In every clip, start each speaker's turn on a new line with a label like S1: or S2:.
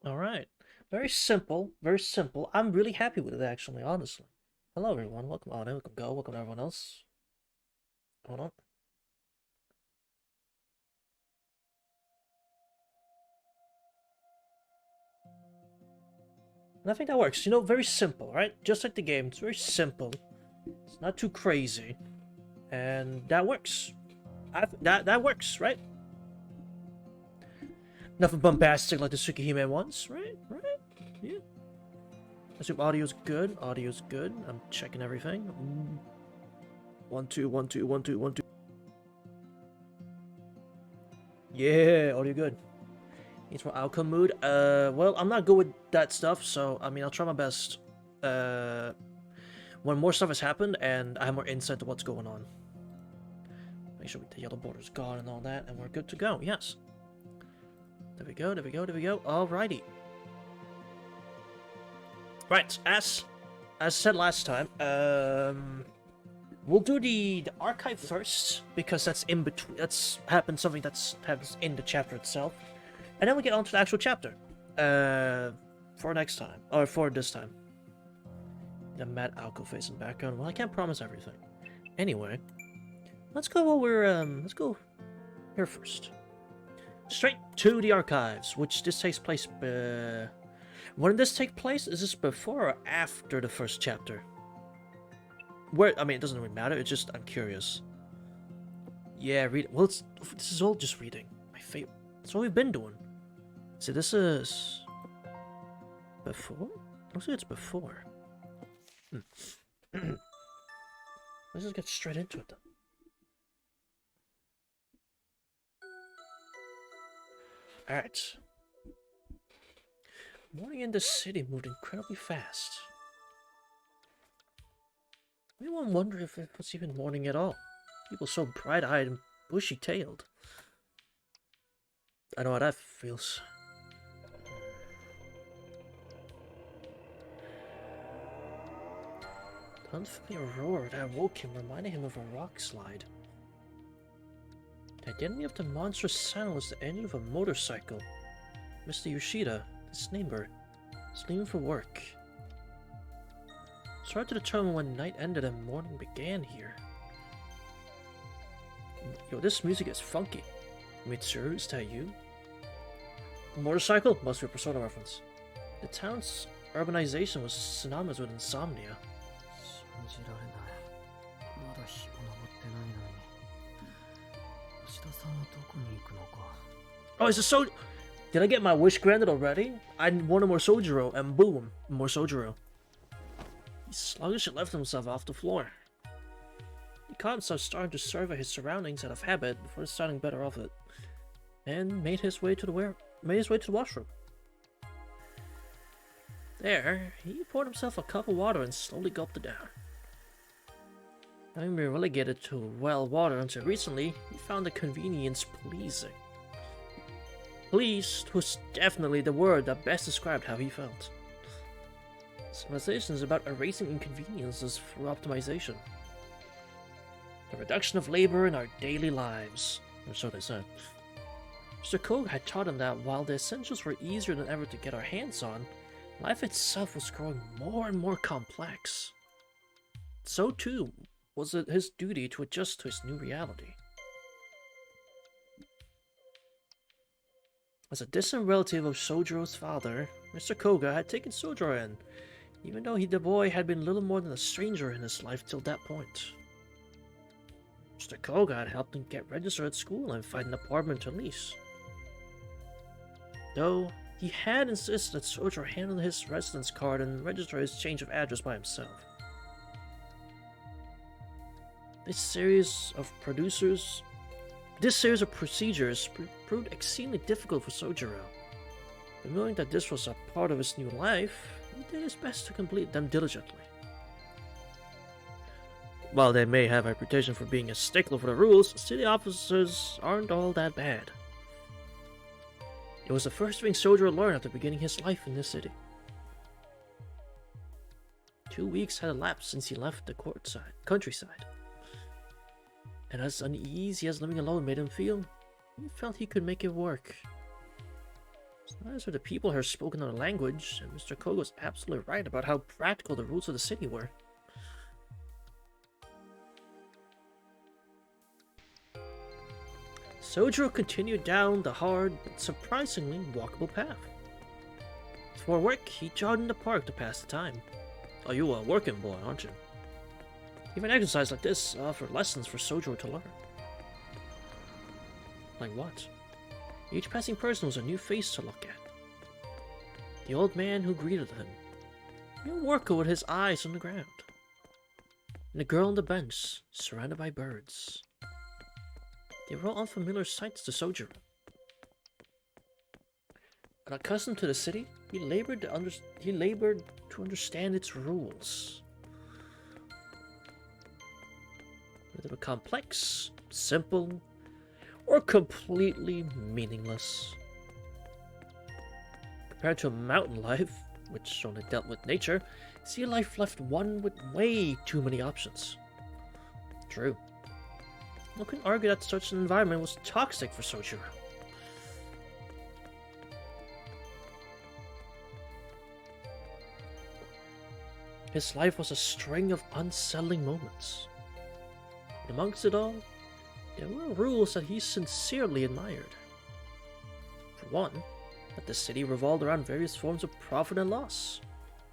S1: Alright. Very simple, very simple. I'm really happy with it, actually, honestly. Hello, everyone. Welcome on in, welcome go, welcome everyone else. Hold on. And I think that works. You know, very simple, right? Just like the game, it's very simple. It's not too crazy. And that works. That works, right? Nothing bombastic like the Tsukihime ones, right? Right? Yeah. I assume audio's good. Audio's good. I'm checking everything. 1 2 1 2 1 2 1 2. Yeah, audio good. Needs more outcome mood. Well, I'm not good with that stuff, so I mean, I'll try my best. Uh, when more stuff has happened and I have more insight to what's going on. Make sure the yellow border's gone and all that, and we're good to go. Yes. There we go. There we go. There we go. Alrighty. Right. As said last time, we'll do the archive first because that's in between. That's happened something that's happens in the chapter itself, and then we get on to the actual chapter. For next time or for this time. The mad alco face in the background. Well, I can't promise everything. Anyway, let's go let's go here first. Straight to the archives, which this takes place. When did this take place? Is this before or after the first chapter? Where? I mean, it doesn't really matter. It's just I'm curious. Yeah, read. Well, this is all just reading. My favorite. That's what we've been doing. See, this is before. Looks like it's before. Let's just get straight into it then. Alright. Morning in the city moved incredibly fast. Anyone wonder if it was even morning at all? People so bright-eyed and bushy-tailed. I know how that feels. The unfamiliar roar that woke him reminded him of a rock slide. The identity of the monstrous sound was the engine of a motorcycle. Mr. Yoshida, his neighbor, was leaving for work. It's hard to determine when night ended and morning began here. Yo, this music is funky. Mitsuru, is that you? A motorcycle? Must be a Persona reference. The town's urbanization was synonymous with insomnia. Oh, is it so? Did I get my wish granted already? I wanted more Sojiro, and boom, more Sojiro. He sluggishly left himself off the floor. He caught himself starting to survey his surroundings out of habit before deciding better of it, and made his way to the washroom. There, he poured himself a cup of water and slowly gulped it down. Having been relegated to well water until recently, he found the convenience pleasing. Pleased was definitely the word that best described how he felt. Civilization is about erasing inconveniences through optimization. The reduction of labor in our daily lives, or so they said. Mr. Koga had taught him that while the essentials were easier than ever to get our hands on, life itself was growing more and more complex. So too was it his duty to adjust to his new reality. As a distant relative of Sojiro's father, Mr. Koga had taken Sojiro in, even though the boy had been little more than a stranger in his life till that point. Mr. Koga had helped him get registered at school and find an apartment to lease. Though, he had insisted that Sojiro handle his residence card and register his change of address by himself. This series of procedures proved exceedingly difficult for Sojiro. But knowing that this was a part of his new life, he did his best to complete them diligently. While they may have a reputation for being a stickler for the rules, city officers aren't all that bad. It was the first thing Sojiro learned after beginning his life in this city. 2 weeks had elapsed since he left the countryside. And as uneasy as living alone made him feel, he felt he could make it work. As for the people here spoke another language, and Mr. Kogo's absolutely right about how practical the rules of the city were. Sojiro continued down the hard, but surprisingly walkable path. Before work, he jogged in the park to pass the time. Oh, you a working boy, aren't you? Even exercise like this offered lessons for Sojiro to learn. Like what? Each passing person was a new face to look at. The old man who greeted him. A young worker with his eyes on the ground. And the girl on the bench, surrounded by birds. They were all unfamiliar sights to Sojiro. Unaccustomed to the city, he labored to understand its rules. Whether they were complex, simple, or completely meaningless. Compared to a mountain life, which only dealt with nature, sea life left one with way too many options. True. One could argue that such an environment was toxic for Sojiro. His life was a string of unsettling moments. And amongst it all, there were rules that he sincerely admired. For one, that the city revolved around various forms of profit and loss.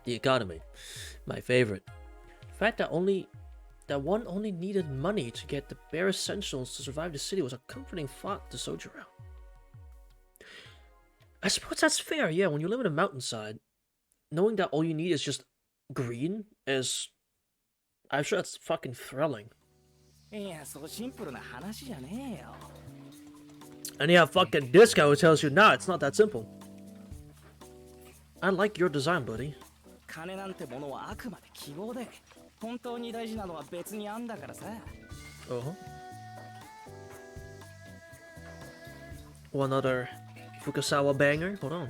S1: The economy, my favorite. The fact that one only needed money to get the bare essentials to survive the city was a comforting thought to Sojiro. I suppose that's fair, yeah, when you live in a mountainside, knowing that all you need is just green is... I'm sure that's fucking thrilling. And yeah, fucking Disco tells you, nah, it's not that simple. I like your design, buddy. One other Fukasawa banger? Hold on.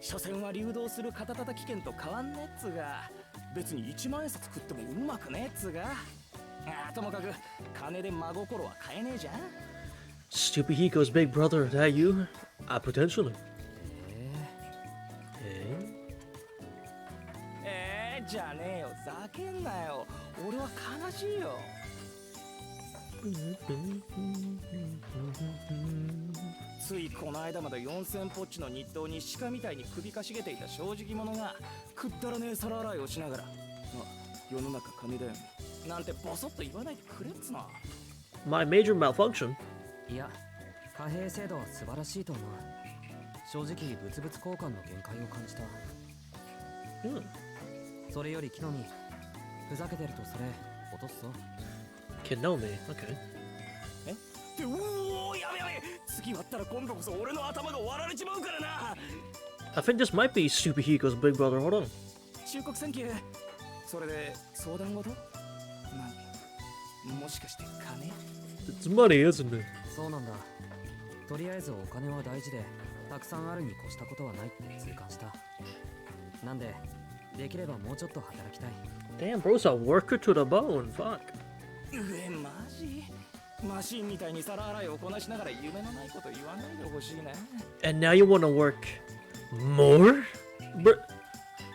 S2: 所詮は流動する肩たたき券と変わんねっつうが、別に1万円札食ってもうまくねっつうが。ともかく金で真心は買えねえじゃん。
S1: Stupid Hiko's big brother, that you? Potentially.
S2: じゃねえよ、ざけんなよ。俺は悲しいよ。ついこの間まで4000ポッチの日当に鹿みたいに首かしげていた正直者がくったらねえ皿洗いをしながら、世の中金だよなんてボソッと言わないでくれっつな。
S1: My major malfunction.
S3: いや、貨幣制度は素晴らしいと思う。正直物々交換の限界を感じた。それより木の実、ふざけてるとそれ落とすぞ。
S1: Kinomi, okay.
S2: っておお、やべやべ、次割ったら今度こそ俺の頭が割られちまうからな。
S1: I think this might be Stupid Hiko's big brother. Hold on.
S2: 忠告サンキュー。それで相談事？何？もしかして金？
S1: It's money, isn't it?
S3: そうなんだ。とりあえずお金は大事で、たくさんあるに越したことはないって痛感した。なんで、できればもうちょっと働きたい。
S1: Damn, bro's a worker to the bone. Fuck.
S2: マジ？マシンみたいに皿洗いをこなしながら夢のないこと言わないでほしいな。
S1: And now you wanna work more? But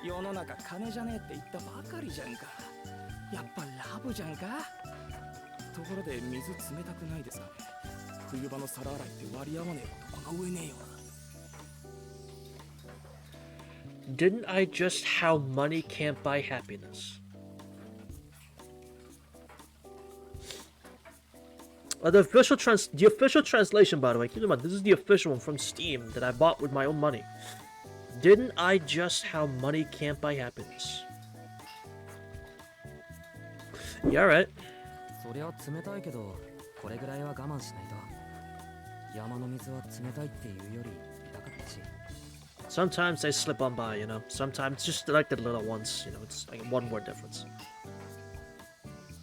S2: 世の中金じゃねえって言ったばかりじゃんか。やっぱラブじゃんか。ところで水冷たくないですかね。冬場の皿洗いって割り合わねえことこの上ねえよな。
S1: didn't I just how money can't buy happiness? The official translation, by the way, keep in mind, this is the official one from Steam that I bought with my own money. Didn't I just how money can't buy happiness? Yeah, right.
S3: そりゃ冷たいけど、これぐらいは我慢しないと。山の水は冷たいっていうより痛かったし。
S1: Sometimes they slip on by, you know. Sometimes just like the little ones, you know. It's like a one word difference.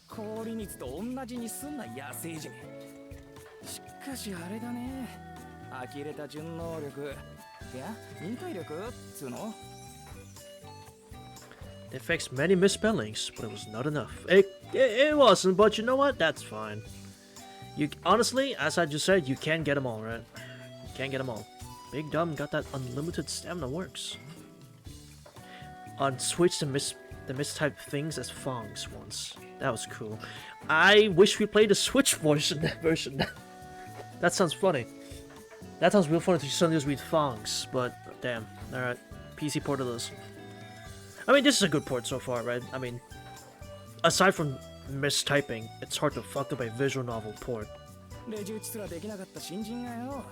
S2: 氷水と同じにすんな野生児。しかしあれだね。呆れた順能力。いや、忍耐力っつうの。
S1: They fixed many misspellings, but it was not enough. It wasn't, but you know what? That's fine. You honestly, as I just said, you can get them all, right? Can't get them all. Big Dumb got that unlimited stamina works. On Switch, the mistyped things as Fongs once. That was cool. I wish we played the Switch version. That sounds funny. That sounds real funny to suddenly just read Fongs, but damn. Alright. PC port of this. I mean, this is a good port so far, right? I mean, aside from mistyping, it's hard to fuck up a visual novel port.
S2: レジ打ちすらできなかった新人がよ、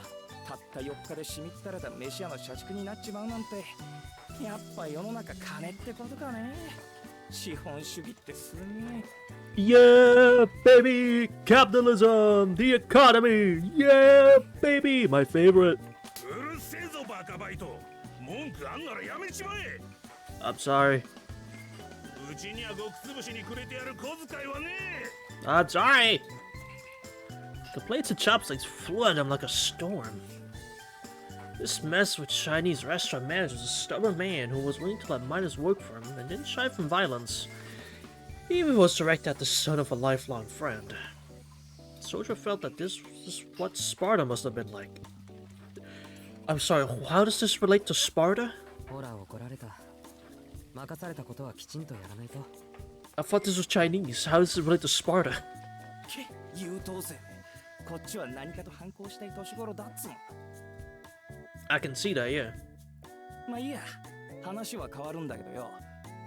S2: たった4日でしみったれた飯屋の社畜になっちまうなんて、やっぱ世の中金ってことかね。資本主義ってすげえ。
S1: Yeah, baby! Capitalism! The economy! Yeah, baby! My favorite.
S4: うるせえぞバカバイト。文句あんならやめちまえ。
S1: I'm sorry.
S4: うちにはごくつぶしにくれてやる小遣いはねえ。
S1: I'm sorry! The plates and chopsticks flew at him like a storm. This mess with Chinese restaurant manager was a stubborn man who was willing to let minors work for him and didn't shy from violence. He even was directed at the son of a lifelong friend. Sojiro felt that this was what Sparta must have been like. I'm sorry, how does this relate to Sparta?
S3: ほら怒られた。任されたことはきちんとやらないと。
S1: I thought this was Chinese. How does it relate to Sparta?
S2: け、優等生。こっちは何かと反抗したい年頃だっつの。
S1: I can see that, yeah.
S2: まあいいや、話は変わるんだけどよ。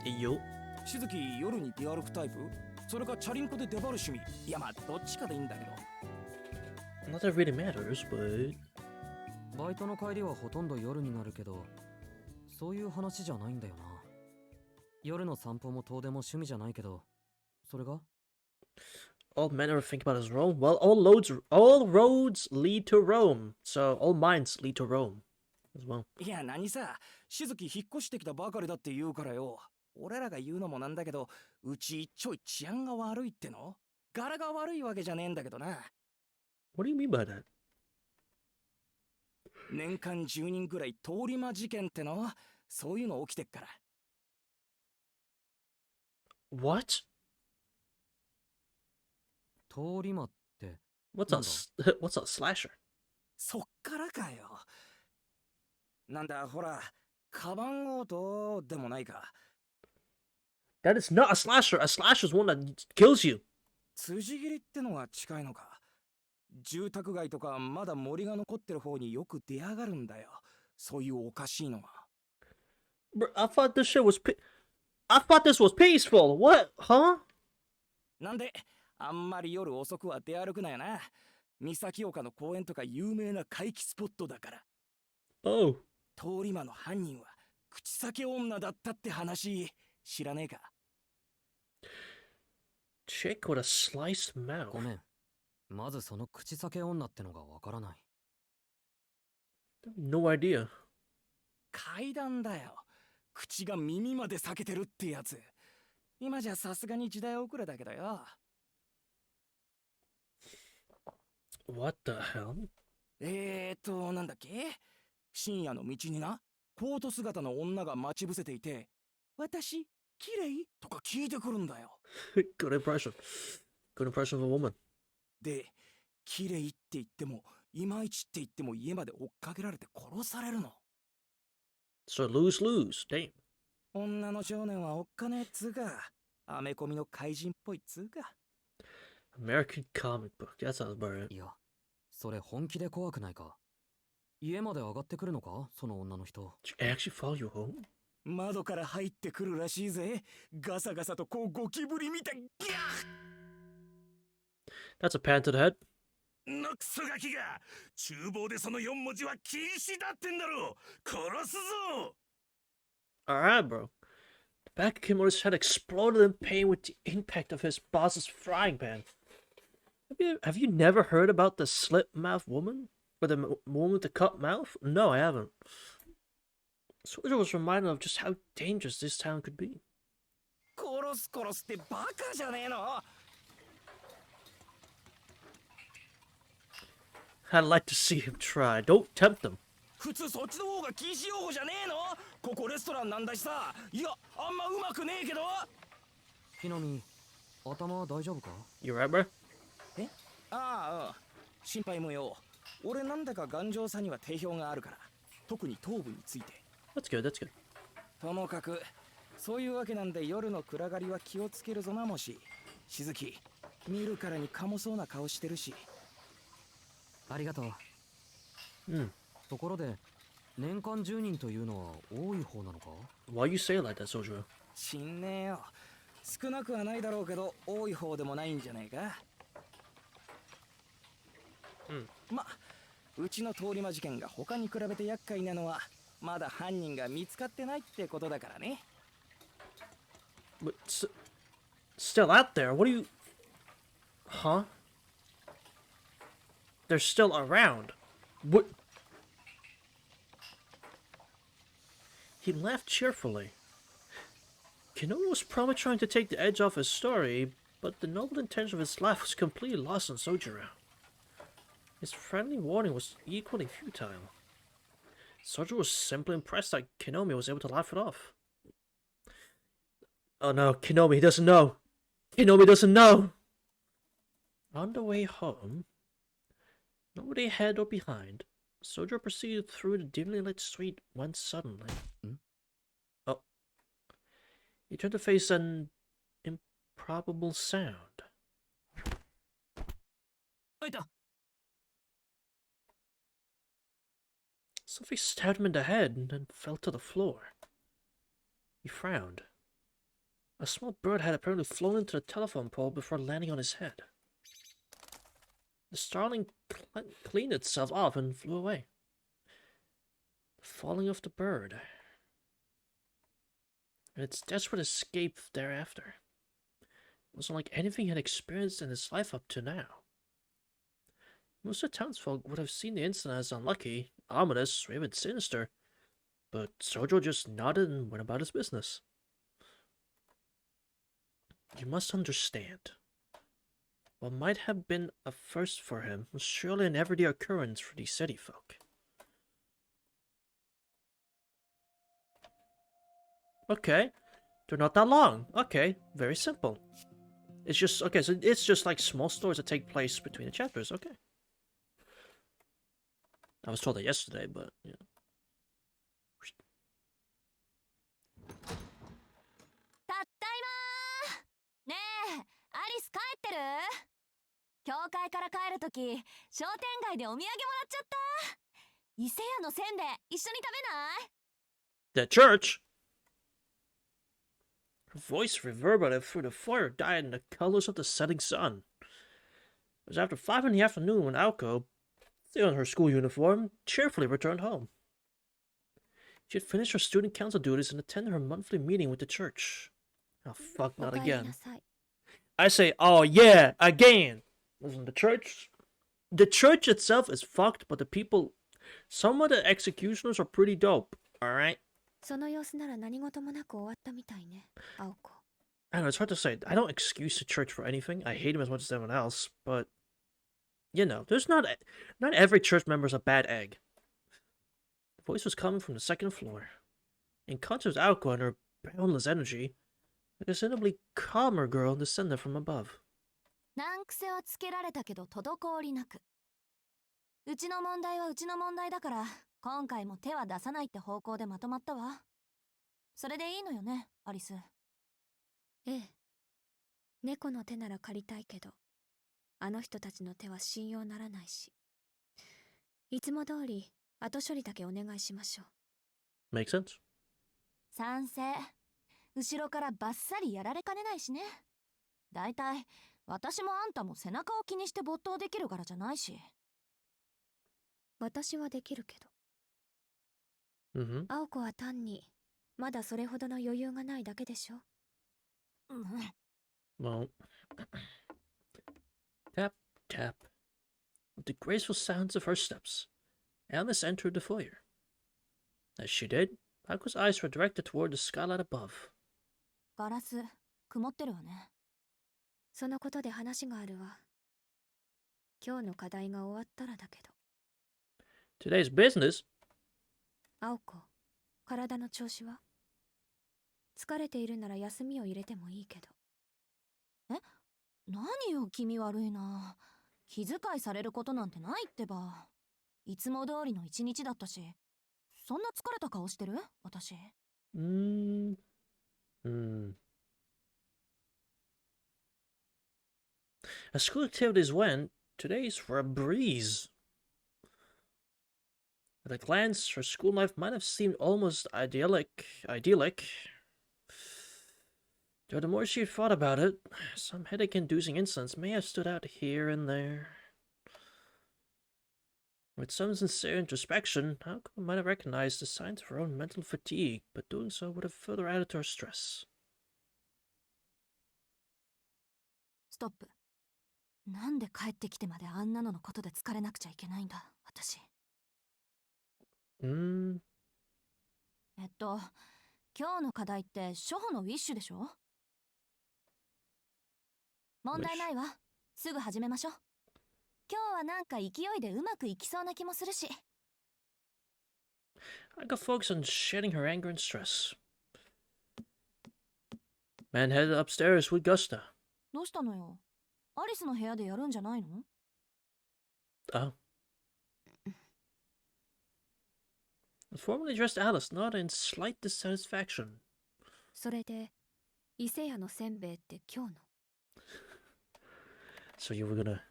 S1: Yo.
S2: しずき夜に出歩くタイプ？それかチャリンコで出張る趣味？いやまあどっちかでいいんだけど。
S1: Not that it really matters, but...
S3: バイトの帰りはほとんど夜になるけど、そういう話じゃないんだよな。夜の散歩も遠出も趣味じゃないけど、それが
S1: All men ever think about is Rome? Well, all roads lead to Rome. So all minds lead to Rome as well.
S2: いや何さ、しずき引っ越してきたばかりだって言うからよ。俺らが言うのもなんだけど、うちちょい治安が悪いっての？柄が悪いわけじゃねえんだけどな。
S1: What do you mean by that?
S2: 年間10人ぐらい通り魔事件っての？そういうの起きてっから。
S1: What?
S3: 通り魔って
S1: What's what's a slasher?
S2: そっからかよ。なんだほら、カバン強盗でもないか。
S1: That is not a slasher. A slasher is one that kills you.
S2: 辻斬りってのが近いのか。住宅街とかまだ森が残ってる方によく出やがるんだよ。そういうおかしいのが。
S1: Bro, I thought this was peaceful. What? Huh?
S2: なんで、あんまり夜遅くは出歩くなよな。三崎岡の公園とか有名な怪奇スポットだから。
S1: Oh.
S2: 通り魔の犯人は口裂け女だったって話知らねえか。
S1: Chick with a sliced mouth.
S3: ごめん。まずその口裂け女ってのがわからない。
S1: No idea.
S2: 階段だよ。口が耳まで裂けてるってやつ。今じゃさすがに時代遅れだけどよ。
S1: What the hell?
S2: なんだっけ？深夜の道にな、コート姿の女が待ち伏せていて、私、綺麗とか聞いてくるんだよ。
S1: Good impression. Good impression of a woman.
S2: で、綺麗って言っても、いまいちって言っても家まで追っかけられて殺されるの。
S1: So lose. Damn.
S2: 女の少年はおっかねえっつうか、アメコミの怪人っぽいっつうか。
S1: American comic book. That sounds about right.
S3: いや、それ本気で怖くないか。家まで上がってくるのかその女の人。
S1: Did you actually follow you home?
S2: 窓から入ってくるらしいぜ。ガサガサとこうゴキブリみたい。ギャー
S1: That's a pan to the head.
S4: のクソガキが厨房でその4文字は禁止だってんだろ。殺すぞ。
S1: Alright, bro. The back of Kimono's head exploded in pain with the impact of his boss's frying pan. Have you never heard about the slit mouth woman? Or the woman with the cut mouth? No, I haven't. Sojiro was reminded of just how dangerous this town could be.
S2: 殺すってバカじゃねえの。
S1: I'd like to see him try. Don't tempt him.
S2: 普通そっちの方が禁止用語じゃねえの。ここレストランなんだしさ。いや、あんまうまくねえけど。
S3: ひなみ、頭大丈夫か？
S1: You right, bro?
S2: ああ、心配無用。俺なんだか頑丈さには定評があるから、特に頭部について。
S1: That's good, that's good.
S2: ともかくそういうわけなんで、夜の暗がりは気をつけるぞな。もししずき、見るからにかもそうな顔してるし。
S3: ありがとう。
S1: Hmm.
S3: ところで年間10人というのは多い方なのか？
S1: Why you say it like that, Sojiro?
S2: 知んねえよ。少なくはないだろうけど、多い方でもないんじゃないか。ま、うちの通り魔事件が他に比べて厄介なのは、まだ犯人が見つかってないってことだからね。
S1: But still out there? What do you... Huh? They're still around. What? He laughed cheerfully. Kinomi was probably trying to take the edge off his story, but the noble intention of his laugh was completely lost on Sojiro. His friendly warning was equally futile. Sojiro was simply impressed that Kinomi was able to laugh it off. Oh no, Kinomi doesn't know! Kinomi doesn't know! On the way home, nobody ahead or behind, Sojiro proceeded through the dimly lit street when suddenly... Oh. He turned to face an improbable sound.
S3: あいた。
S1: Something stabbed him in the head and then fell to the floor. He frowned. A small bird had apparently flown into the telephone pole before landing on his head. The starling cleaned itself off and flew away. The falling of the bird, and its desperate escape thereafter, wasn't like anything he had experienced in his life up to now. Most of the townsfolk would have seen the incident as unlucky, ominous, or even sinister, but Sojiro just nodded and went about his business. You must understand. What might have been a first for him was surely an everyday occurrence for these city folk. Okay, they're not that long. Okay, very simple. It's just, okay, so it's just like small stories that take place between the chapters, okay. I was told that yesterday, but, yeah.
S5: たったいまー。ねえ、アリス帰ってる？教会から帰るとき、商店街でお土産もらっちゃった。伊勢屋のせんべい、一緒に食べない？
S1: The church? Her voice reverberated through the foyer, dyed in the colors of the setting sun. It was after 5 in the afternoon when Aoko, still in her school uniform, cheerfully returned home. She had finished her student council duties and attended her monthly meeting with the church. Oh fuck, not again. I say, oh yeah, again! Listen, the church itself is fucked, but the people, some of the executioners are pretty dope, alright?
S5: その様子なら何事もなく終わったみたいね、青子。
S1: I don't know, it's hard to say. I don't excuse the church for anything. I hate him as much as everyone else, but you know, there's not every church member is a bad egg. The voice was coming from the second floor. In contrast to Aoko and her boundless energy, a considerably calmer girl descended from above.
S5: 難癖はつけられたけど滞りなく。うちの問題はうちの問題だから、今回も手は出さないって方向でまとまったわ。それでいいのよね、アリス。ええ。猫の手なら借りたいけど、あの人たちの手は信用ならないし。いつも通り、後処理だけお願いしましょう。
S1: Make sense?
S5: 賛成。後ろからバッサリやられかねないしね。だいたい、私もあんたも背中を気にして没頭できるからじゃないし。私はできるけど。
S1: Mm-hmm.
S5: 青子は単に、まだそれほどの余裕がないだけでしょ。
S1: Well, tap, tap. With the graceful sounds of her steps, Alice entered the foyer. As she did, Ako's eyes were directed toward the skylight above.
S5: ガラス、曇ってるわね。そのことで話があるわ。今日の課題が終わったらだけど。
S1: Today's business?
S5: 青子、体の調子は？疲れているなら休みを入れてもいいけど。え？何よ、気味悪いな。気遣いされることなんてないってば。いつも通りの一日だったし、そんな疲れた顔してる私。
S1: Mm. Hmm. As school activities went, today's were a breeze. At a glance, her school life might have seemed almost idyllic. Though the more she thought about it, some headache-inducing incidents may have stood out here and there. With some sincere introspection, Naoko might have recognized the signs of her own mental fatigue, but doing so would have further added to her stress.
S5: ストップ。なんで帰ってきてまであんなのことで疲れなくちゃいけないんだ、私。
S1: Hmm.
S5: 今日の課題って初歩のウィッシュでしょ？問題ないわ。すぐ始めましょう。今日はなんか勢いでうまくいきそうな気もするし。
S1: I could focus on shedding her anger and stress. Man headed upstairs with Gusta.
S5: どうしたのよ？アリスの部屋でやるんじゃないの？
S1: Oh. The formally dressed Alice nodded in slight dissatisfaction.
S6: それで伊勢屋のせんべいって今日の？
S1: So you were gonna...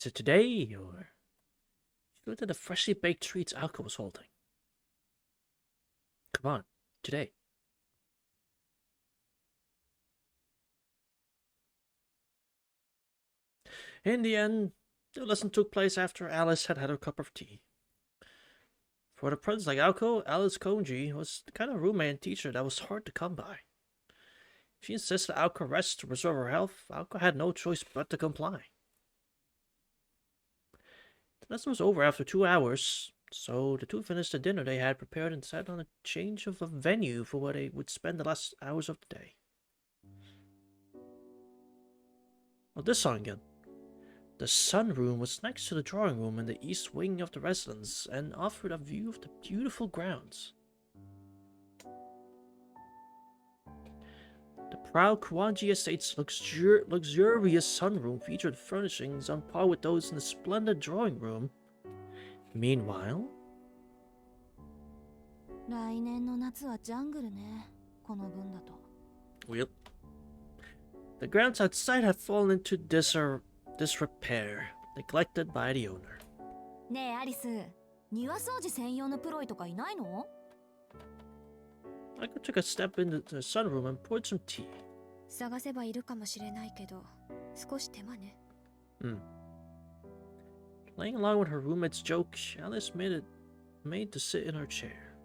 S1: Is it today, or... She looked at the freshly baked treats Alka was holding. Come on, today. In the end, the lesson took place after Alice had had her cup of tea. For the prince like Alko, Alice Konji was the kind of roommate and teacher that was hard to come by. If she insisted Alko rest to preserve her health, Alko had no choice but to comply. The lesson was over after 2 hours, so the two finished the dinner they had prepared and decided on a change of a venue for where they would spend the last hours of the day. Oh, this song again. The sunroom was next to the drawing room in the east wing of the residence and offered a view of the beautiful grounds. The proud Kuwanji Estate's luxurious sunroom featured furnishings on par with those in the splendid drawing room. Meanwhile...
S5: 来年の夏はジャングルね。この分だと。
S1: Well, the grounds outside had fallen into disrepair, neglected by the owner.
S5: ねえアリス、庭掃除専用のプロイとかいないの？
S1: Michael took a step into the sunroom and poured some tea.
S6: 探せばいるかもしれないけど少し手間ね。
S1: Playing along with her roommate's joke, Alice made to sit in her chair.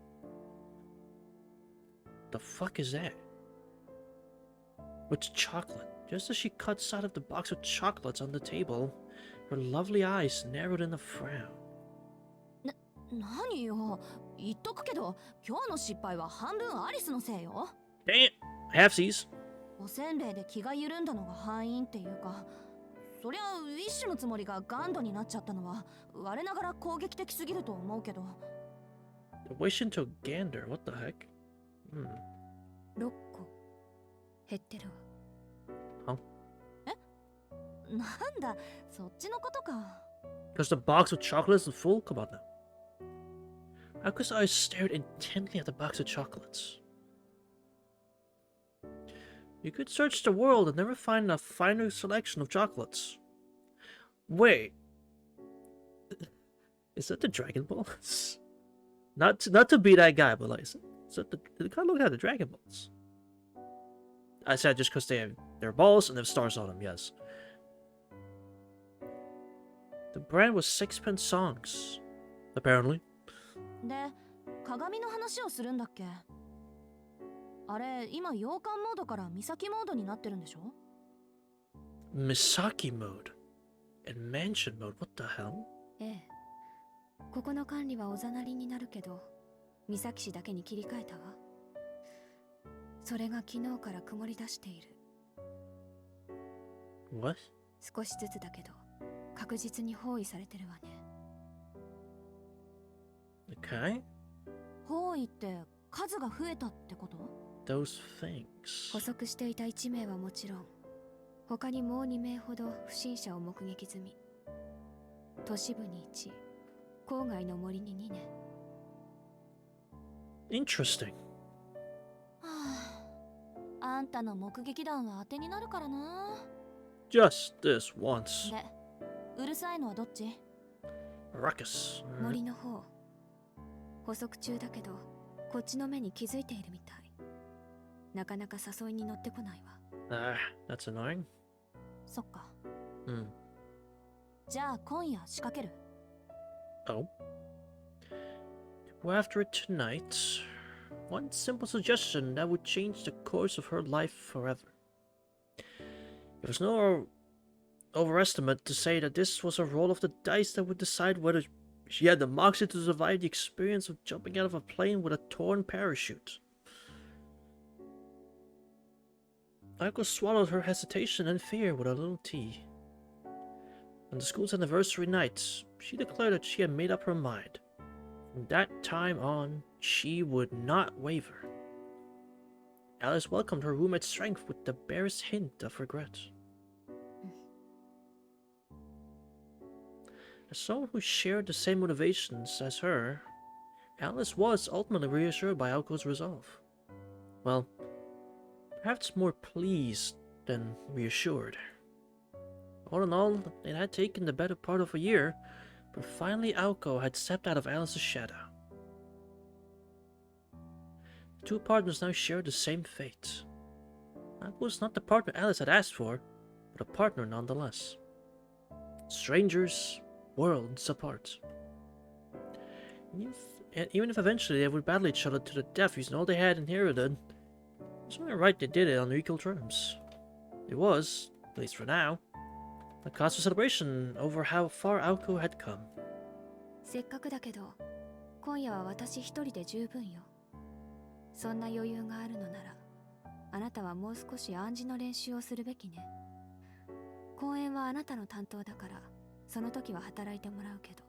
S1: The fuck is that? It's chocolate. Just as she caught sight of the box of chocolates on the table, her lovely eyes narrowed in a frown.
S5: 何よ、言っとくけど、今日の失敗は半分アリスのせいよ。
S1: Dang it! Halfsies.
S5: おせんべいで気が緩んだのが敗因っていうか、そりゃウィッシュのつもりがガンドになっちゃったのは我ながら攻撃的すぎると思うけど。
S1: The wish into a gander. What the heck?
S6: 6個減ってるわ。
S5: なんだ、そっちのことか。
S1: Because the box of chocolates is full? Come on now. Aku's eyes stared intently at the box of chocolates. You could search the world and never find a finer selection of chocolates. Wait. Is that the Dragon Balls? Not to be that guy, but like, is that the kind of look at the Dragon Balls? I said just because they have their balls and they have stars on them, yes. The brand was Sixpence Songs, apparently.
S5: で、鏡の話をするんだっけ？あれ、今洋館モードから岬モードになってるんでしょ？
S1: Misaki mode and mansion mode. What the hell?
S6: ええ。ここの管理はおざなりになるけど、三崎市だけに切り替えたわ。それが昨日から曇り出している。
S1: What?
S6: 少しずつだけど、確実に包囲されてるわね。
S1: Okay.
S5: 包囲って数が増えたってこと？
S1: Those things.
S6: 捕捉していた1名はもちろん、他にもう2名ほど不審者を目撃済み。都市部に1、郊外の森に2年。
S1: Interesting.
S5: はあ、あんたの目撃談は当てになるからな。
S1: Just this once.
S5: で、うるさいのはどっち？
S1: Ruckus.
S6: 森の方。捕捉中だけどこっちの目に気づいているみたい。なかなか誘いに乗ってこないわ。
S1: That's annoying.
S5: そっか。
S1: Hmm.
S5: じゃあ今夜仕掛ける？
S1: Oh. Go after it tonight. One simple suggestion that would change the course of her life forever. It was no overestimate to say that this was a roll of the dice that would decide whether she had the moxie to survive the experience of jumping out of a plane with a torn parachute. Aiko swallowed her hesitation and fear with a little tea. On the school's anniversary night, she declared that she had made up her mind. From that time on, she would not waver. Alice welcomed her roommate's strength with the barest hint of regret. As someone who shared the same motivations as her, Alice was ultimately reassured by Aoko's resolve. Well, perhaps more pleased than reassured. All in all, it had taken the better part of a year, but finally Aoko had stepped out of Alice's shadow. The two partners now shared the same fate. Aoko was not the partner Alice had asked for, but a partner nonetheless. Strangers, worlds apart. Even if eventually they would battle each other to the death using all they had inherited, it was only right they did it on equal terms. It was, at least for now, a cause for celebration over how far Aoko had come.
S6: せっかくだけど今夜は私一人で十分よ。そんな余裕があるのならあなたはもう少し暗示の練習をするべきね。公演はあなたの担当だからその時は働いてもらうけど。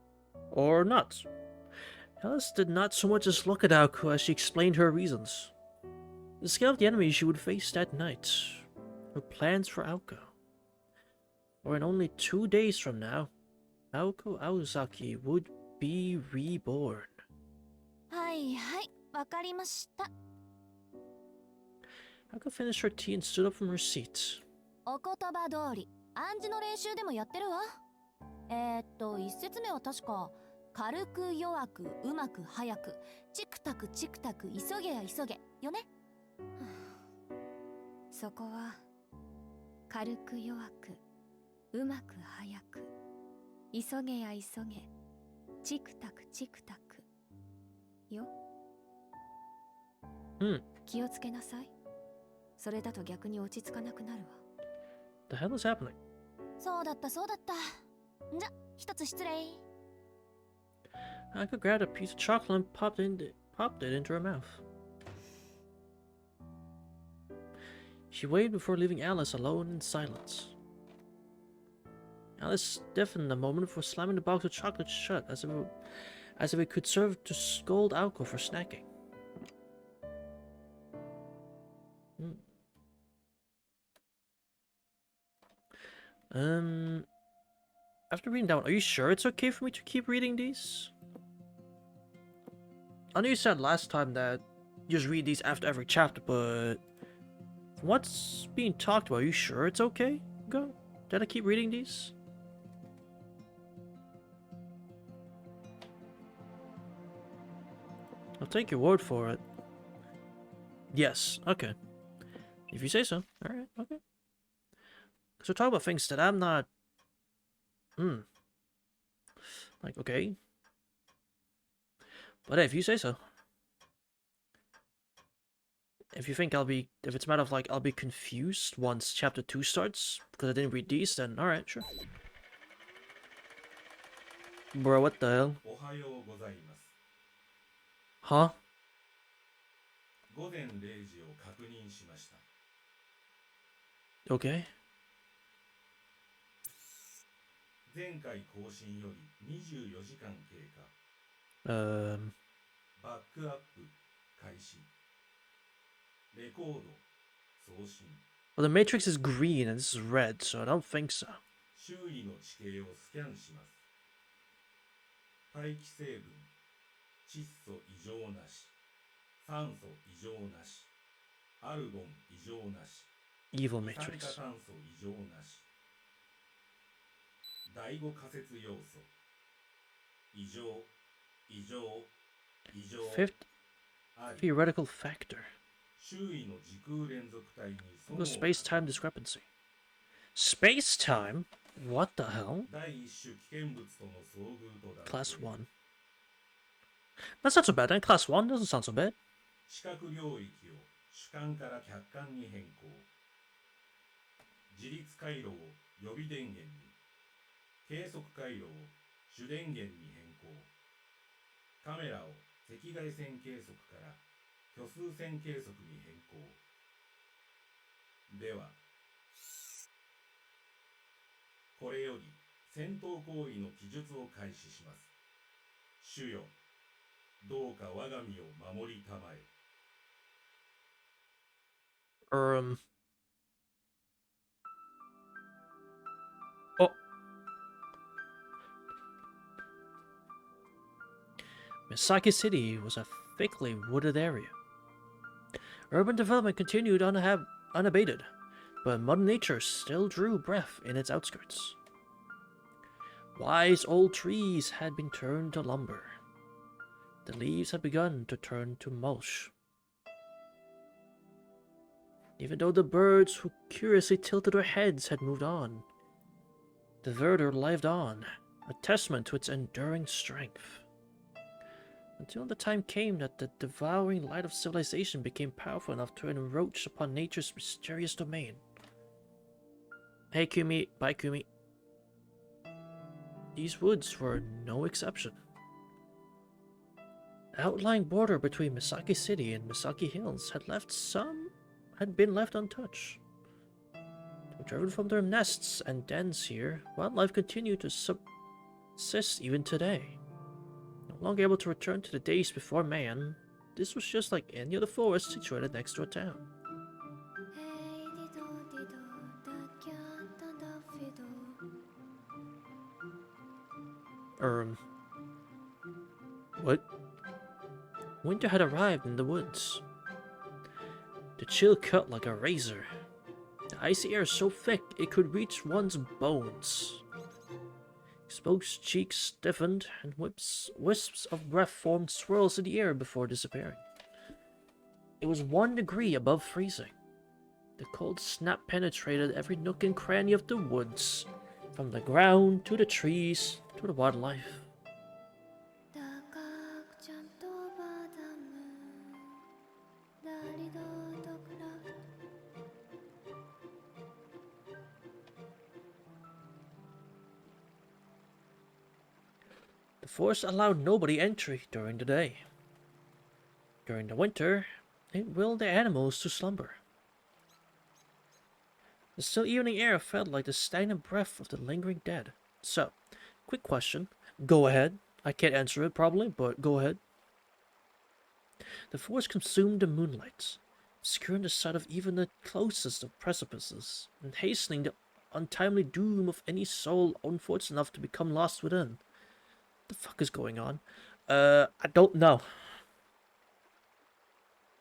S1: Or not. Alice did not so much as look at Aoko as she explained her reasons. The scale of the enemy she would face that night. Her plans for Aoko. For in only 2 days from now, Aoko Aozaki would be reborn.
S5: はいはい、わかりました。
S1: Aoko finished her tea and stood up from her seat.
S5: お言葉通り、暗示の練習でもやってるわ。一節目は確か、軽く弱く、うまく早く、チクタクチクタク、急げや急げ、よね？
S6: そこは軽く弱くうまく早く急げや急げチクタクチクタクよ。気をつけなさい。それだと逆に落ち着かなくなるわ。
S1: The hell is happening?
S5: そうだったそうだった。じゃ、一つ失礼。
S1: Aoko grabbed a piece of chocolate and popped it into her mouth. She waited before leaving Alice alone in silence. Alice stiffened a moment before slamming the box of chocolate shut as if it could serve to scold Aoko for snacking. After reading that one, are you sure it's okay for me to keep reading these? I know you said last time that you just read these after every chapter, but from what's being talked about, are you sure it's okay? Go. Did I keep reading these? I'll take your word for it. Yes, okay. If you say so. Alright, okay. Because we're talking about things that I'm not... Like, okay. But hey, if you say so. If you think if it's a matter of like, I'll be confused once chapter 2 starts, because I didn't read these, then alright, sure. Bro, what the hell?
S4: おはようございます。
S1: Huh?
S4: 午前0時を確認しました。
S1: Okay.
S4: 前回更新より24時間経過。バックアップ開始。レコード送信。
S1: Well, the matrix is green and this is red, so I don't think so.
S4: 周囲の地形をスキャンします。排気成分窒素異常なし酸素異常なしアルゴン異常なし
S1: Evil
S4: 二酸化
S1: Matrix.
S4: 炭素異常なし第五仮説要素異常異常異常
S1: Fifth
S4: あり
S1: theoretical factor.
S4: 周囲の時空連続体にそ
S1: The space-time discrepancy. Space-time? What the hell?
S4: 第一種危険物との遭遇とだ
S1: Class 1. That's not so bad then. Class 1 doesn't sound so bad.
S4: 視覚領域を主観から客観に変更自立回路を予備電源に計測回路を主電源に変更カメラを赤外線計測から虚数線計測に変更ではこれより戦闘行為の記述を開始します主よどうか我が身を守りたまえ
S1: Oh. Misaki City was a thickly wooded area. Urban development continued unabated, but Mother Nature still drew breath in its outskirts. Wise old trees had been turned to lumber. The leaves had begun to turn to mulch. Even though the birds who curiously tilted their heads had moved on, the verdure lived on, a testament to its enduring strength. Until the time came that the devouring light of civilization became powerful enough to encroach upon nature's mysterious domain. Hey Kumi, bye Kumi. These woods were no exception. The outlying border between Misaki City and Misaki Hills had been left untouched. Driven from their nests and dens here, wildlife continued to subsist even today. No longer able to return to the days before man, this was just like any other forest situated next to a town. What? Winter had arrived in the woods. The chill cut like a razor. The icy air so thick it could reach one's bones. Exposed cheeks stiffened, and wisps of breath formed swirls in the air before disappearing. It was 1 degree above freezing. The cold snap penetrated every nook and cranny of the woods, from the ground to the trees to the wildlife. The forest allowed nobody entry during the day. During the winter, it willed the animals to slumber. The still evening air felt like the stagnant breath of the lingering dead. So, quick question. Go ahead. I can't answer it probably, but go ahead. The forest consumed the moonlight, obscuring the sight of even the closest of precipices, and hastening the untimely doom of any soul unfortunate enough to become lost within. What the fuck is going on? I don't know.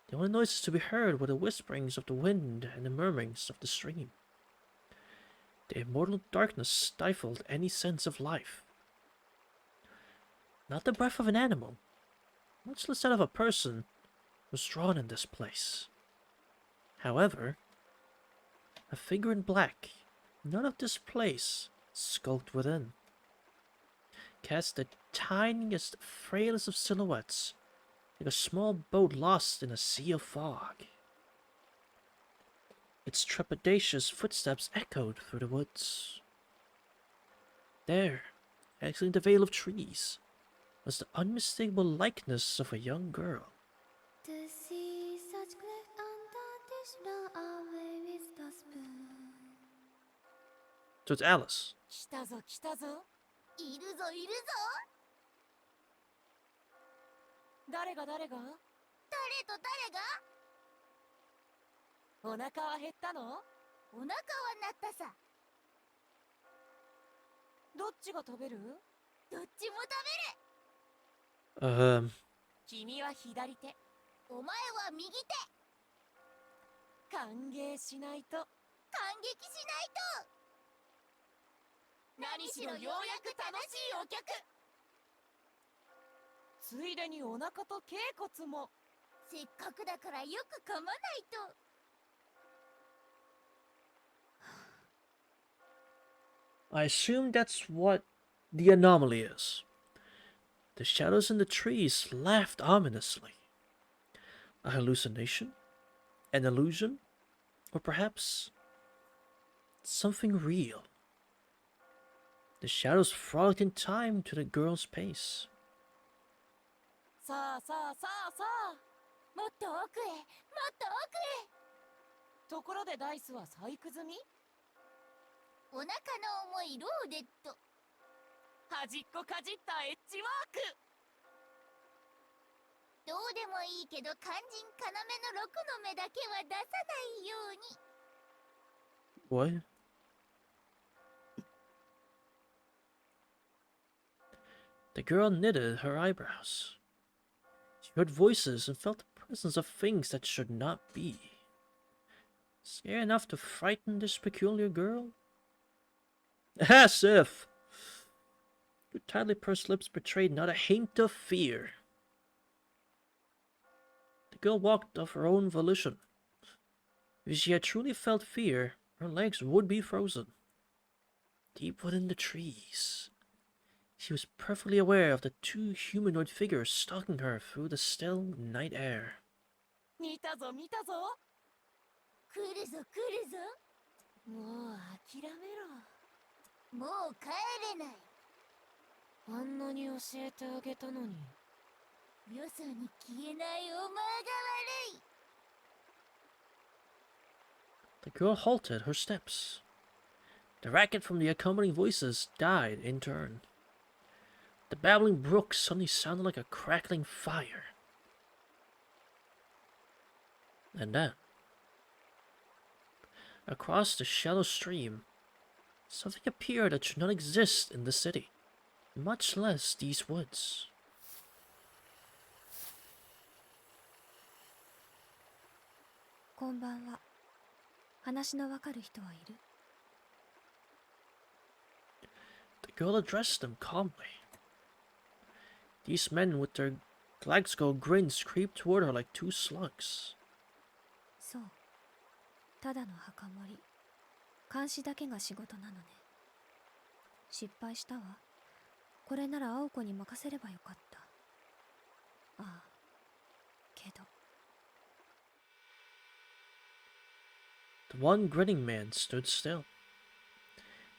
S1: The only noises to be heard were the whisperings of the wind and the murmurings of the stream. The immortal darkness stifled any sense of life. Not the breath of an animal, much less that of a person, was drawn in this place. However, a figure in black, none of this place, skulked within. Cast the tiniest, frailest of silhouettes, like a small boat lost in a sea of fog. Its trepidatious footsteps echoed through the woods. There, exiting the veil of trees, was the unmistakable likeness of a young girl. So it's Alice.
S7: 来たぞ来たぞいるぞいるぞ誰が誰が誰と誰がお腹は減ったのお腹は鳴ったさどっちが食べるどっちも食べる君は左手、
S5: お前は右手。
S7: 歓迎しないと。
S5: 感激しないと。
S7: 何しろようやく楽しいお客。ついでにお腹と頸骨も。
S5: せっかくだからよく噛まないと。
S1: I assume that's what the anomaly is. The shadows in the trees laughed ominously. A hallucination? An illusion? Or perhaps something real? The shadows frolicked in time to the girl's pace.
S7: さあさあさあさあ。
S5: もっと奥へ、もっと奥へ。
S7: ところでダイスは細工済み？
S5: お腹の重いローデット。
S7: 端っこかじったエッジワーク。
S5: どうでもいいけど肝心要の6の目だけは出さないように。
S1: What? The girl knitted her eyebrows. She heard voices and felt the presence of things that should not be. Scary enough to frighten this peculiar girl? As if! Her tightly pursed lips betrayed not a hint of fear. The girl walked of her own volition. If she had truly felt fear, her legs would be frozen. Deep within the trees, she was perfectly aware of the two humanoid figures stalking her through the still night air.
S7: 見たぞ見たぞ。
S5: 来るぞ来るぞ。
S7: もう諦めろ。
S5: もう帰れない。
S7: あんなに教えてあげたのに。
S5: よそに消えないお前が悪い。
S1: The girl halted her steps. The racket from the accompanying voices died in turn. The babbling brook suddenly sounded like a crackling fire. And then, across the shallow stream, something appeared that should not exist in the city, much less these woods.
S6: こんばんは。話のわかる人はいる？
S1: The girl addressed them calmly. These men with their Glasgow grins creeped toward her like two slugs.
S6: そう。ただの墓守り。監視だけが仕事なのね。失敗したわ。これなら青子に任せればよかった。ああ。けど。
S1: The one grinning man stood still.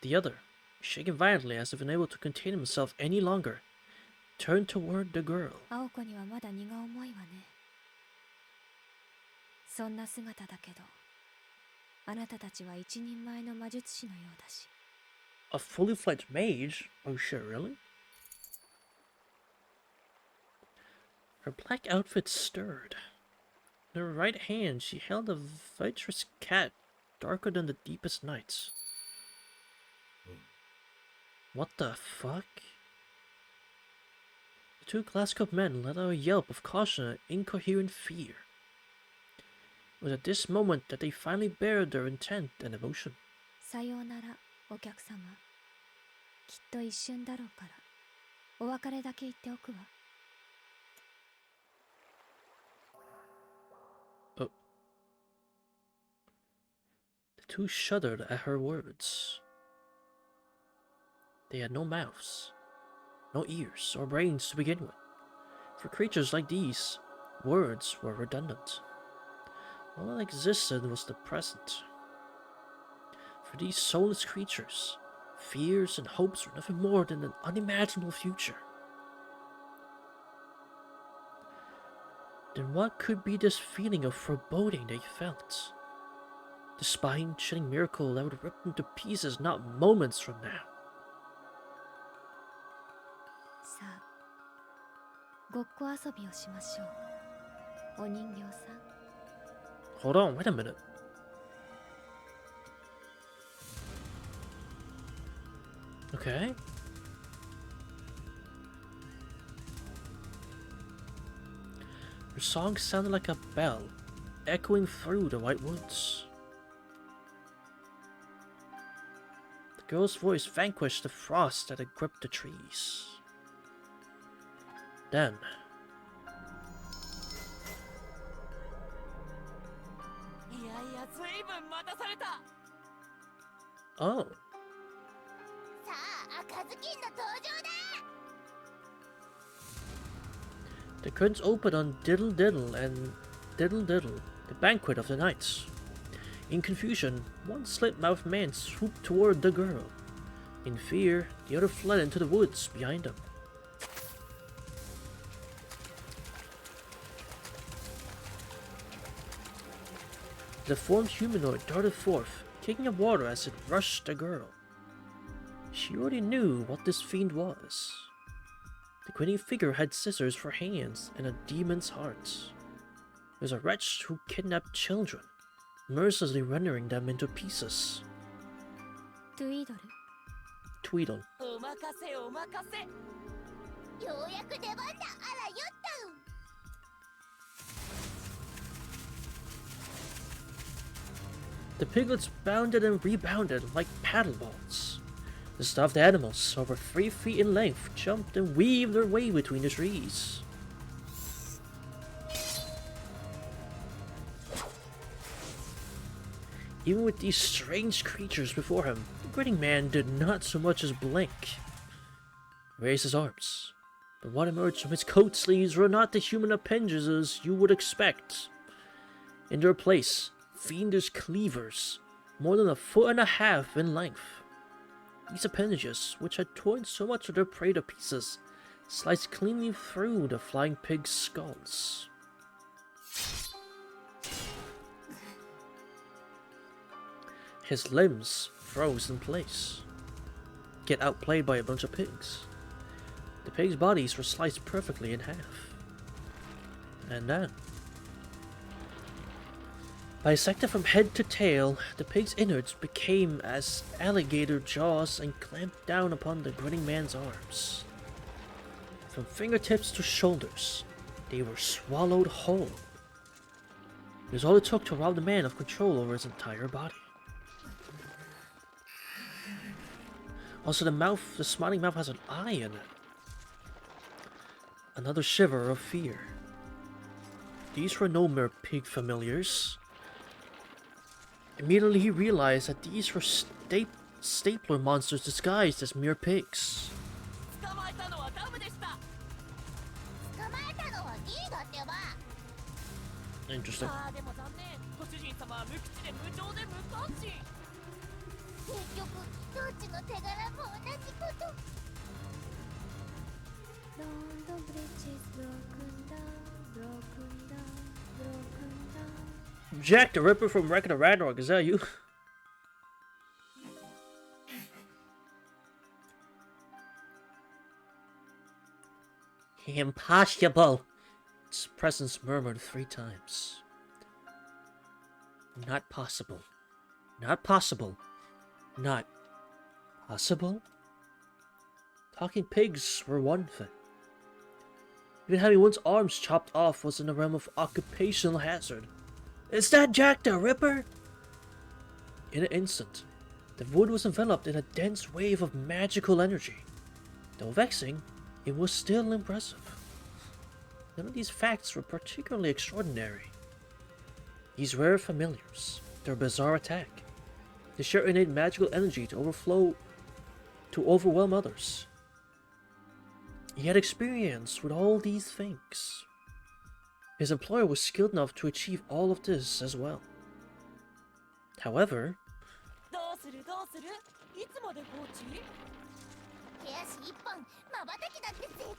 S1: The other, shaking violently as if unable to contain himself any longer, turned toward the girl.
S6: 青子にはまだ荷が重いわね。そんな姿だけど、あなたたちは一人前の魔術師のようだし。
S1: A fully fledged mage? Oh shit, really? Her black outfit stirred. In her right hand, she held a vitreous cat darker than the deepest nights. What the fuck? The two glass-cup men let out a yelp of caution and incoherent fear. It was at this moment that they finally bared their intent and emotion.
S6: さようなら、お客様。きっと一瞬だろうから、お別れだけ言っておくわ。
S1: Oh. The two shuddered at her words. They had no mouths, no ears or brains to begin with. For creatures like these, words were redundant. All that existed was the present. For these soulless creatures, fears and hopes were nothing more than an unimaginable future. Then what could be this feeling of foreboding they felt? The spine-chilling miracle that would rip them to pieces not moments from now.
S6: さあ、ごっこ遊びをしましょう。お人形さん。
S1: Hold on, wait a minute. Okay. Her song sounded like a bell, echoing through the white woods. The girl's voice vanquished the frost that had gripped the trees. Then, oh,
S7: さあ赤ずきんの登場だ
S1: the curtains opened on Diddle Diddle and Diddle Diddle, the banquet of the knights. In confusion, one slit-mouthed man swooped toward the girl. In fear, the other fled into the woods behind them. The deformed humanoid darted forth, kicking up water as it rushed the girl. She already knew what this fiend was. The grinning figure had scissors for hands and a demon's heart. It was a wretch who kidnapped children, mercilessly rendering them into pieces.
S6: トゥイドル
S1: Tweedle.
S7: お任せお任せようやく出番だあらよった
S1: The piglets bounded and rebounded like paddleballs. The stuffed animals, over 3 feet in length, jumped and weaved their way between the trees. Even with these strange creatures before him, the grinning man did not so much as blink. He raised his arms, but what emerged from his coat sleeves were not the human appendages you would expect. In their place, fiendish cleavers, more than 1.5 feet in length. These appendages, which had torn so much of their prey to pieces, sliced cleanly through the flying pig's skulls. His limbs froze in place, get outplayed by a bunch of pigs. The pigs' bodies were sliced perfectly in half. And then, bisected from head to tail, the pig's innards became as alligator jaws and clamped down upon the grinning man's arms. From fingertips to shoulders, they were swallowed whole. It was all it took to rob the man of control over his entire body. Also, the smiling mouth has an eye in it. Another shiver of fear. These were no mere pig familiars. Immediately he realized that these were stapler monsters disguised as mere pigs.
S7: 捕まえたのはダムでした捕まえたのはギーだってば
S1: Interesting.
S7: ああでも残念ご主人様は無口で無情で無関心結局どっちの手柄も同じこと
S6: London Bridge is broken down, broken down, broken down.
S1: Jack the Ripper from Wreck-It Ragnarok, is that you? Impossible! Its presence murmured 3 times. Not possible. Not possible. Not possible? Talking pigs were one thing. Even having one's arms chopped off was in the realm of occupational hazard. Is that Jack the Ripper? In an instant, the wood was enveloped in a dense wave of magical energy. Though vexing, it was still impressive. None of these facts were particularly extraordinary. These rare familiars, their bizarre attack, the sheer innate magical energy to overwhelm others. He had experience with all these things. His employer was skilled enough to achieve all of this as well. However,
S7: どうするどうするいつまで放置手足一本まばたきだって贅沢だ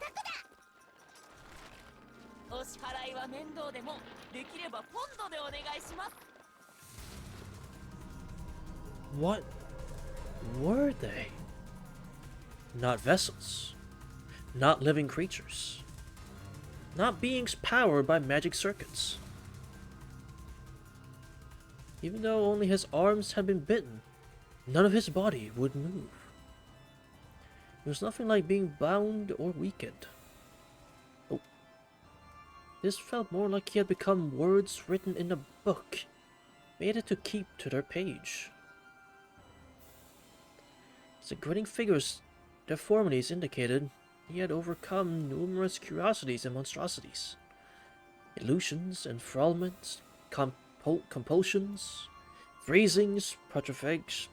S7: お支払いは面倒でもできればポンドでお願いします
S1: what were they? Not vessels. Not living creatures. Not beings powered by magic circuits. Even though only his arms had been bitten, none of his body would move. It was nothing like being bound or weakened. Oh. This felt more like he had become words written in a book, made to keep to their page. As the grinning figure's deformities indicated, he had overcome numerous curiosities and monstrosities. Illusions, enthrallments, compulsions, freezings, putrefactions,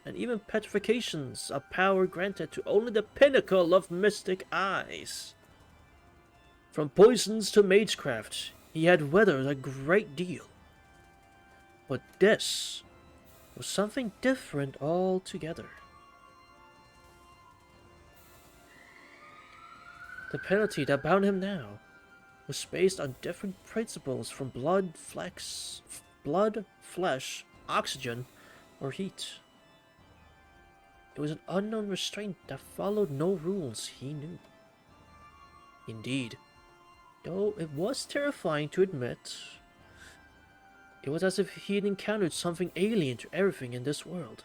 S1: and even petrifications, a power granted to only the pinnacle of mystic eyes. From poisons to magecraft, he had weathered a great deal. But this was something different altogether. The penalty that bound him now was based on different principles from blood, flesh, oxygen, or heat. It was an unknown restraint that followed no rules he knew. Indeed, though it was terrifying to admit, it was as if he had encountered something alien to everything in this world.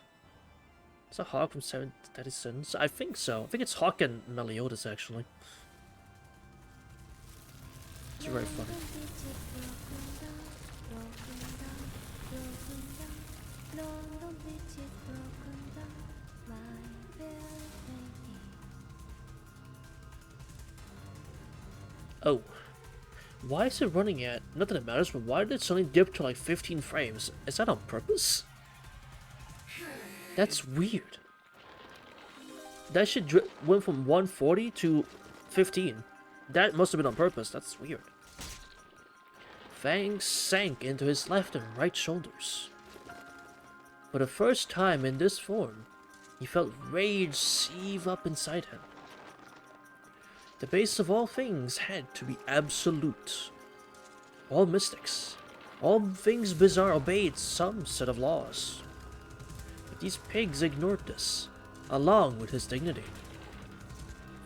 S1: It's a Hawk from 737. I think so. I think it's Hawk and Meliodas, actually. It's very funny. Oh. Why is it running at, not that it matters, but why did it suddenly dip to like 15 frames? Is that on purpose? That's weird. That shit went from 140 to 15. That must have been on purpose. That's weird. Fangs sank into his left and right shoulders. For the first time in this form, he felt rage seethe up inside him. The base of all things had to be absolute. All mystics, all things bizarre obeyed some set of laws. But these pigs ignored this, along with his dignity.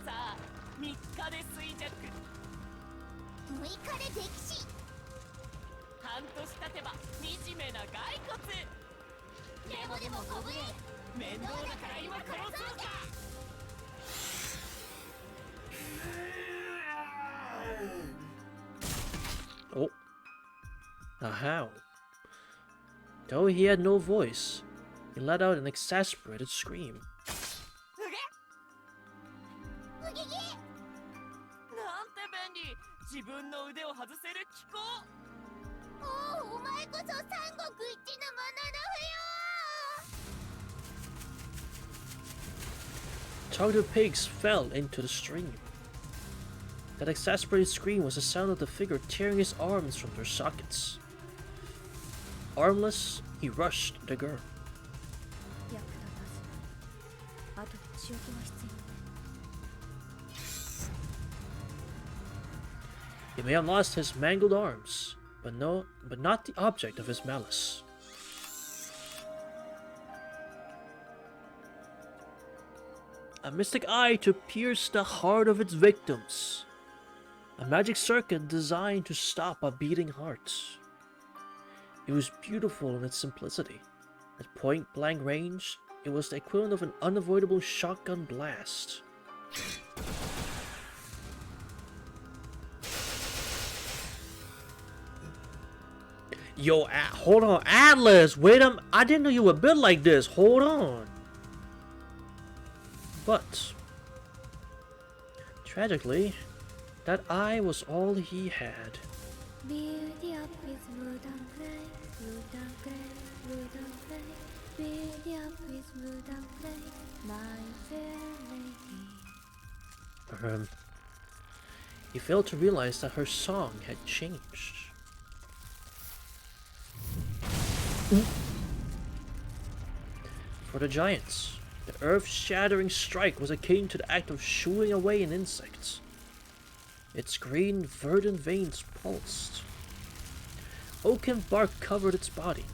S7: さあ3日で衰弱6日で溺死半年経てば惨めな骸骨でもご無礼面倒だから今殺そうか
S1: Oh. A howl. Though he had no voice, he let out an exasperated scream.
S7: なんて便利自分の腕を外せる機構おお、お前こそ三国一のものの不要
S1: Targeted pigs fell into the stream. That exasperated scream was the sound of the figure tearing his arms from their sockets. Armless, he rushed the girl.
S6: 役立たずあとで仕置きが必要ね
S1: He may have lost his mangled arms, but not the object of his malice. A mystic eye to pierce the heart of its victims. A magic circuit designed to stop a beating heart. It was beautiful in its simplicity. At point-blank range, it was the equivalent of an unavoidable shotgun blast. Yo, hold on, Atlas! Wait a minute, I didn't know you were built like this. Hold on. But tragically, that eye was all he had.
S6: Beauty up with wood and clay, wood and clay, wood and clay. Beauty up with wood and clay, my fair lady.
S1: He failed to realize that her song had changed. For the giants, the earth-shattering strike was akin to the act of shooing away an insect. Its green, verdant veins pulsed. Oaken bark covered its body,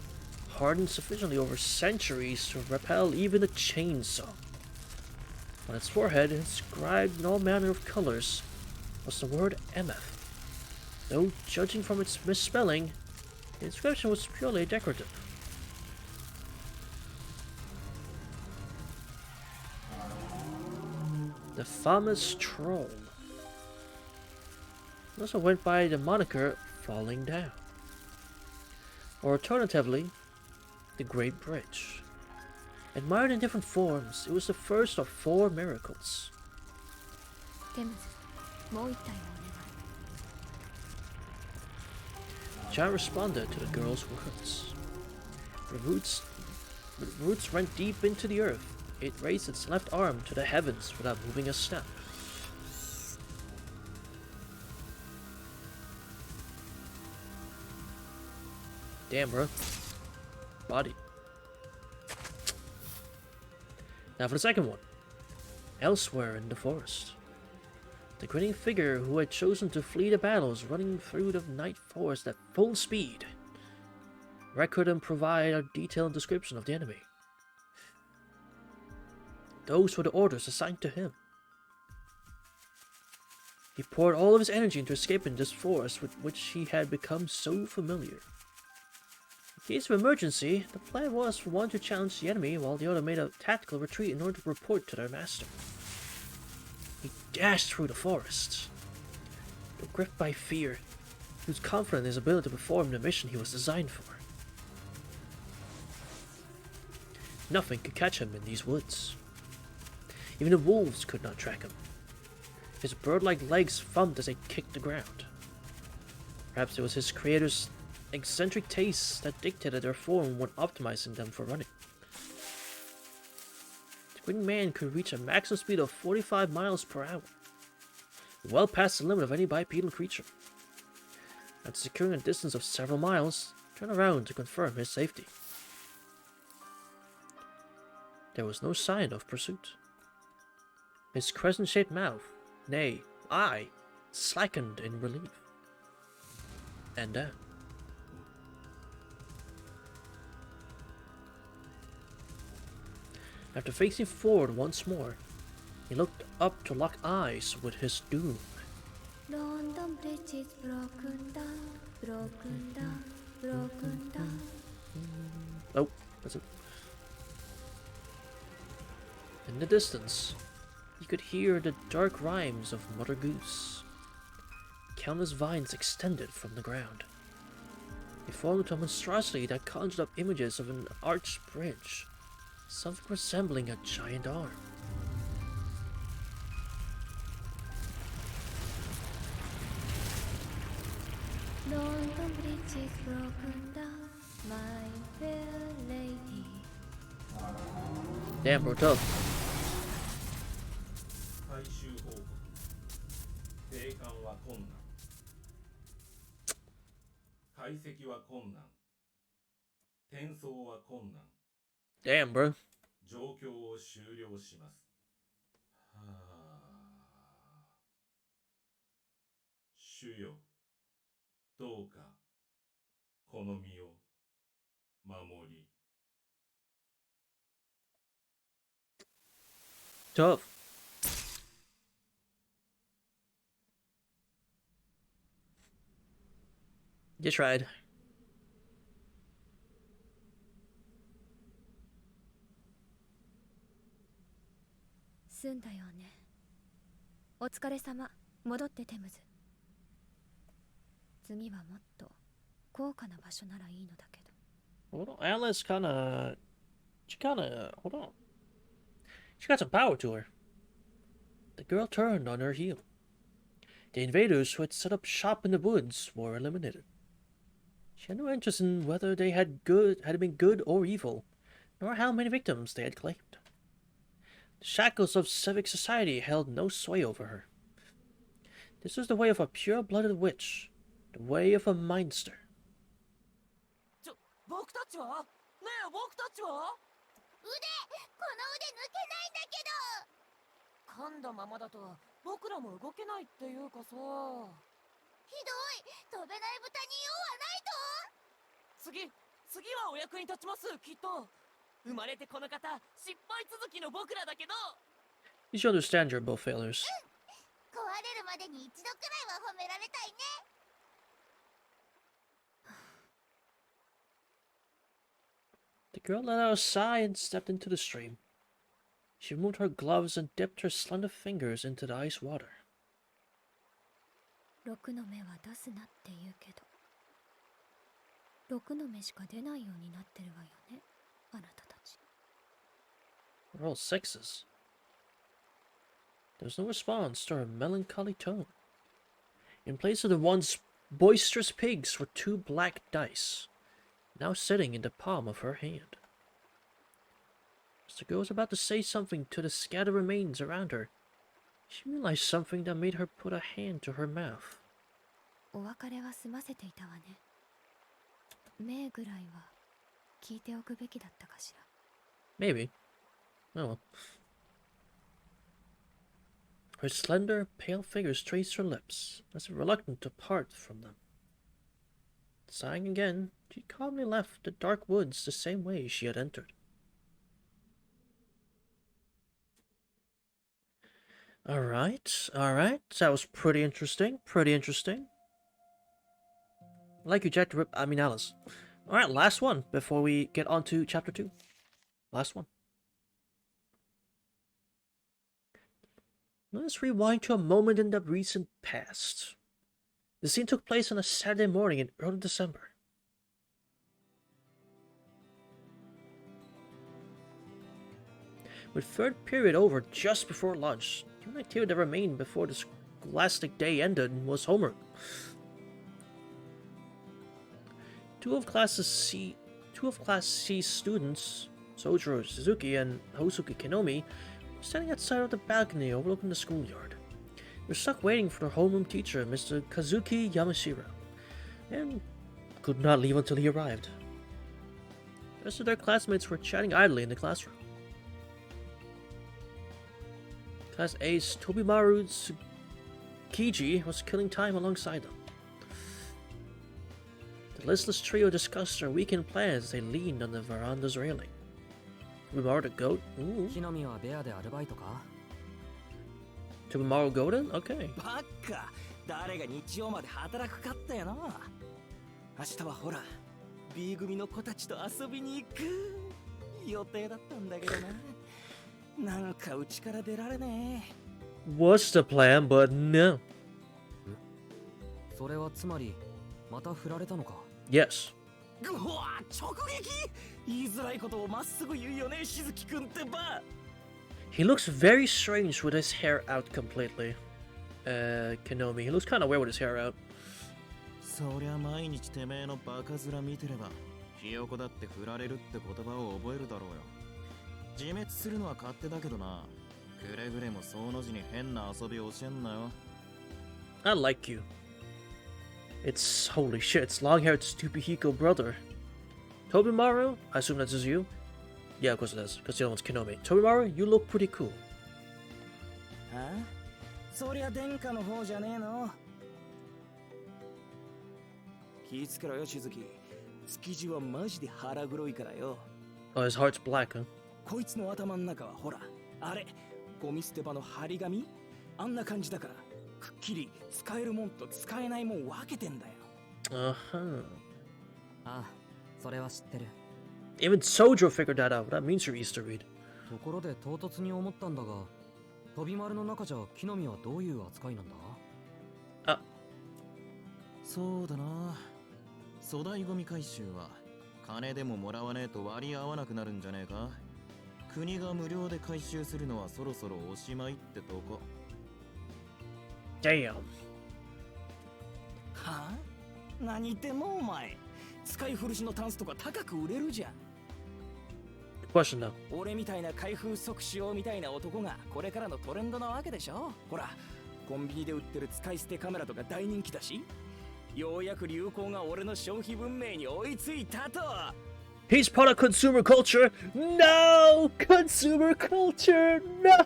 S1: hardened sufficiently over centuries to repel even a chainsaw. On its forehead, inscribed in all manner of colors, was the word Emeth. Though, judging from its misspelling, the inscription was purely decorative. The famous troll. also went by the moniker Falling Down. Or alternatively, the Great Bridge. Admired in different forms, it was the first of 4 miracles.
S6: テムズ、もう一体お願い。
S1: John responded to the girl's words. The roots went deep into the earth. It raised its left arm to the heavens without moving a step. Damn, bro. Body. Now for the second one. Elsewhere in the forest. The grinning figure who had chosen to flee the battles running through the night forest at full speed. Record and provide a detailed description of the enemy. Those were the orders assigned to him. He poured all of his energy into escaping this forest with which he had become so familiar. In case of emergency, the plan was for one to challenge the enemy while the other made a tactical retreat in order to report to their master. He dashed through the forest. Though gripped by fear, he was confident in his ability to perform the mission he was designed for. Nothing could catch him in these woods. Even the wolves could not track him. His bird-like legs thumped as they kicked the ground. Perhaps it was his creator's eccentric tastes that dictated their form when optimizing them for running. The green man could reach a maximum speed of 45 miles per hour, well past the limit of any bipedal creature. After securing a distance of several miles, turned around to confirm his safety. There was no sign of pursuit. His crescent-shaped mouth, nay, eye, slackened in relief. And then, after facing forward once more, he looked up to lock eyes with his doom.
S6: London Bridge is broken down, broken down, broken down.
S1: Oh, that's it. In the distance, you could hear the dark rhymes of Mother Goose. Countless vines extended from the ground. They formed into a monstrosity that conjured up images of an arched bridge, something resembling a giant arm.
S6: London Bridge is broken down, my fair lady.
S1: Damn, bro, tough.
S4: 最終報告定款は困難解析は困難転送は困難
S1: Damn, bro.
S4: 状況を終了しますはあ主よどうかこの身を守り
S1: Tough. You tried.
S6: 済んだよね。お疲れ様。戻ってテムズ。次はもっと高価な場所ならいいのだけど。
S1: Hold on, Alice hold on. She got some power to her. The girl turned on her heel. The invaders who had set up shop in the woods were eliminated. She had no interest in whether they had been good or evil, nor how many victims they had claimed. The shackles of civic society held no sway over her. This was the way of a pure-blooded witch, the way of a mindster.
S7: 僕たちはねえ僕たちはこの腕抜けないんだけど噛んだままだと僕らも動けないっていうかさひどい飛べない豚に用はないと次はお役に立ちますきっと生まれてこの方失敗続きの僕らだけど
S1: You should understand your both failures.
S5: 壊れるまでに一度くらいは褒められたいね
S1: The girl let out a sigh and stepped into the stream. She removed her gloves and dipped her slender fingers into the ice water.
S6: 6の目は出すなって言うけど、6の目しか出ないようになってるわよね、あなたたち。
S1: We're all sixes. There's no response to her melancholy tone. In place of the once boisterous pigs were 2 black dice, now sitting in the palm of her hand. As the girl was about to say something to the scattered remains around her, she realized something that made her put a hand to her mouth.
S6: お別れは済ませていたわね。目ぐらいは聞いておくべきだったかしら。
S1: Maybe. Oh well. Her slender, pale fingers traced her lips, as if reluctant to part from them. Sighing again, she calmly left the dark woods the same way she had entered. Alright. That was pretty interesting. Like you, Jack. Alice. Alright, last one before we get on to chapter 2. Last one. Let us rewind to a moment in the recent past. The scene took place on a Saturday morning in early December. With third period over just before lunch, the only activity that remained before the scholastic day ended was homework. Two of Class C students, Sojiro Suzuki and Hosuke Kinomi, were standing outside of the balcony overlooking the schoolyard. They were stuck waiting for their homeroom teacher, Mr. Kazuki Yamashiro, and could not leave until he arrived. The rest of their classmates were chatting idly in the classroom. Class Ace Tobimaru Tsukiji was killing time alongside them. The listless trio discussed their weekend plans as they leaned on the veranda's railing. Tobimaru the goat? Ooh.
S3: 木の実はベアでアルバイトか
S1: Tobimaru Golden? Okay.
S2: ばっか誰が日曜まで働くかったよな。明日はほら B 組の子たちと遊びに行く予定だったんだけどな。なんかうちから出られねえ。
S1: Was the plan, but no.
S3: それはつまりまた振られたのか
S1: Yes.
S2: うわ直撃言いづらいことをまっすぐ言うよねしずきくんってば。
S1: He looks very strange with his hair out completely. Kinomi. He looks kind of weird with his hair out.
S8: そりゃ毎日てめえのバカ面見てればひよこだって振られるって言葉を覚えるだろうよ。自滅するのは勝手だけどな。くれぐれもその字に変な遊びを教えんなよ。
S1: I like you. It's holy shit, it's long-haired Stupihiko brother. Tobimaru? I assume that's just you? Yeah, of course it is, because the other one's Kinomi. Tobimaru, you look pretty cool.
S2: あそりゃ殿下の方じゃねえの。気ぃつけろよしずき。築地はマジで腹黒いからよ。
S1: Oh, his heart's black, huh?
S2: こいつの頭の中はほらあれゴミ捨て場の張り紙あんな感じだからくっきり使えるもんと使えないもん分けてんだよ。
S1: Uh-huh.
S3: ああそれは知ってる
S1: Even Sojiro figured that out. That means your Easter read.
S3: ところで唐突に思ったんだが飛び丸の中じゃ木の実はどういう扱いなんだ
S8: そうだな。粗大ゴミ回収は金でももらわねえと割り合わなくなるんじゃねえか。国が無料で回収するのはそろそろおしまいってとこ。
S1: Damn.
S2: はあ何言ってんのお前。使い古しのタンスとか高く売れるじゃん。
S1: Question now.
S2: 俺みたいな開封即使用みたいな男がこれからのトレンドなわけでしょ。ほらコンビニで売ってる使い捨てカメラとか大人気だし、ようやく流行が俺の消費文明に追いついたと。
S1: He's part of consumer culture. No! Consumer culture! No!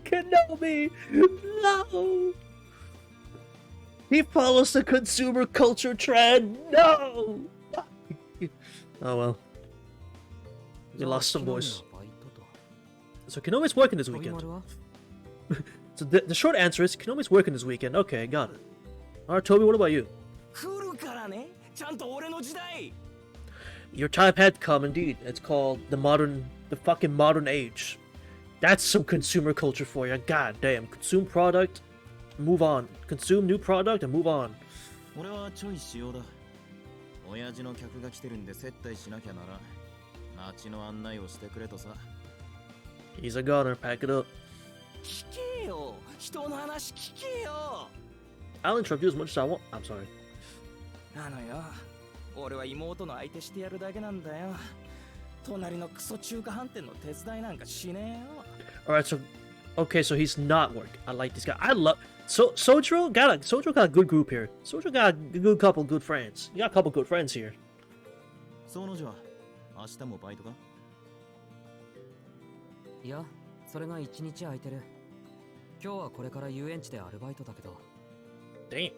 S1: Kenobi! No! He follows the consumer culture trend. No! Oh well. We lost some boys. So Kenomi's working this
S3: 飛び
S1: weekend.
S3: 丸は
S1: So the short answer is Kenomi's working this weekend. Okay, got it. Alright, Toby, what about you?
S2: 来るからね。ちゃんと俺の時代。
S1: Your time had come indeed. It's called the fucking modern age. That's some consumer culture for you. God damn. Consume product. move on. Consume new product and move on.
S8: 俺はちょい仕様だ。親父の客が来てるんで接待しなきゃならん。街の案内をしてくれとさ。
S1: He's a gunner, pack it up.
S2: 聞けよ、人の話聞けよ。
S1: I'll interrupt you as much as I want. I'm sorry.
S2: あのよ、俺は妹の相手してやるだけなんだよ。隣のクソ中華飯店の手伝いなんかしねえよ。
S1: Alright, so okay, so he's not working. I like this guy. I love Sojiro got a good group here. Sojiro got a good couple good friends. You got a couple good friends here.
S8: その女は明日もバイトか？
S3: いや、それが一日空いてる。今日はこれから遊園地でアルバイトだけど。
S1: Damn.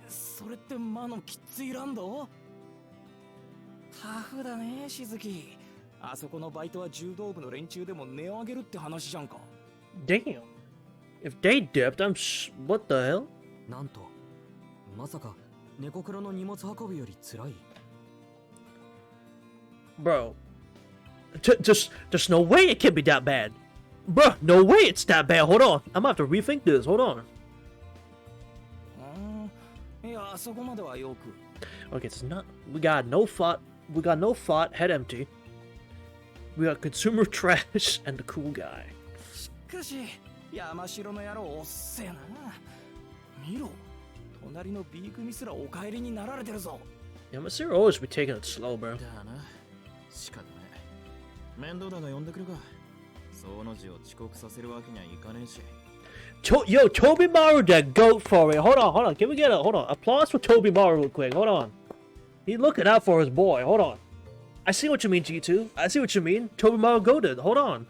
S2: それって魔のきっついランド？タフだね、しずき。あそこのバイトは柔道部の連中でも値を上げるって話じゃんか。
S1: Damn. If they dipped, what the hell?
S3: なんと、まさか猫黒の荷物運びより辛い。
S1: Bro. There's no way it can be that bad. Bro, no way it's that bad. Hold on. I'm gonna have to rethink this. Hold on.
S2: いや、そこまではよく。
S1: Okay, it's not. We got no thought. We got no thought. Head empty. We got consumer trash and the cool guy.
S2: しかし、山城の野郎おっせえな。見ろ、隣の B 組すらお帰りになられてるぞ。
S1: Yeah, Masiro always be taking it slow, bro.
S8: だな。仕方ねえ。面倒だが呼んでくるか。その字を遅刻させるわけにはいかねえし。
S1: Yo, Toby Maru, that goat for it. Hold on. Can we get hold on. Applause for Toby Maru real quick. Hold on. He's looking out for his boy. Hold on. I see what you mean, G2. I see what you mean. Toby Maru goated. Hold on.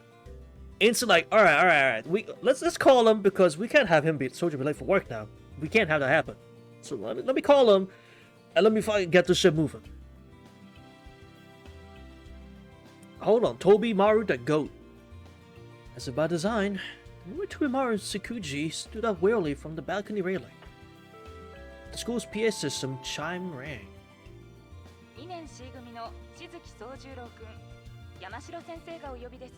S1: Instant like, all right. Let's call him because we can't have him be soldier be late for work now. We can't have that happen. So let me call him and let me fucking get this shit moving. Hold on, Toby Maru, the goat. That's by design. Remember Toby Maru and Sakuji stood up wearily from the balcony railing. The school's PA system chime rang.
S9: 2年 C 組の静木宗十郎くん、山城先生がお呼びです。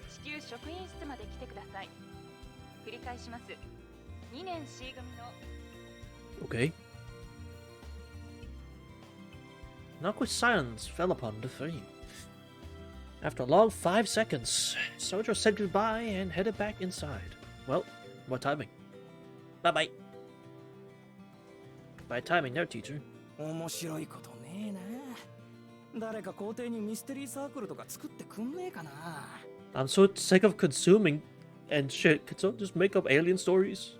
S9: 至急職員室まで来てください。繰り返します。2年 C 組の
S1: Okay. An awkward silence fell upon the three. After a long 5 seconds, Sojiro said goodbye and headed back inside. Well, what timing? Bye-bye. By timing there, teacher.
S2: 面白いことねえな。誰か校庭にミステリーサークルとか作ってくんねえかな。
S1: I'm so sick of consuming and shit. Could someone just make up alien stories?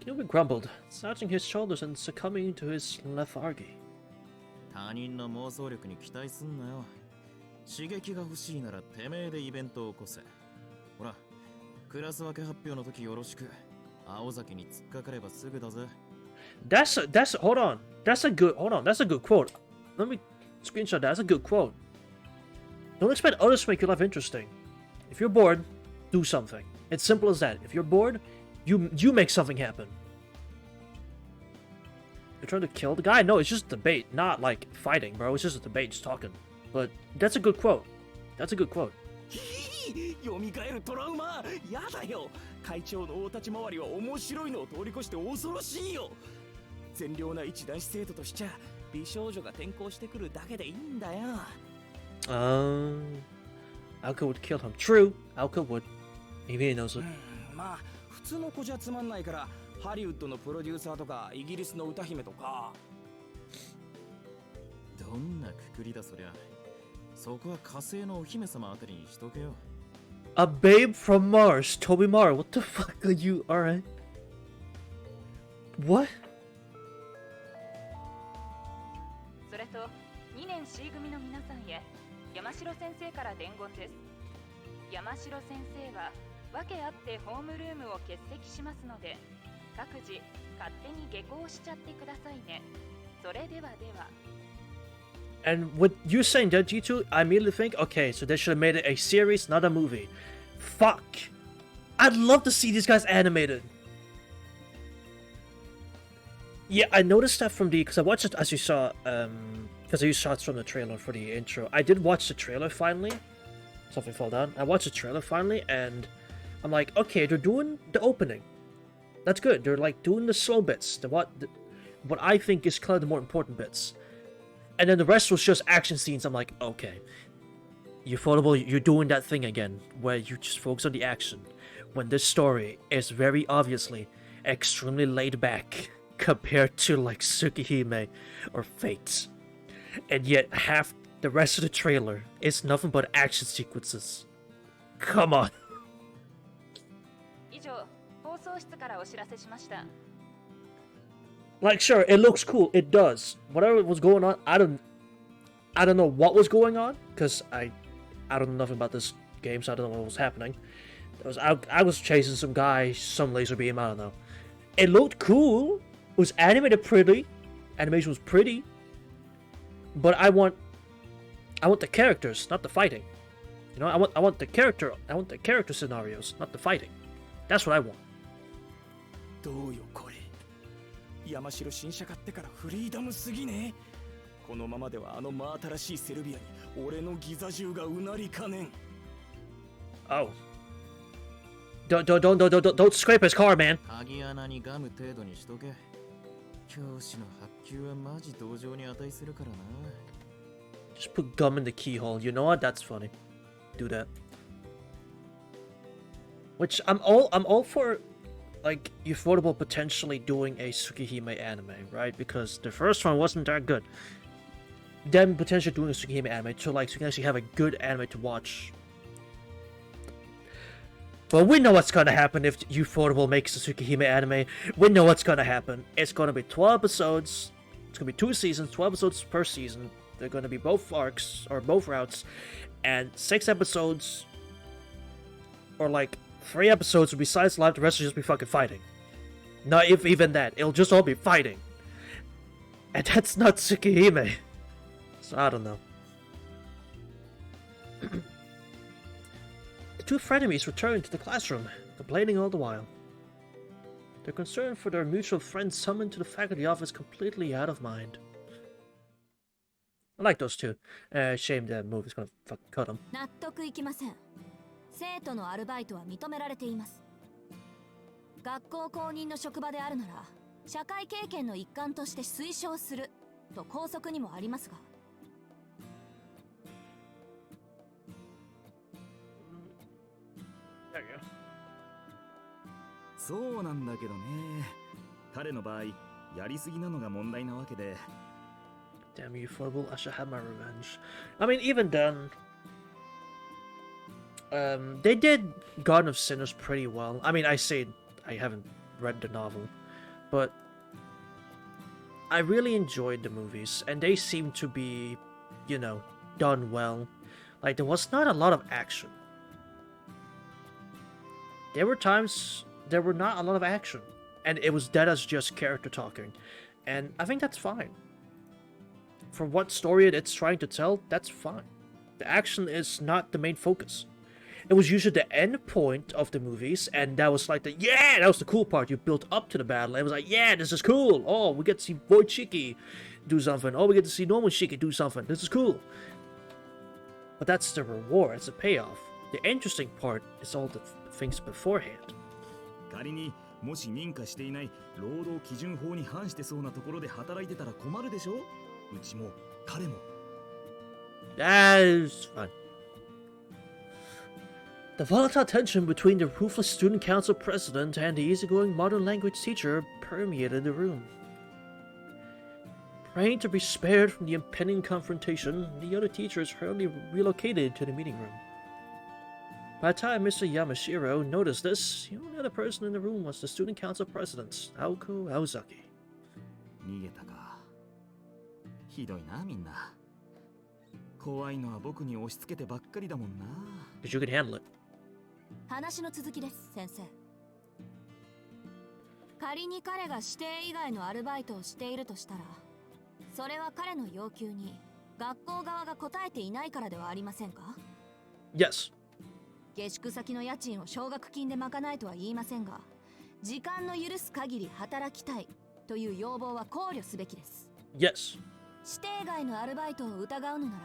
S1: Gilbert grumbled, slouching his shoulders and succumbing to his lethargy.
S8: 他人の妄想力に期待すんなよ。刺激が欲しいならてめえでイベントを起こせ。ほら、クラス分け発表の時よろしく。青崎に突っかかればすぐだぜ。
S1: Hold on. That's a good quote. Let me screenshot that. That's a good quote. Don't expect others to make your life interesting. If you're bored, do something. It's simple as that. If you're bored, you make something happen. You're trying to kill the guy? No, it's just a debate, not like fighting, bro. It's just a debate, just talking. But that's a good quote. That's a good quote.
S2: 読み返るトラウマ、やだよ。会長の大立ち回りは面白いのを通り越して恐ろしいよ。善良な一男子生徒としちゃ美少女が転校してくるだけでいいんだよ。
S1: Alka would kill him. True, Alka would. Maybe he knows it.
S2: まあ普通の子じゃつまんないからハリウッドのプロデューサーとかイギリスの歌姫とか。
S8: どんなくくりだそりゃ。そこは火星のお姫様あたりにしとけよ。
S1: A babe from Mars, Toby Mar. What the fuck are you? Alright. What?
S9: それと2年 C 組の皆さんへ山城先生から伝言です。山城先生は訳あってホームルームを欠席しますので各自勝手に下校しちゃってくださいね。それではでは。
S1: And with you saying that, G2, I immediately think, okay, so they should have made it a series, not a movie. Fuck. I'd love to see these guys animated. Yeah, I noticed that from because I watched it as you saw, because I used shots from the trailer for the intro. I did watch the trailer finally. Something fell down. I watched the trailer finally, and I'm like, okay, they're doing the opening. That's good. They're like doing the slow bits, what I think is kind of the more important bits. And then the rest was just action scenes. I'm like, okay, you're doing that thing again, where you just focus on the action, when this story is very obviously extremely laid back compared to like Tsukihime or Fate. And yet half the rest of the trailer is nothing but action sequences. Come on.
S9: 以上、放送室からお知らせしました。
S1: Like, sure, it looks cool. It does. Whatever was going on, I don't know what was going on, because I don't know nothing about this game, so I don't know what was happening. I was chasing some guy, some laser beam, I don't know. It looked cool. It was animated pretty. Animation was pretty. But I want the characters, not the fighting. You know, I want the character scenarios, not the fighting. That's what I want.
S2: どうよこれ。山城新車買ってからフリーダムすぎね。このままではあの真新しいセルビアに俺のギザ銃がうなりかねん。
S1: Oh. Don't scrape his car, man.
S8: 鍵穴にガム程度にしとけ。教師の発給はマジ同情に値するからな。
S1: Just put gum in the keyhole. You know what? That's funny. Do that. Which I'm all for, like, Ufotable potentially doing a Tsukihime anime, right? Because the first one wasn't that good. Them potentially doing a Tsukihime anime so like so you can actually have a good anime to watch. But we know what's gonna happen if Ufotable makes a Tsukihime anime. We know what's gonna happen. It's gonna be 12 episodes. It's gonna be 2 seasons, 12 episodes per season. They're gonna be both arcs or both routes, and 6 episodes or like 3 episodes besides live. The rest will just be fucking fighting. Not if even that. It'll just all be fighting, and that's not Tsukihime. So I don't know. The 2 frenemies return to the classroom, complaining all the while. Their concern for their mutual friend summoned to the faculty office completely out of mind. I like those 2. Shame the movie's gonna fucking cut them.
S5: 納得いきません。生徒のアルバイトは認められています。学校公認の職場であるなら、社会経験の一環として推奨すると校則にもありますが。
S2: そうなんだけどね。彼の場合、やりすぎなのが問題なわけで。
S1: Damn you, Ufotable! I should have my revenge. I mean, even then, they did Garden of Sinners pretty well. I mean, I say I haven't read the novel, but I really enjoyed the movies, and they seem to be, you know, done well. Like, there was not a lot of action. There were times there were not a lot of action, and it was dead as just character talking, and I think that's fine. For what story it's trying to tell, that's fine. The action is not the main focus. It was usually the end point of the movies, and that was like that was the cool part. You built up to the battle, and it was like, yeah, this is cool. Oh, we get to see Boy Shiki do something. Oh, we get to see normal Shiki do something. This is cool. But that's the reward, it's the payoff. The interesting part is all the things beforehand.
S2: 仮にもし認可していない労働基準法に反してそうなところで働いてたら困るでしょ。うちも彼も。
S1: That's fine. The volatile tension between the ruthless student council president and the easygoing modern language teacher permeated the room. Praying to be spared from the impending confrontation, the other teachers hurriedly relocated to the meeting room. By the time Mr. Yamashiro noticed this, the only other person in the room was the student council president, Aoko Aozaki.
S2: 逃げたか。ひどいなみんな。怖いのは僕に押し付けてばっかりだもんな。
S1: Because you can handle it.
S5: 話の続きです、先生。仮に彼が指定以外のアルバイトをしているとしたら、それは彼の要求に学校側が応えていないからではありませんか？
S1: Yes.
S5: 下宿先の家賃を奨学金で賄えとは言いませんが、時間の許す限り働きたいという要望は考慮すべきです。
S1: Yes.
S5: 指定外のアルバイトを疑うのなら、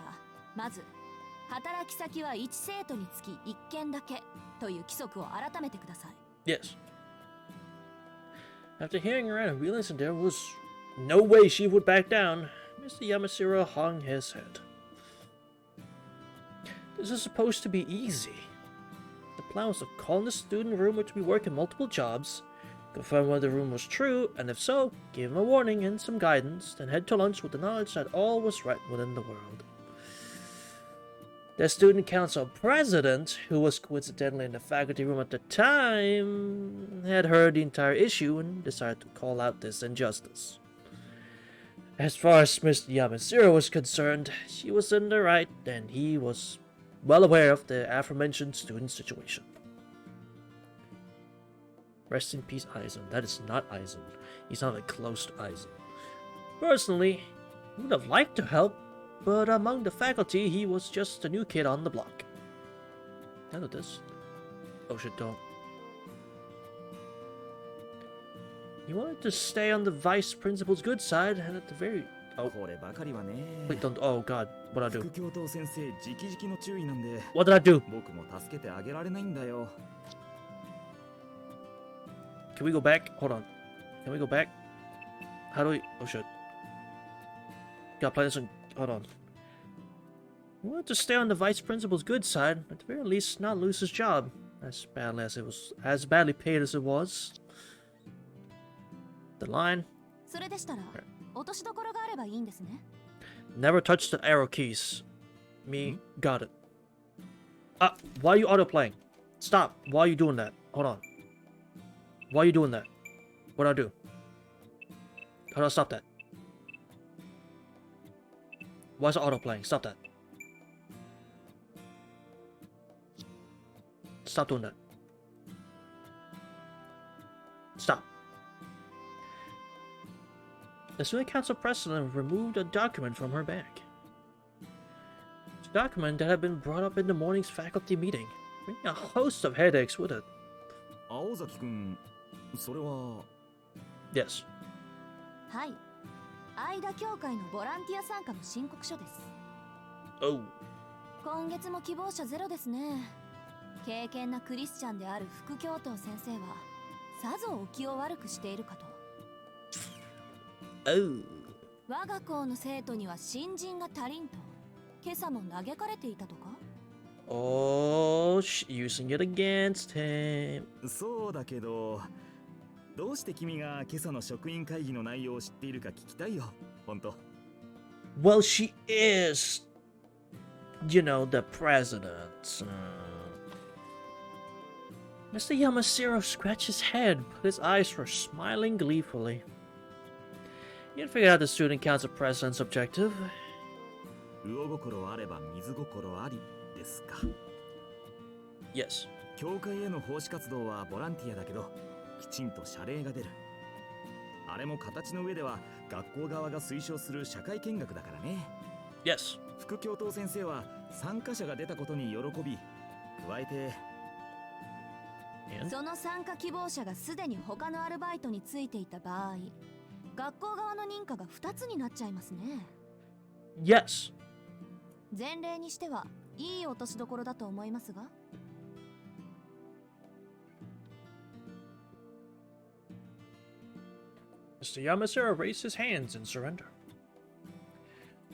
S5: まず働き先は1生徒につき1件だけという規則を改めてください。
S1: Yes. After hearing her out and realizing there was no way she would back down, Mr. Yamashiro hung his head. This is supposed to be easy. The plan was to call in the student rumor to be working multiple jobs, confirm whether the rumor was true, and if so, give him a warning and some guidance, then head to lunch with the knowledge that all was right within the world. The student council president, who was coincidentally in the faculty room at the time, had heard the entire issue and decided to call out this injustice. As far as Mr. Yamashiro was concerned, she was in the right, and he was well aware of the aforementioned student situation. Rest in peace, Aizen. That is not Aizen. He's not even close to Aizen. Personally, he would have liked to help, but among the faculty, he was just a new kid on the block. I know this. Oh shit, don't. He wanted to stay on the vice principal's good side, and at the very... Oh. Wait, don't... Oh god, what did I do? What did I do? Can we go back? Hold on. Can we go back? How do we... Oh shit. Gotta play this on... Hold on. He wanted to stay on the vice principal's good side, at the very least not lose his job. As badly paid as it was. The line. Never touch the arrow keys. Me, got it. Why are you auto-playing? Stop. Why are you doing that? Hold on. Why are you doing that? What do I do? How do I stop that? Why is it auto-playing? Stop that. Stop doing that. Stop. The student council president removed a document from her bag. It's a document that had been brought up in the morning's faculty meeting, bringing a host of headaches with it. Yes.
S5: はい。間協会のボランティア参加の申告書です。
S1: Oh.
S5: 今月も希望者ゼロですね。敬虔なクリスチャンである副教頭先生はさぞお気を悪くしているかと。
S1: Oh.
S5: 我が校の生徒には新人が足りんと今朝も嘆かれていたとか。
S1: Oh, using it against him.
S8: そうだけど、どうして君が今朝の職員会議の内容を知っているか聞きたいよ、本当。
S1: Well, she is, you know, the president. Mr. Yamashiro scratched his head, but his eyes were smiling gleefully. He had figured out the student council president's objective.
S8: 魚心あれば水心ありですか。
S1: Yes.
S8: 教会への奉仕活動はボランティアだけど、きちんと謝礼が出る。あれも形の上では学校側が推奨する社会見学だからね。
S1: Yes.
S8: 副教頭先生は参加者が出たことに喜び、加えて。
S5: その参加希望者がすでに他のアルバイトについていた場合、学校側の認可が2つになっちゃいますね。
S1: Yes.
S5: 前例にしてはいい落としどころだと思いますが。
S1: Mr. Yamashiro raised his hands in surrender.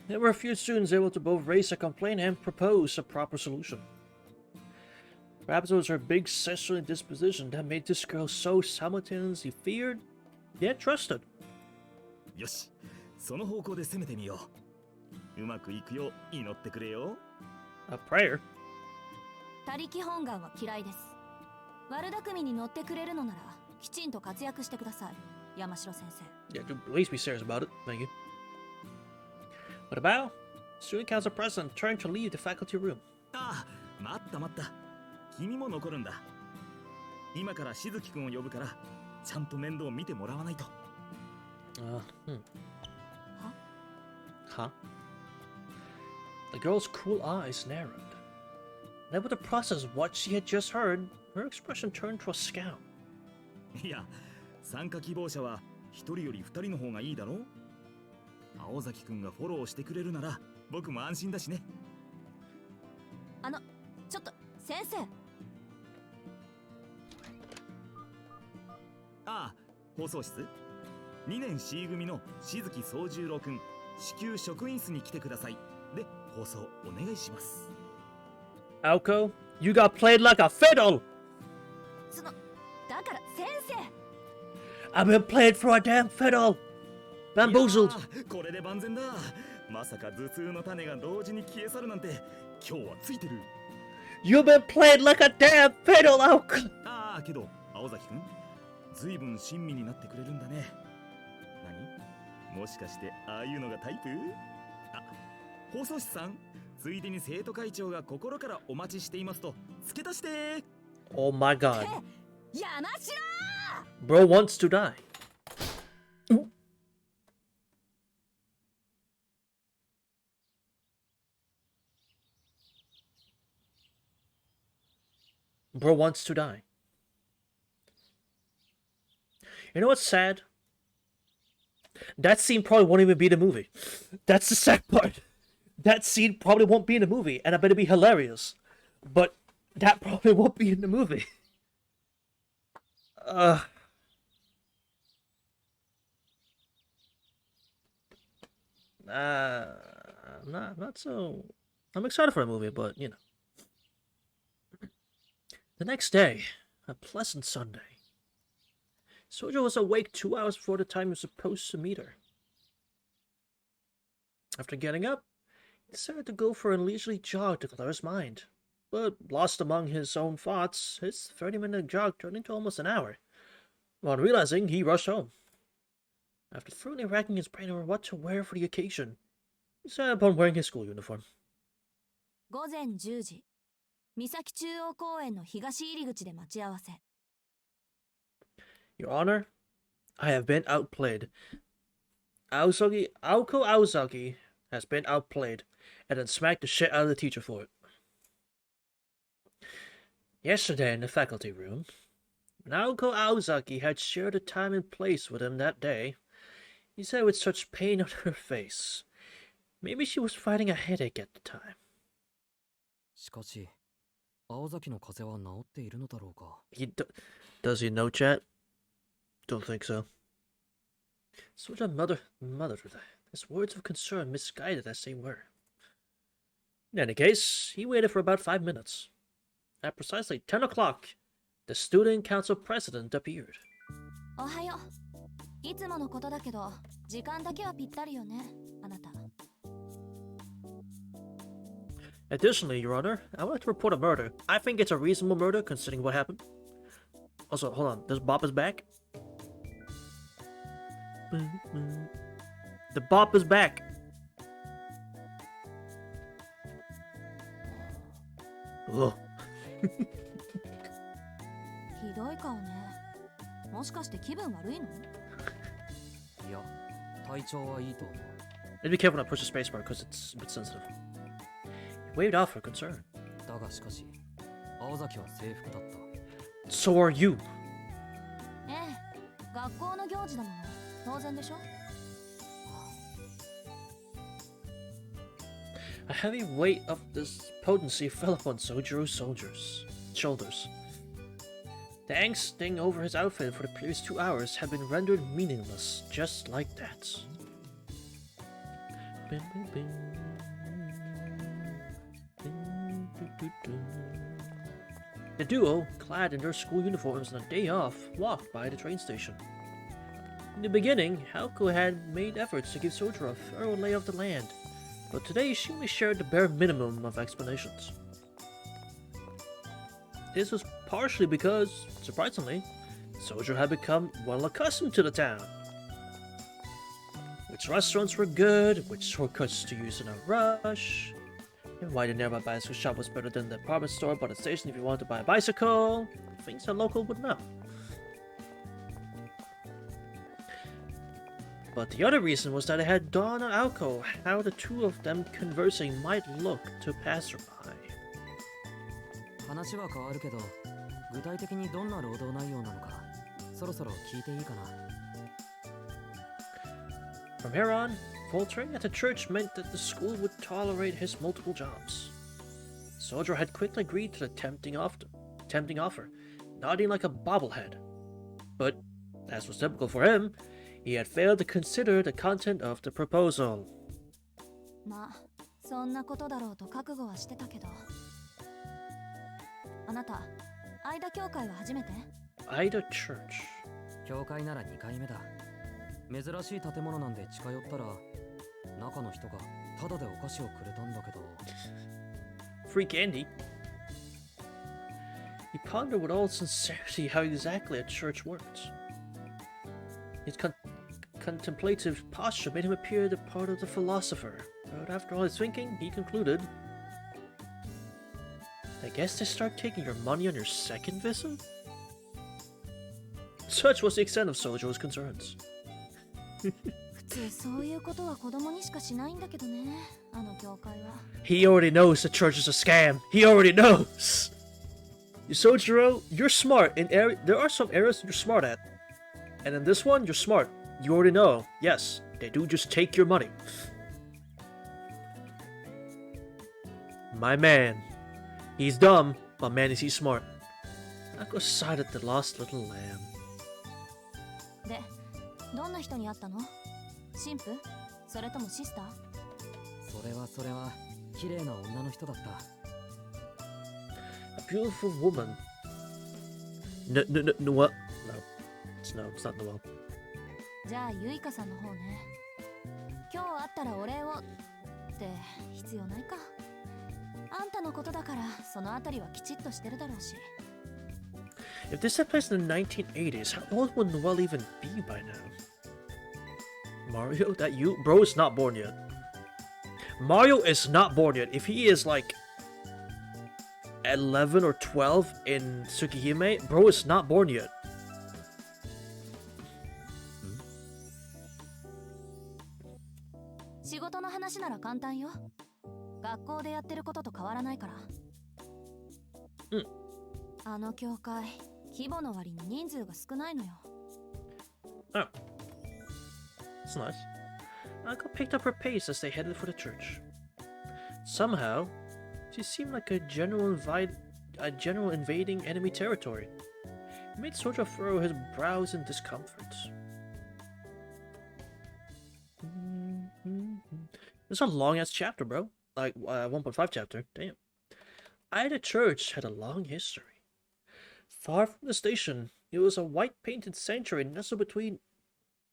S1: There were a few students able to both raise a complaint and propose a proper solution. Perhaps it was her big sisterly disposition that made this girl so simultaneously feared yet trusted.
S8: よし、その方向で攻めてみよう。うまくいくよう祈ってくれよ。
S1: A prayer?
S5: 他力本願は嫌いです。悪巧みに乗ってくれるのならきちんと活躍してください、山城先生。
S1: Yeah, at least be serious about it. Thank you. With a bow, student council president turned to leave the faculty room.
S8: ああ、待った待った。君も残るんだ。今からしずきくんを呼ぶから、ちゃんと面倒を見てもらわないと。
S1: Huh? The girl's cool eyes narrowed. Then with the process of what she had just heard, her expression turned to a scowl.
S8: いや、参加希望者は一人より二人の方がいいだろう。青崎くんがフォローしてくれるなら僕も安心だしね。
S5: ちょっと先生。
S10: ああ、放送室。2年 C 組の静木宗十郎くん、至急職員室に来てください。で、放送お願いします。
S1: Aoko, you got played like a fiddle!
S5: だから先生。
S1: I've been played for a damn fiddle! Bamboozled!
S10: これで万全だ。まさか頭痛の種が同時に消え去るなんて、今日はついてる。
S1: You've been played like a damn fiddle, Aoko!
S10: ああ、けど、青崎くん、ずいぶん親身になってくれるんだね。何？もしかしてああいうのがタイプ？あ、放送室さん、ついでに生徒会長が心からお待ちしていますと付け足して。
S1: Oh my god.
S5: 山城
S1: Bro wants to die. Bro wants to die. You know what's sad? That scene probably won't even be in the movie. That's the sad part. That scene probably won't be in the movie, and I bet it'd be hilarious. But that probably won't be in the movie. Not so. I'm excited for the movie, but you know. The next day, a pleasant Sunday. Sojiro was awake 2 hours before the time he was supposed to meet her. After getting up, he decided to go for a leisurely jog to clear his mind. But lost among his own thoughts, his 30-minute jog turned into almost an hour. On realizing, he rushed home. After thoroughly racking his brain over what to wear for the occasion, he decided upon wearing his school uniform.
S5: 午前10時、三崎中央公園の東入り口で待ち合わせ。
S1: Your Honor, I have been outplayed. Aoko Aozaki has been outplayed, and then smacked the shit out of the teacher for it. Yesterday in the faculty room, when Aoko Aozaki had shared a time and place with him that day, he said with such pain on her face, maybe she was fighting a headache at the time.
S3: しかし、青崎の風邪は治っているのだろうか。
S1: Does he know, chat? Don't think so. Soja muttered his words of concern misguided as they were. In any case, he waited for about 5 minutes. At precisely 10 o'clock, the student council president appeared.
S5: おはよう。いつものことだけど、時間だけはぴったりよね、あなた。
S1: Additionally, Your Honor, I would like to report a murder. I think it's a reasonable murder considering what happened. Also, hold on, this bop is back? The bop is back! Ugh.
S5: ひどい顔ね。もしかして気分悪いの？
S3: いや、体調はいいと思う。
S1: Be careful not to push the spacebar because it's a bit sensitive. He waved off her concern.
S3: だがしかし、青崎は制服だった。
S1: So are you.
S5: ええ、学校の行事だもの。当然でしょ？
S1: A heavy weight of this potency fell upon Sojiro's shoulders. The angsting over his outfit for the previous 2 hours had been rendered meaningless, just like that. The duo, clad in their school uniforms on a day off, walked by the train station. In the beginning, Haoko had made efforts to give Sojiro a thorough lay of the land, but today she only shared the bare minimum of explanations. This was partially because, surprisingly, Sojiro had become well accustomed to the town. Which restaurants were good, which shortcuts to use in a rush, and why the nearby bicycle shop was better than the department store but the station if you wanted to buy a bicycle, things a local would know. But the other reason was that it had dawned on Aoko how the two of them conversing might look to passerby.
S3: 話は変わるけど、具体的にどんな労働内容なのか、そろそろ聞いていいかな。
S1: From here on, faltering at the church meant that the school would tolerate his multiple jobs. Sojiro had quickly agreed to the tempting offer, nodding like a bobblehead. But, as was typical for him, he had failed to consider the content of the proposal.
S5: まあ、そんなことだろうと覚悟はしてたけど。あなた、間教会は初めて？
S1: Ida Church.
S3: 教会なら2回目だ。珍しい建物なんで近寄ったら、中の人がタダでお菓子をくれたんだけど。
S1: Free candy? He pondered with all sincerity how exactly a church worked. His contemplative posture made him appear the part of the philosopher, but after all his thinking, he concluded, I guess they start taking your money on your second visit? Such was the extent of Sojiro's concerns.
S5: 普通そういうことは子供にしかしないんだけどね、あの教会は。
S1: He already knows the church is a scam. He already knows. Sojiro, you're smart. There are some areas you're smart at. And in this one, you're smart. You already know. Yes, they do just take your money. My man. He's dumb, but man is he smart. Nako sighed at the lost little lamb.
S5: で、どんな人に会ったの？神父？それともシスター？
S3: それは綺麗な女の人だった。
S1: A beautiful woman. No, what? No, it's not Noel.
S5: じゃあユイカさんの方ね。今日会ったらお礼をって必要ないか。あんたのことだからそのあたりはきちっとしてるだろうし。
S1: If this had place in the 1980s, how old would Noel even be by now? Mario, that you? Bro is not born yet. Mario is not born yet. If he is like 11 or 12 in Tsukihime, bro is not born yet.
S5: Hmm? 仕事の話なら簡単よ。学校でやってることと変わらないから。
S1: うん。
S5: あの教会、規模の割に人数が少ないのよ。
S1: Oh. That's nice. Ako picked up her pace as they headed for the church. Somehow, she seemed like a general invading enemy territory. It made Sojiro furrow his brows in discomfort. It's a long-ass chapter, bro. Like, 1.5 chapter. Damn. Ida Church had a long history. Far from the station, it was a white-painted sanctuary nestled between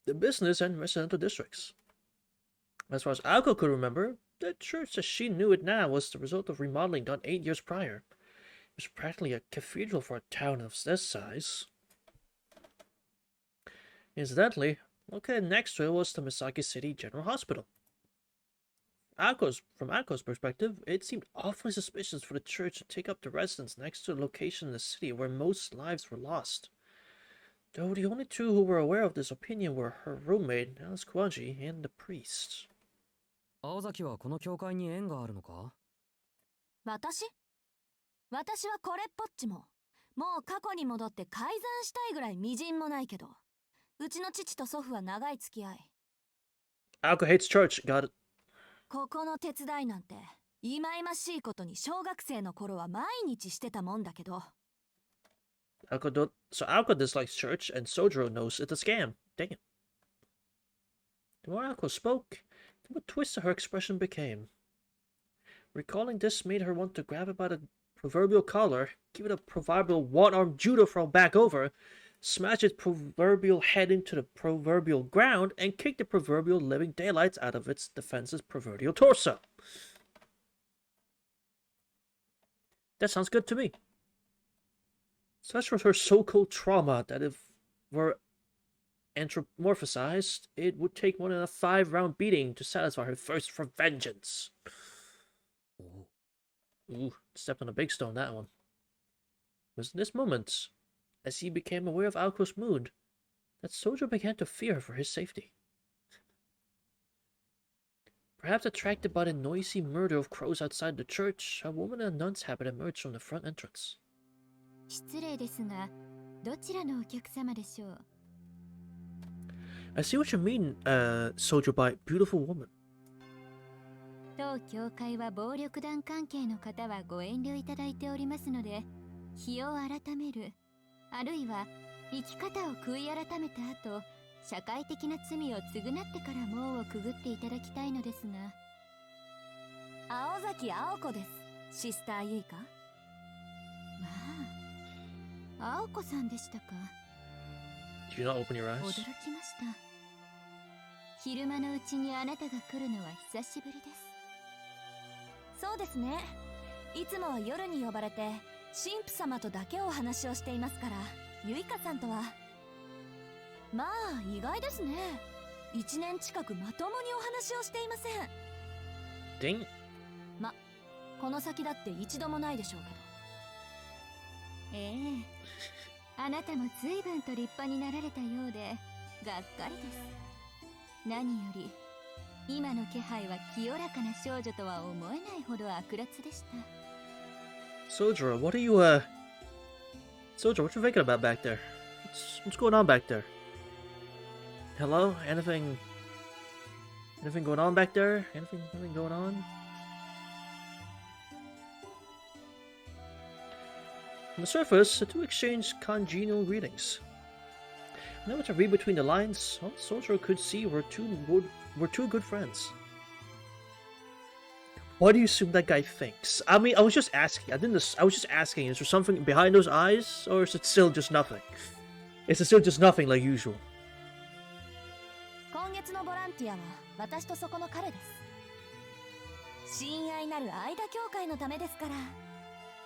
S1: the business and residential districts. As far as Alko could remember, the church as she knew it now was the result of remodeling done 8 years prior. It was practically a cathedral for a town of this size. Incidentally, located next to it was the Misaki City General Hospital. From Alko's perspective, it seemed awfully suspicious for the church to take up the residence next to a location in the city where most lives were lost. Though the only two who were aware of this opinion were her roommate, Alice Kwaji, and the priest.
S3: 青崎はこの教会に縁があるのか？
S5: 私はこれっぽっちも。もう過去に戻って改ざんしたいぐらい微塵もないけど。うちの父と祖父は長い付き合い。
S1: Alko hates church, got it.
S5: ここの手伝いなんて、忌々しいことに小学生の頃は毎日してたもんだけど。
S1: So Alko dislikes church, and Sojiro knows it's a scam. Dang it. The more Alko spoke, the more twisted her expression became. Recalling this made her want to grab it by the proverbial collar, give it a proverbial one-armed judo throw back over, smash its proverbial head into the proverbial ground, and kick the proverbial living daylights out of its defense's proverbial torso. That sounds good to me. Such was her so-called trauma that if were anthropomorphized, it would take more than a 5-round beating to satisfy her thirst for vengeance. Ooh, stepped on a big stone, that one. It was in this moment, as he became aware of Alko's mood, that Sojiro began to fear her for his safety. Perhaps attracted by the noisy murder of crows outside the church, a woman in a nun's habit emerged from the front entrance.
S6: 失礼ですが、どちらのお客様でしょう？
S1: I see what you mean, Sojiro, by beautiful woman.
S6: 当教会は暴力団関係の方はご遠慮いただいておりますので、日を改める、あるいは生き方を悔い改めた後、社会的な罪を償ってから門をくぐっていただきたいのですが。
S5: 青崎青子です、シスターユイカ。
S6: まあ、青子さんでしたか。
S1: Do you not open your
S6: 驚
S1: eyes?
S6: きました。昼間のうちにあなたが来るのは久しぶりです。
S5: そうですね。いつもは夜に呼ばれて神父様とだけお話をしていますから、ユイカさんとは。まあ意外ですね。1年近くまともにお話をしていません。
S1: Ding.
S5: ま、この先だって一度もないでしょうけど。
S6: ええ、あなたも随分と立派になられたようでがっかりです。何より今の気配は清らかな少女とは思えないほど悪辣でした。
S1: Sojiro, what are you, Sojiro, what you thinking about back there? What's going on back there? Hello? Anything going on back there? Anything going on? On the surface, the two exchange congenial greetings. Now to read between the lines, all Sojiro could see were two good friends. What do you assume that guy thinks? I mean, I was just asking. I was just asking. Is there something behind those eyes, or is it still just nothing? Is it still just nothing like usual?
S5: 今月のボランティアは私とそこの彼です。親愛なる間協会のためですから、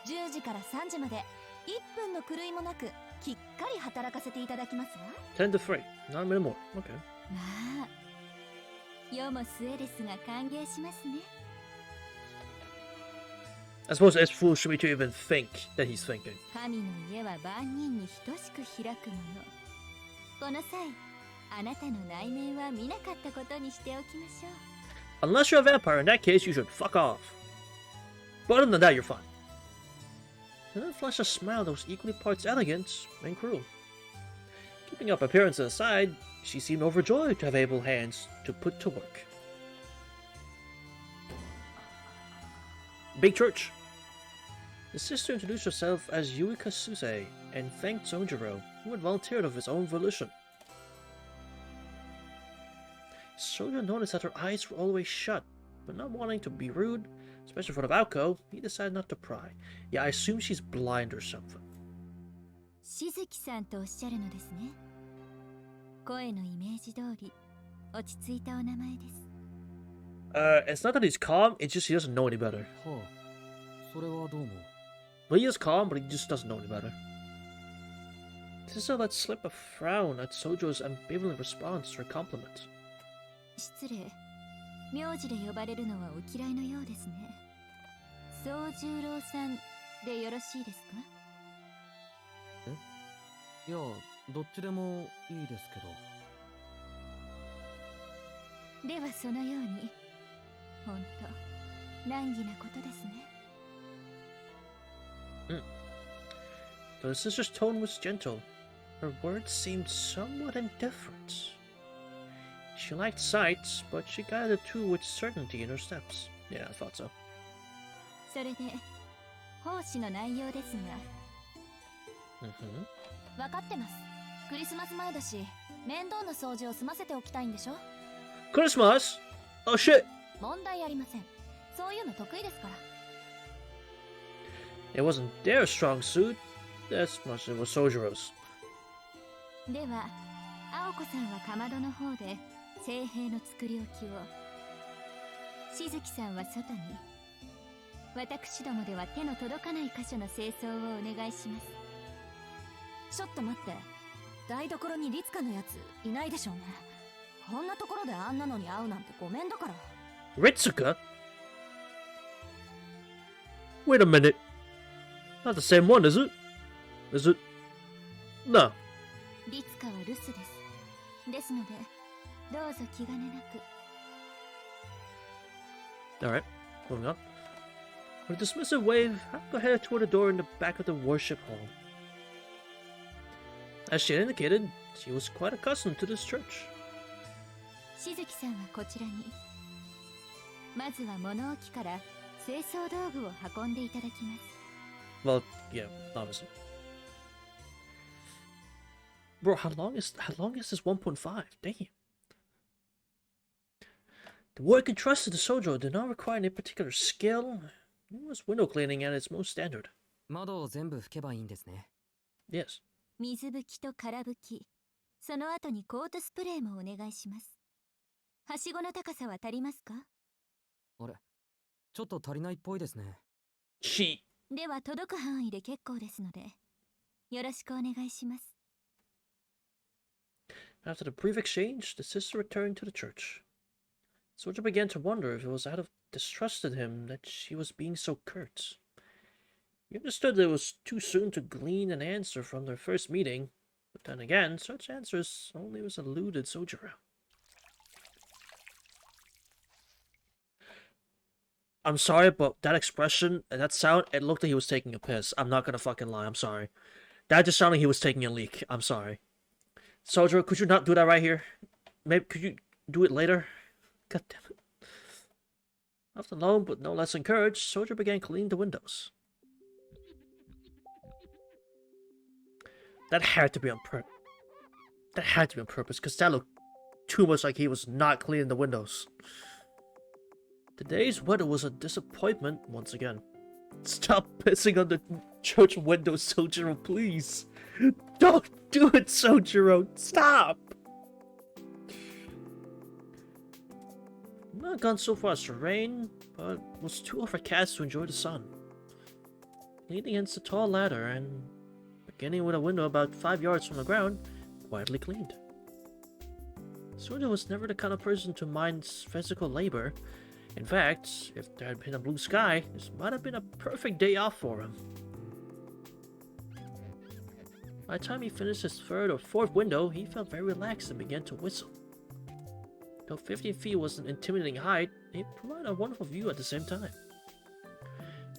S5: 10時から3時まで1分の狂いもなくきっかり働かせていただきますわ。
S1: 10 to 3, not a minute more. Okay.
S6: まあ、世も末ですが歓迎しますね。
S1: I suppose it's foolish for me to even think that he's thinking.
S6: 神の家は万人に等しく開くもの。この際、あなたの内面は見なかったことにしておきましょう。
S1: Unless you're a vampire, in that case, you should fuck off. But other than that, you're fine. And then flashed a smile that was equally parts elegant and cruel. Keeping up appearances aside, she seemed overjoyed to have able hands to put to work. Big church. The sister introduced herself as Yuika Suse and thanked Sojiro, who had volunteered of his own volition. Sojiro noticed that her eyes were always shut, but not wanting to be rude, especially in front of Aoko, he decided not to pry. Yeah, I assume she's blind or something.
S6: しずきさんとおっしゃるのですね。声のイメージ通り、落ち着いたお名前です。
S1: It's not that he's calm, it's just he doesn't know any better.
S3: はあ、それはどうも。
S1: Well, he is calm, but he just doesn't know any better. Sister let slip a frown at Sojo's ambivalent response to her compliment.
S6: 失礼。名字で呼ばれるのはお嫌いのようですね。宗十郎さんでよろしいですか？
S3: いや、どっちでもいいですけど。
S6: ではそのように、ほんと難儀なことですね。
S1: Though the sister's tone was gentle, her words seemed somewhat indifferent. She lacked sight, but she guided the two with certainty in her steps. Yeah, I thought so.
S6: それで、奉仕の内容ですが。
S5: 分かってます。クリスマス前だし、面倒な掃除を済ませておきたいんでしょ？
S1: Christmas? Oh shit!
S5: 問題ありません。そういうの得意ですから。
S1: It wasn't their strong suit, as much as it was Sojiro's.
S6: では、青子さんはかまどの方で聖兵の作り置きを、しずきさんは外に、私どもでは手の届かない箇所の清掃をお願いします。
S5: ちょっと待って、台所にリツカのやついないでしょうね。こんなところであんなのに会うなんてごめんだから。
S1: Ritsuka? Wait a minute. Not the same one, is it? Is it? No.
S6: リツカは留守です。ですので、どうぞ気兼ねなく。
S1: Alright, moving on. With a dismissive wave, Hako headed toward a door in the back of the worship hall. As she had indicated, she was quite accustomed to this church.
S6: しずきさんはこちらに。まずは物置から清掃道具を運んでいただきます。
S1: Well, yeah, obviously. Bro, how long is this 1.5? Damn. The work entrusted to Sojiro did not require any particular skill. It was window cleaning at its most standard.
S3: 窓を全部拭けばいいんですね。
S1: Yes.
S6: 水拭きと空拭き、その後にコートスプレーもお願いします。はしごの高さは足りますか？
S3: あれ、ちょっと足りないっぽいですね。
S6: では届く範囲で結構ですので、よろしくお願いします。
S1: After the brief exchange, the sister returned to the church. Sojiro began to wonder if it was out of distrust in him that she was being so curt. He understood that it was too soon to glean an answer from their first meeting, but then again, such answers only was eluded Sojiro. I'm sorry, but that expression and that sound, it looked like he was taking a piss. I'm not gonna fucking lie, I'm sorry. That just sounded like he was taking a leak. I'm sorry. Sojiro, could you not do that right here? Maybe could you do it later? God damn it. Left alone but no less encouraged, Sojiro began cleaning the windows. That had to be on purpose. That had to be on purpose, because that looked too much like he was not cleaning the windows. Today's weather was a disappointment once again. Stop pissing on the church windows, Sojiro, please. Don't do it, Sojiro. Stop. Not gone so far as to rain, but was too overcast to enjoy the sun. Leaning against a tall ladder and beginning with a window about 5 yards from the ground, quietly cleaned. Sojiro was never the kind of person to mind physical labor. In fact, if there had been a blue sky, this might have been a perfect day off for him. By the time he finished his third or fourth window, he felt very relaxed and began to whistle. Though 15 feet was an intimidating height, it provided a wonderful view at the same time.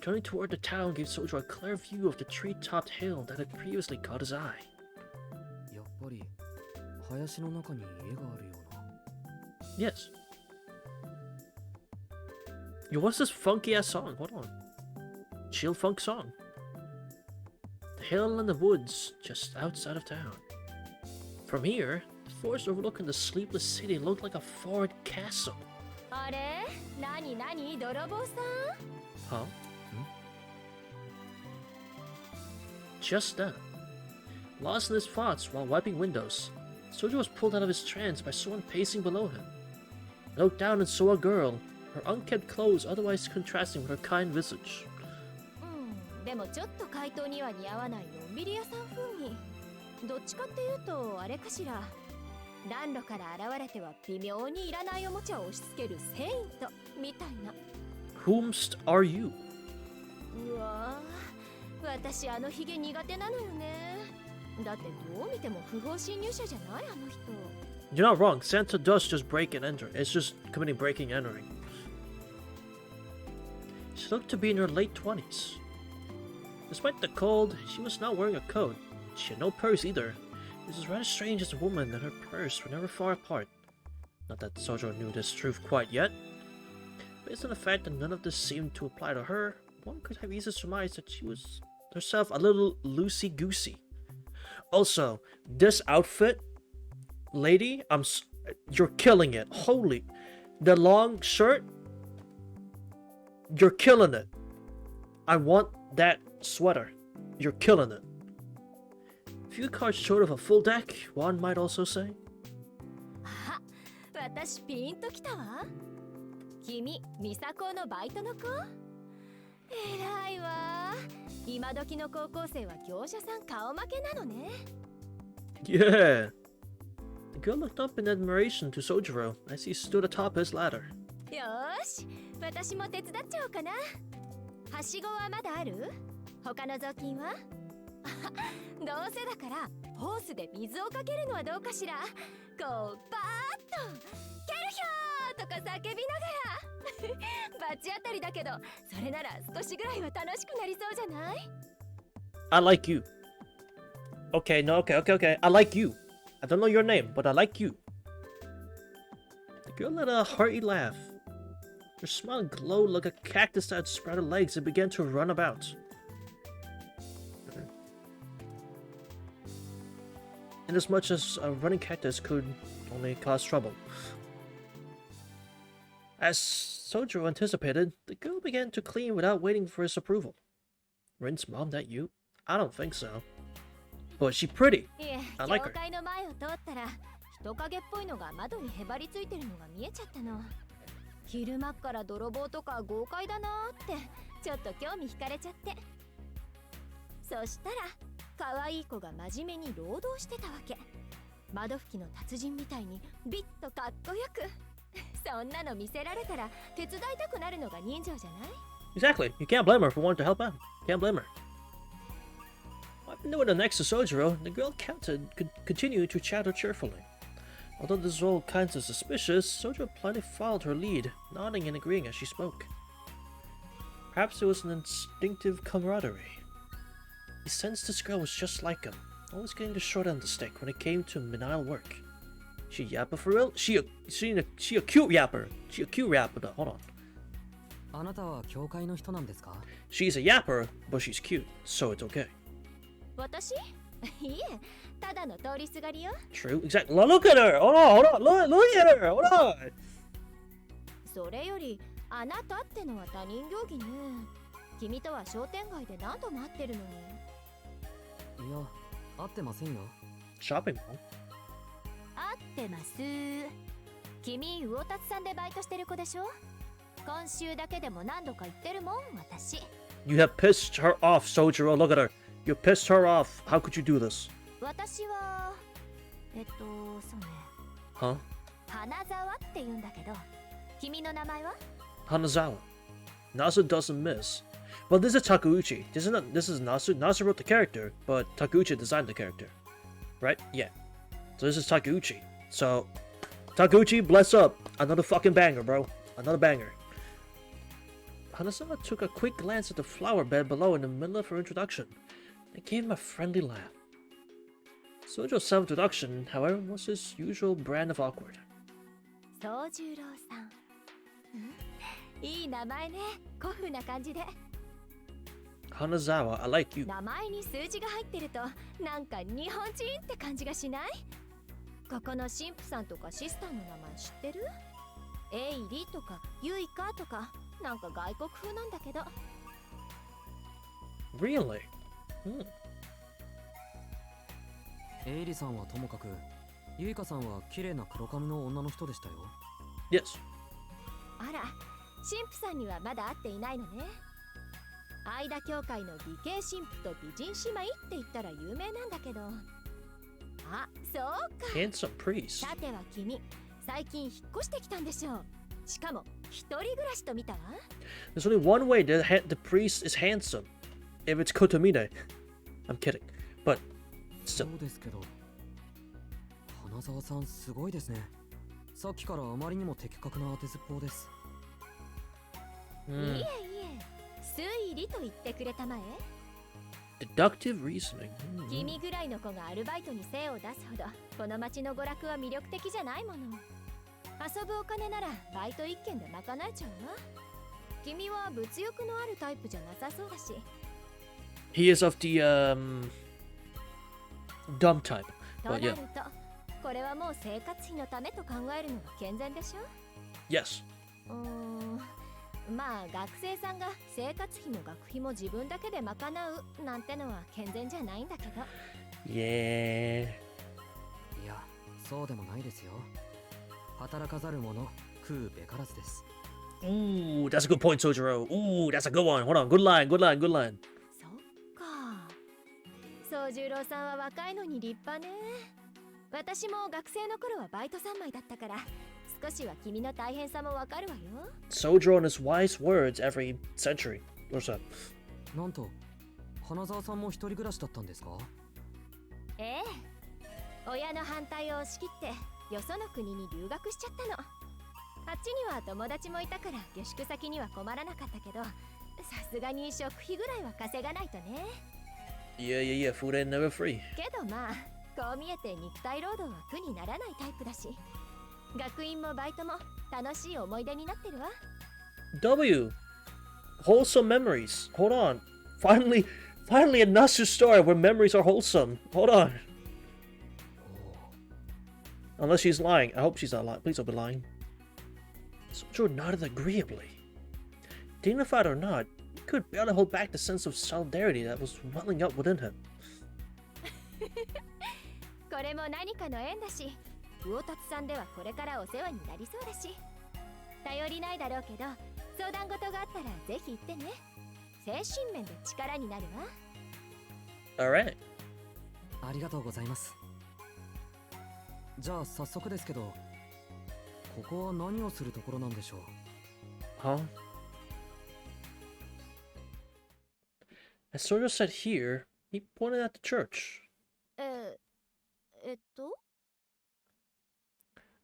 S1: Turning toward the town gave Sojiro a clear view of the tree-topped hill that had previously caught his eye.
S3: やっぱり林の中に家があるような。
S1: Yes. Yo, what's this funky-ass song? Hold on. Chill funk song. The hill and the woods just outside of town. From here, the forest overlooking the sleepless city looked like a forward castle.
S6: あれ？何泥棒さん？
S1: Huh? Just then, lost in his thoughts while wiping windows, Sojiro was pulled out of his trance by someone pacing below him. He looked down and saw a girl, her unkempt clothes otherwise contrasting with her kind visage.
S6: でもちょっと怪盗には似合わないのんびり屋さん風に。どっちかっていうとあれかしら。暖炉から現れては微妙にいらないおもちゃを押し付けるセイントみたいな。
S1: Whomst are you?
S6: うわぁ、私あのヒゲ苦手なのよね。だってどう見ても不法侵入者じゃないあの人。
S1: You're not wrong. Santa does just break and enter. It's just committing breaking and entering. She looked to be in her late 20s. Despite the cold, she was not wearing a coat. She had no purse either. This was rather strange as a woman and her purse were never far apart. Not that Sojiro knew this truth quite yet. Based on the fact that none of this seemed to apply to her, one could have easily surmised that she was herself a little loosey-goosey. Also, this outfit, lady, you're killing it. Holy, the long shirt, you're killing it. I want that sweater. You're killing it. Few cards short of a full deck, one might also say.
S6: あ、私ピンときたわ。君、ミサコのバイトの子？偉いわ。今時の高校生は業者さん顔負けなのね。
S1: Yeah. The girl looked up in admiration to Sojiro as he stood atop his ladder.
S6: よーし、私も手伝っちゃおうかな。はしごはまだある？他の雑巾は？どうせだからホースで水をかけるのはどうかしら。こうバーッとケルヒョーとか叫びながら。バチ当たりだけど、それなら少しぐらいは楽しくなりそうじゃない？
S1: I like you. Okay, no, okay. I like you. I don't know your name, but I like you. The girl let a hearty laugh. Her smile glowed like a cactus that spread her legs and began to run about. Inasmuch as a running cactus could only cause trouble. As Sojiro anticipated, the girl began to clean without waiting for his approval. Rin's mom, that you? I don't think so. But she's pretty. I like her.
S6: 人影っぽいのが窓にへばりついてるのが見えちゃったの。昼間っから泥棒とか豪快だなーってちょっと興味惹かれちゃって。そしたら可愛い子が真面目に労働してたわけ。窓拭きの達人みたいにビッとかっこよく。そんなの見せられたら手伝いたくなるのが人情じゃない？
S1: Exactly. You can't blame her for wanting to help out. Can't blame her. Wiping the window next to Sojiro, the girl continued to chatter cheerfully. Although this was all kinds of suspicious, Sojiro politely followed her lead, nodding and agreeing as she spoke. Perhaps it was an instinctive camaraderie. He sensed this girl was just like him, always getting the short end of the stick when it came to menial work. She a yapper for real? She a cute yapper. She a cute yapper though. Hold on.
S3: あなたは教会の人なんですか？
S1: She's a yapper, but she's cute, so it's okay.
S6: 私？いえ、ただの通りすがりよ。
S1: True, exactly. Look at her! Hold on, look at her! Hold on!
S6: それより、あなたってのは他人行儀ね。君とは商店街で何度も会ってるのに。
S3: いや、会ってませんよ。
S1: Shopping mall?
S6: 会ってます。君、魚達さんでバイトしてる子でしょ？今週だけでも何度か言ってるもん、私。
S1: You have pissed her off, Sojiro. Look at her. You pissed her off. How could you do this?
S6: 私は、そうね。
S1: Huh?
S6: 花沢って言うんだけど、君の名前は？
S1: Hanazawa. Nasu doesn't miss. Well, this is Takeuchi. This is Nasu. Nasu wrote the character, but Takeuchi designed the character. Right? Yeah. So this is Takeuchi. So, Takeuchi, bless up. Another fucking banger, bro. Another banger. Hanazawa took a quick glance at the flower bed below in the middle of her introduction and gave him a friendly laugh. Sojo's self-introduction, however, was his usual brand of awkward.
S6: 宗十郎さん。いい名前ね。古風な感じで。
S1: Hanazawa, I like you.
S6: 名前に数字が入ってると、なんか日本人って感じがしない？ここの神父さんとかシスターの名前知ってる？エイリとかユイカとか、なんか外国風なんだけど。
S1: Really?
S3: エイリさんはともかく、ユイカさんは綺麗な黒髪の女の人でしたよ。
S1: Yes.
S6: あら、神父さんにはまだ会っていないのね。愛田教会の美形神父と美人姉妹って言ったら有名なんだけど。あ、そうか。
S1: Handsome priest.
S6: さては君、最近引っ越してきたんでしょう。しかも一人暮らしと見たわ。
S1: There's only one way the priest is handsome. If it's Kotomine. I'm kidding. But
S3: そ
S1: still.
S3: うですけど、花沢さんすごいですね。さっきからあまりにも的確な当てずっぽうです。
S6: いえいえ、推理と言ってくれたまえ。
S1: Deductive reasoning.
S6: 君ぐらいの子がアルバイトに精を出すほど、この町の娯楽は魅力的じゃないもの。遊ぶお金ならバイト一件で賄えちゃうわ。君は物欲のあるタイプじゃなさそうだし。
S1: He is of the dumb type.
S6: とな
S1: But
S6: る
S1: yeah.
S6: と、これはもう生活費のためと考えるのが健全でしょ？
S1: Yes.
S6: まあ学生さんが生活費も学費も自分だけで賄うなんてのは健全じゃないんだけど。
S1: Yeah.
S3: いや、そうでもないですよ。働かざる者、食うべからずです。
S1: Ooh, that's a good point, Sojiro. Ooh, that's a good one. Hold on. Good line, good line, good line.
S6: そっか。宗十郎さんは若いのに立派ね。私も学生の頃はバイト三昧だったから、少しは君の大変さもわかるわよ。
S1: Sojiro and his wise words every century. What's up?
S3: なんと、花沢さんも一人暮らしだったんですか？
S6: ええ。親の反対を押し切って、よその国に留学しちゃったの。あっちには友達もいたから下宿先には困らなかったけど、さすがに食費ぐらいは稼がないとね。
S1: Yeah. Food ain't never free.
S6: けどまあ、こう見えて肉体労働は苦にならないタイプだし、学院もバイトも楽しい思い出になってるわ。
S1: W. Wholesome memories. Hold on. Finally a Nasu story where memories are wholesome. Hold on. Unless she's lying. I hope she's not lying. Please don't be lying. Sojiro nodded agreeably. Dignified or not, he could barely hold back the sense of solidarity that was welling up within him.
S6: これも何かの縁だし、魚達さんではこれからお世話になりそうだし、頼りないだろうけど、相談事があったらぜひ言ってね。精神面で力になるわ。
S1: Alright.
S3: ありがとうございます。じゃあ早速ですけど、ここは何をするところなんでしょう。
S1: Huh? As Sojiro said here, he pointed at the church.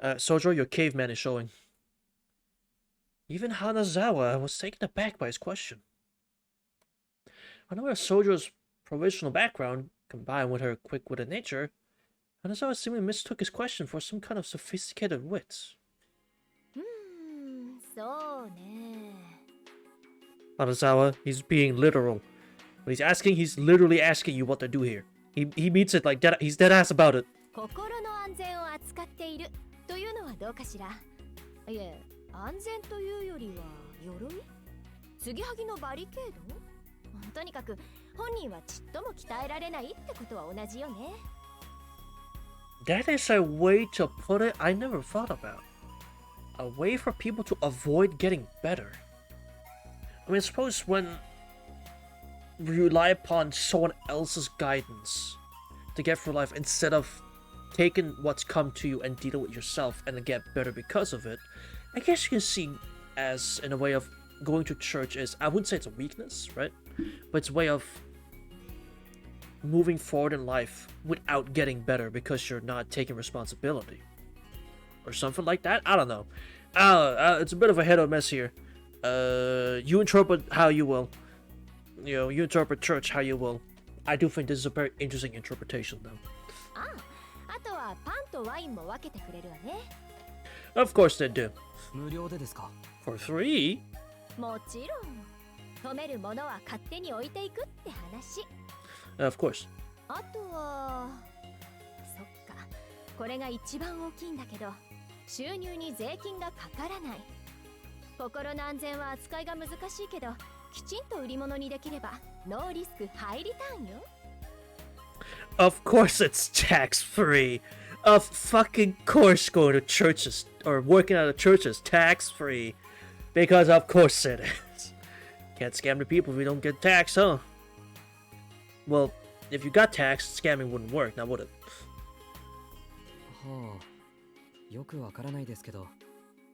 S1: Sojiro, your caveman is showing. Even Hanazawa was taken aback by his question. Unaware of Sojiro's provisional background, combined with her quick-witted nature, Hanazawa seemingly mistook his question for some kind of sophisticated wit.
S6: そうね。
S1: Hanazawa, he's being literal. When he's literally asking you what to do here. He means it like that. He's dead ass about it.
S6: 心の安全を扱っているというのはどうかしら。いえ、安全というよりは鎧？継ぎはぎのバリケード？とにかく本人はちっとも鍛えられないってことは同じよね。
S1: That is a way to put it I never thought about. A way for people to avoid getting better. I mean, suppose when you rely upon someone else's guidance to get through life instead of taking what's come to you and dealing with yourself and get better because of it, I guess you can see as in a way of going to church is, I wouldn't say it's a weakness, right? But it's a way of moving forward in life without getting better because you're not taking responsibility. Or something like that? I don't know. It's a bit of a head or mess here. You interpret how you will. You know, you interpret church how you will. I do think this is a very interesting interpretation, though.
S6: あとはパンとワインも分けてくれるわね。
S1: Of course they do.
S3: 無料でですか？
S1: For free?
S6: もちろん。止めるものは勝手に置いていくって話。
S1: Of course.
S6: あとは、そっか。これが一番大きいんだけど、収入に税金がかからない。心の安全は扱いが難しいけど、きちんと売り物にできればノーリスクハイリターンよ。
S1: Of course it's tax free. Of fucking course going to churches or working at a church is tax free. Because of course it is. Can't scam the people if you don't get taxed, huh? Well, if you got taxed, scamming wouldn't work, now would it?
S3: はあ、よくわからないですけど、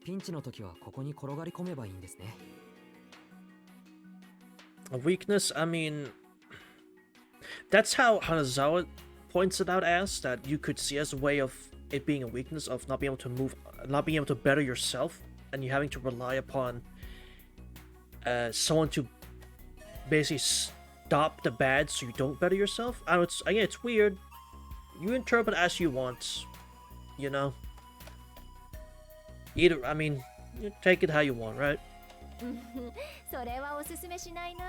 S3: ピンチの時はここに転がり込めばいいんですね。
S1: A weakness? I mean, that's how Hanazawa points it out as, that you could see as a way of it being a weakness of not being able to move, not being able to better yourself, and you having to rely upon someone to basically stop the bad so you don't better yourself. I know it's weird. You interpret as you want, you know. Either, I mean, you take it how you want, right?
S6: それはおすすめしないな。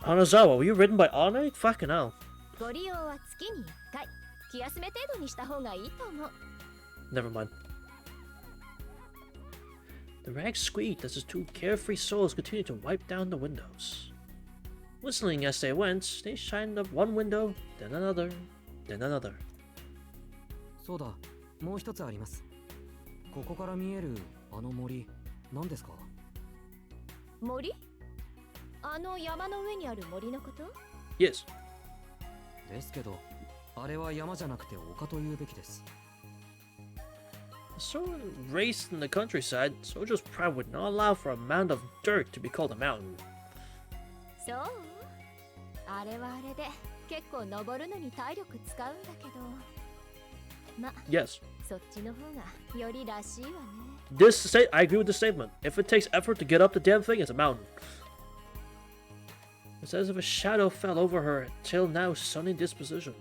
S1: Hanazawa, were you written by Ane? Fucking hell.
S6: ご利用は月に1回。気休め程度にした方がいいと思う。
S1: Never mind. The rags squeaked as his two carefree souls continued to wipe down the windows. Whistling as they went, they shined up one window, then another, then another.
S3: そうだ、もう一つあります。ここから見えるあの森、何ですか？
S6: 森？あの山の上にある森のこと？
S1: Yes.
S3: ですけど、あれは山じゃなくて丘というべきです。
S1: Someone raised in the countryside, Sojiro's pride would not allow for a mound of dirt to be called a mountain.
S6: そう？あれはあれで結構登るのに体力使うんだけど。ま、
S1: Yes.
S6: そっちの方がよりらしいわね。
S1: I agree with the statement. If it takes effort to get up the damn thing, it's a mountain. It's as if a shadow fell over her till now sunny disposition.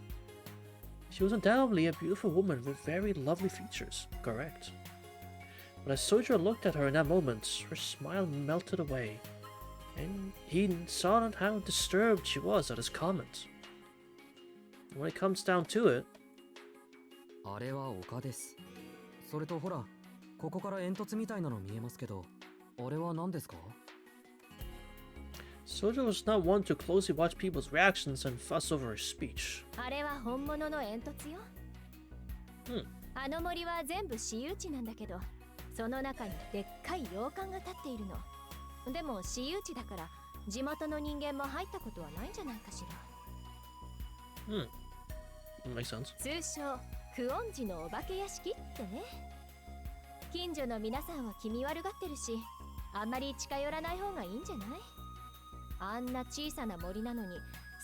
S1: She was undoubtedly a beautiful woman with very lovely features. Correct. But as Sojiro looked at her in that moment, her smile melted away, and he saw how disturbed she was at his comment. When it comes down to it,
S3: あれは丘です。それとほら、ここから煙突みたいなの見えますけど、あれは何ですか？
S1: Sojiro was not one to closely watch people's reactions and fuss over her speech.
S6: あれは本物の煙突よ。あの森は全部私有地なんだけど、その中にでっかい洋館が建っているの。でも私有地だから地元の人間も入ったことはないんじゃないかしら。
S1: Makes sense.
S6: 通称クオンジのお化け屋敷ってね。近所の皆さんは気味悪がってるし、あんまり近寄らない方がいいんじゃない？あんな小さな森なのに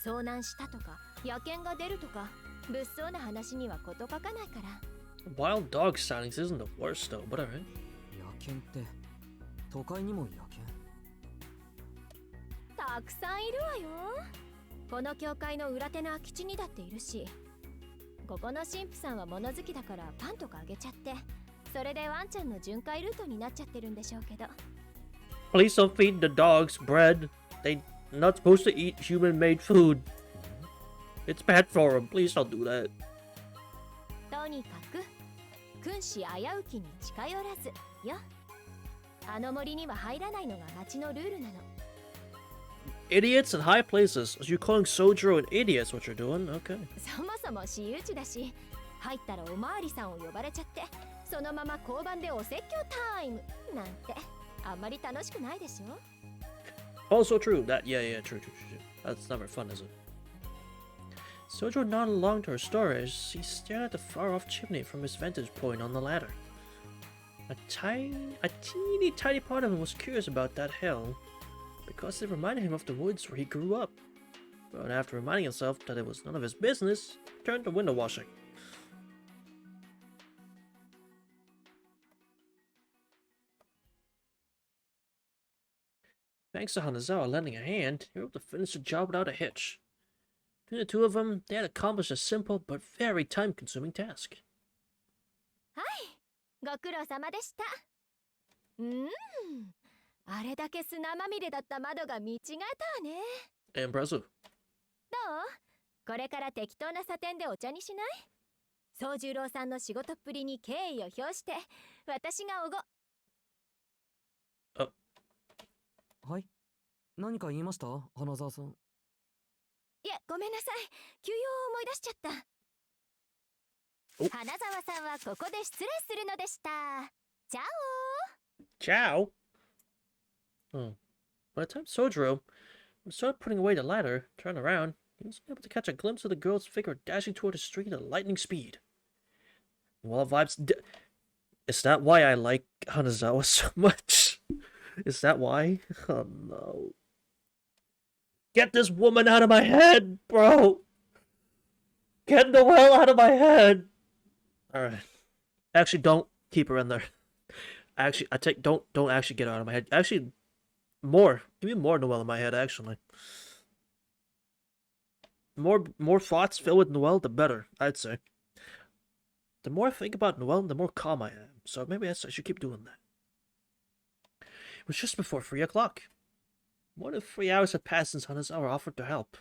S6: 遭難したとか野犬が出るとか物騒な話には事欠かないから。
S1: Wild dog sightings isn't the worst though, but alright.
S3: 野犬って都会にも野犬？
S6: たくさんいるわよ。この教会の裏手の空き地にだっているし、ここの神父さんは物好きだからパンとかあげちゃって、それでワンちゃんの巡回ルートになっちゃってるんでしょうけど。
S1: Please don't feed the dogs bread. They're not supposed to eat human-made food. It's bad for them. Please don't do that.
S6: とにかく君子危うきに近寄らずよ。あの森には入らないのが町のルールなの。
S1: Idiots in high places. You're calling Sojiro an idiot? That's what you're doing? Okay.
S6: そもそも私有地だし、入ったらおまわりさんを呼ばれちゃって、そのまま交番でお説教タイムなんてあんまり楽しくないでしょ。
S1: Also true. That yeah, true. That's never fun, is it? Sojiro nodded along to her story as he stared at the far-off chimney from his vantage point on the ladder. A teeny tiny part of him was curious about that hill, because it reminded him of the woods where he grew up. But after reminding himself that it was none of his business, he turned to window washing. Thanks to Hanazawa lending a hand, he were able to finish the job without a hitch. Between the two of them, they had accomplished a simple but very time-consuming task.
S6: はい、ご苦労様でした。あれだけ砂まみれだった窓が見違えたわね。
S1: Impressive.
S6: どう？これから適当な査点でお茶にしない？宗十郎さんの仕事っぷりに敬意を表して、私がおご。
S3: はい。何か言いました？花沢さん。
S6: いや、ごめんなさい。休養を思い出しちゃった。花沢さんはここで失礼するのでした。チャオ。
S1: Ciao. By the time Sojiro started putting away the ladder, turned around, he was able to catch a glimpse of the girl's figure dashing toward the street at lightning speed. Well, vibes. Is that why I like Hanazawa so much? Is that why? Oh no. Get this woman out of my head, bro! Get Noelle out of my head! Alright. Actually, don't keep her in there. Actually, don't actually get her out of my head. Actually, more. Give me more Noelle in my head, actually. More thoughts filled with Noelle, the better, I'd say. The more I think about Noelle, the more calm I am. So maybe I should keep doing that. It was just before 3 o'clock. More than 3 hours had passed since Hanazawa offered to help.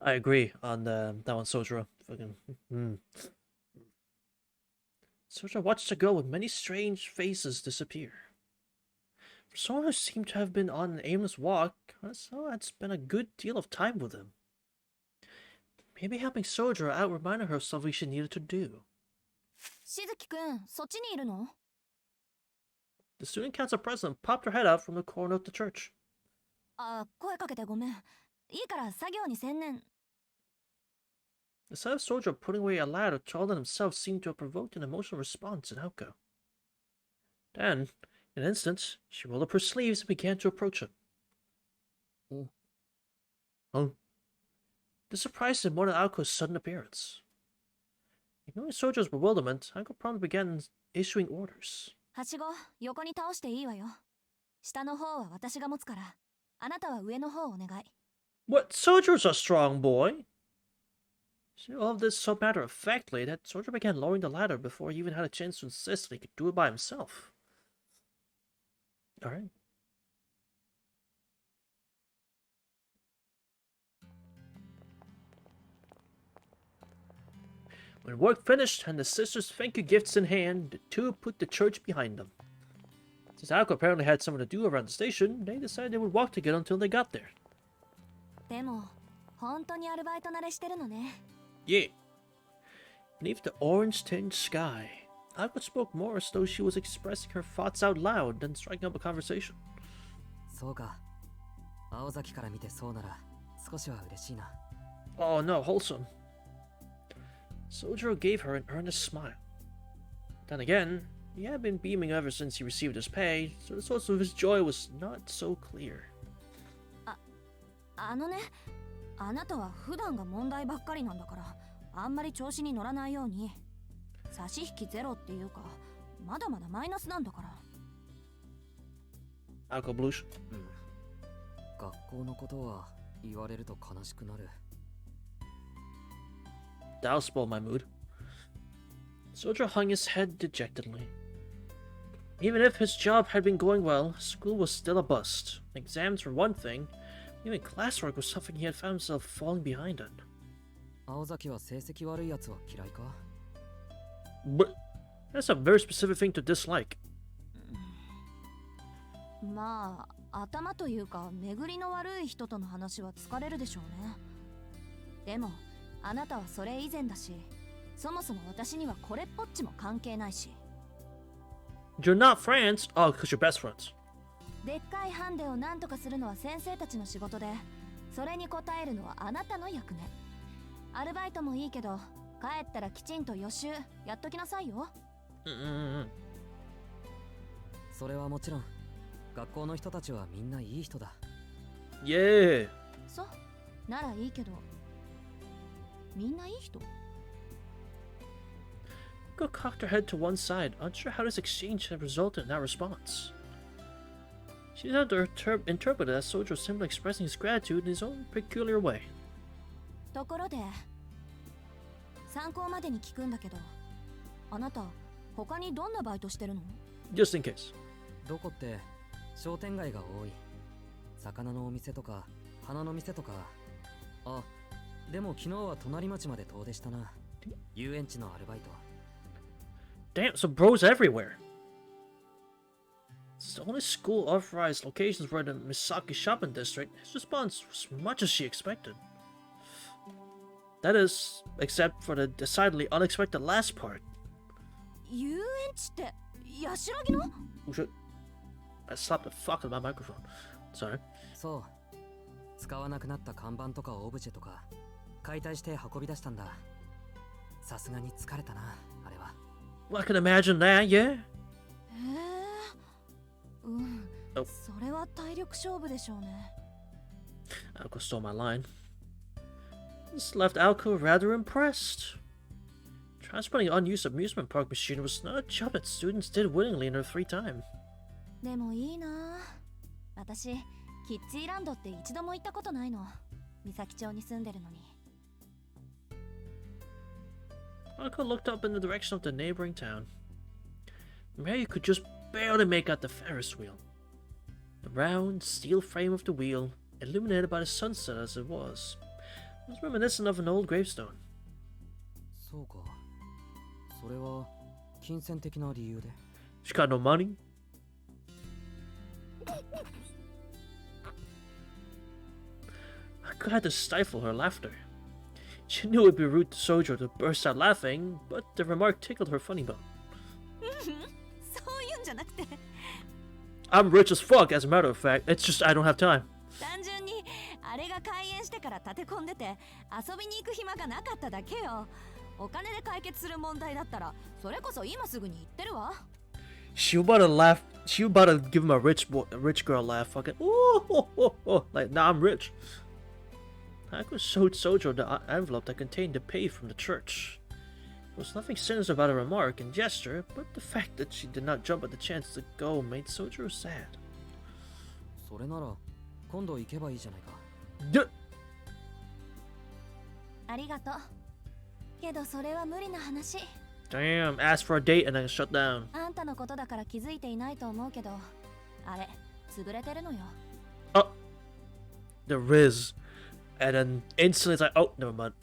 S1: I agree on that one, Sojiro. Sojiro watched the girl with many strange faces disappear. For someone who seemed to have been on an aimless walk, Hanazawa had spent a good deal of time with him. Maybe helping Sojiro out reminded her of something she needed to do.
S5: しずきくん、そっちにいるの？
S1: The student council president popped her head out from the corner of the church.
S5: あ、声かけてごめん。いいから作業に専念。
S1: The sight of Sojiro putting away a ladder taller than himself seemed to have provoked an emotional response in Haoko. Then, in an instant, she rolled up her sleeves and began to approach him. This surprised him more than Aoko's sudden appearance. Ignoring Sojiro's bewilderment, Aoko promptly began issuing orders.
S5: はしご、横に倒していいわよ。下の方は私が持つから、あなたは上の方をお願い。
S1: What? Sojiro's a strong boy! She did all of this so matter-of-factly that Sojiro began lowering the ladder before he even had a chance to insist that he could do it by himself. Alright. When work finished and the sisters' thank you gifts in hand, the two put the church behind them. Since Alco apparently had something to do around the station, they decided they would walk together until they got there.
S5: でも本当にアルバイト慣れしてるのね。
S1: Yeah. Beneath the orange-tinged sky, Alco spoke more as though she was expressing her thoughts out loud than striking up a conversation.
S3: そうか。青崎から見てそうなら少しは嬉しいな。
S1: Oh no, wholesome. Sojiro gave her an earnest smile. Then again, he had been beaming ever since he received his pay, so the source of his joy was not so clear.
S5: あのね、あなたは普段が問題ばっかりなんだから、あんまり調子に乗らないように。差し引きゼロっていうか、まだまだマイナスなんだから。
S1: Alco Blush.
S3: 学校のことは言われると悲しくなる。
S1: That'll spoil my mood. Sojiro hung his head dejectedly. Even if his job had been going well, school was still a bust. Exams were one thing, even classwork was something he had found himself falling behind on.
S3: 青崎は成績悪いやつは嫌いか？
S1: But that's a very specific thing to dislike.
S5: まあ、頭というか巡りの悪い人との話は疲れるでしょうね。でも、あなたはそれ以前だし、そもそも私にはこれっぽっちも関係ないし。
S1: You're not friends? Oh, because you're best friends.
S5: でっかいハンデを何とかするのは先生たちの仕事で、それに応えるのはあなたの役目。アルバイトもいいけど、帰ったらきちんと予習やっときなさいよ。
S3: それはもちろん。学校の人たちはみんないい人だ。
S1: Yeah.
S5: そう、ならいいけど、みんないい人
S1: Go cocked her head to one side, unsure how this exchange had resulted in that response. She had to interpret it as Sojiro simply expressing his gratitude in his own peculiar way.
S5: ところで、参考までに聞くんだけど、あなた、他にどんなバイトしてるの？
S1: Just in case.
S3: どこって商店街が多い。魚のお店とか花の店とか。あ、でも昨日は隣町まで遠出したな。遊園地のアルバイト。
S1: Damn, so bros everywhere. Since the only school authorized locations were in the Misaki shopping district, his response was much as she expected. That is, except for the decidedly unexpected last part.
S5: 遊園地ってヤシロギの？
S1: Oh shit. I slapped the fuck out of my microphone. Sorry.
S3: そう。使わなくなった看板とかオブジェとか解体して運び出したんだ。さすがに疲れたな、あれは。
S1: Well, I can imagine that, yeah.
S5: うん。
S1: Oh.
S5: それは体力勝負でしょうね。
S1: Alco stole my line. This left Alco rather impressed. Transporting an unused amusement park machine was not a job that students did willingly in their free time.
S5: でもいいな。私、キッズイランドって一度も行ったことないの。三崎町に住んでるのに。
S1: Alco looked up in the direction of the neighboring town. From here you could just barely make out the Ferris wheel. The round, steel frame of the wheel, illuminated by the sunset as it was reminiscent of an old gravestone.
S3: そうか。それは金銭的な理由で。
S1: She got no money? Alco had to stifle her laughter. She knew it would be rude to Sojiro to burst out laughing, but the remark tickled her funny bone.
S5: そういうんじゃなくて。
S1: I'm rich as fuck, as a matter of fact. It's just I don't have time.
S5: 単純にあれが開園してから立て込んでて遊びに行く暇がなかっただけよ。お金で解決する問題だったらそれこそ今すぐに言ってるわ。
S1: She about to laugh. She about to give him a rich girl laugh. Fucking like nah, I'm rich. Alco showed Sojiro the envelope that contained the pay from the church. There was nothing sinister about her remark and gesture, but the fact that she did not jump at the chance to go made Sojiro sad.
S3: それなら今度行けばいいじゃないか。
S5: ありがとう。けどそれは無理な話。
S1: Damn, asked for a date and then shut down.
S5: あんたのことだから気づいていないと思うけど、あれ潰れてるのよ。
S1: Oh, the Riz. And then instantly it's like, oh, never mind.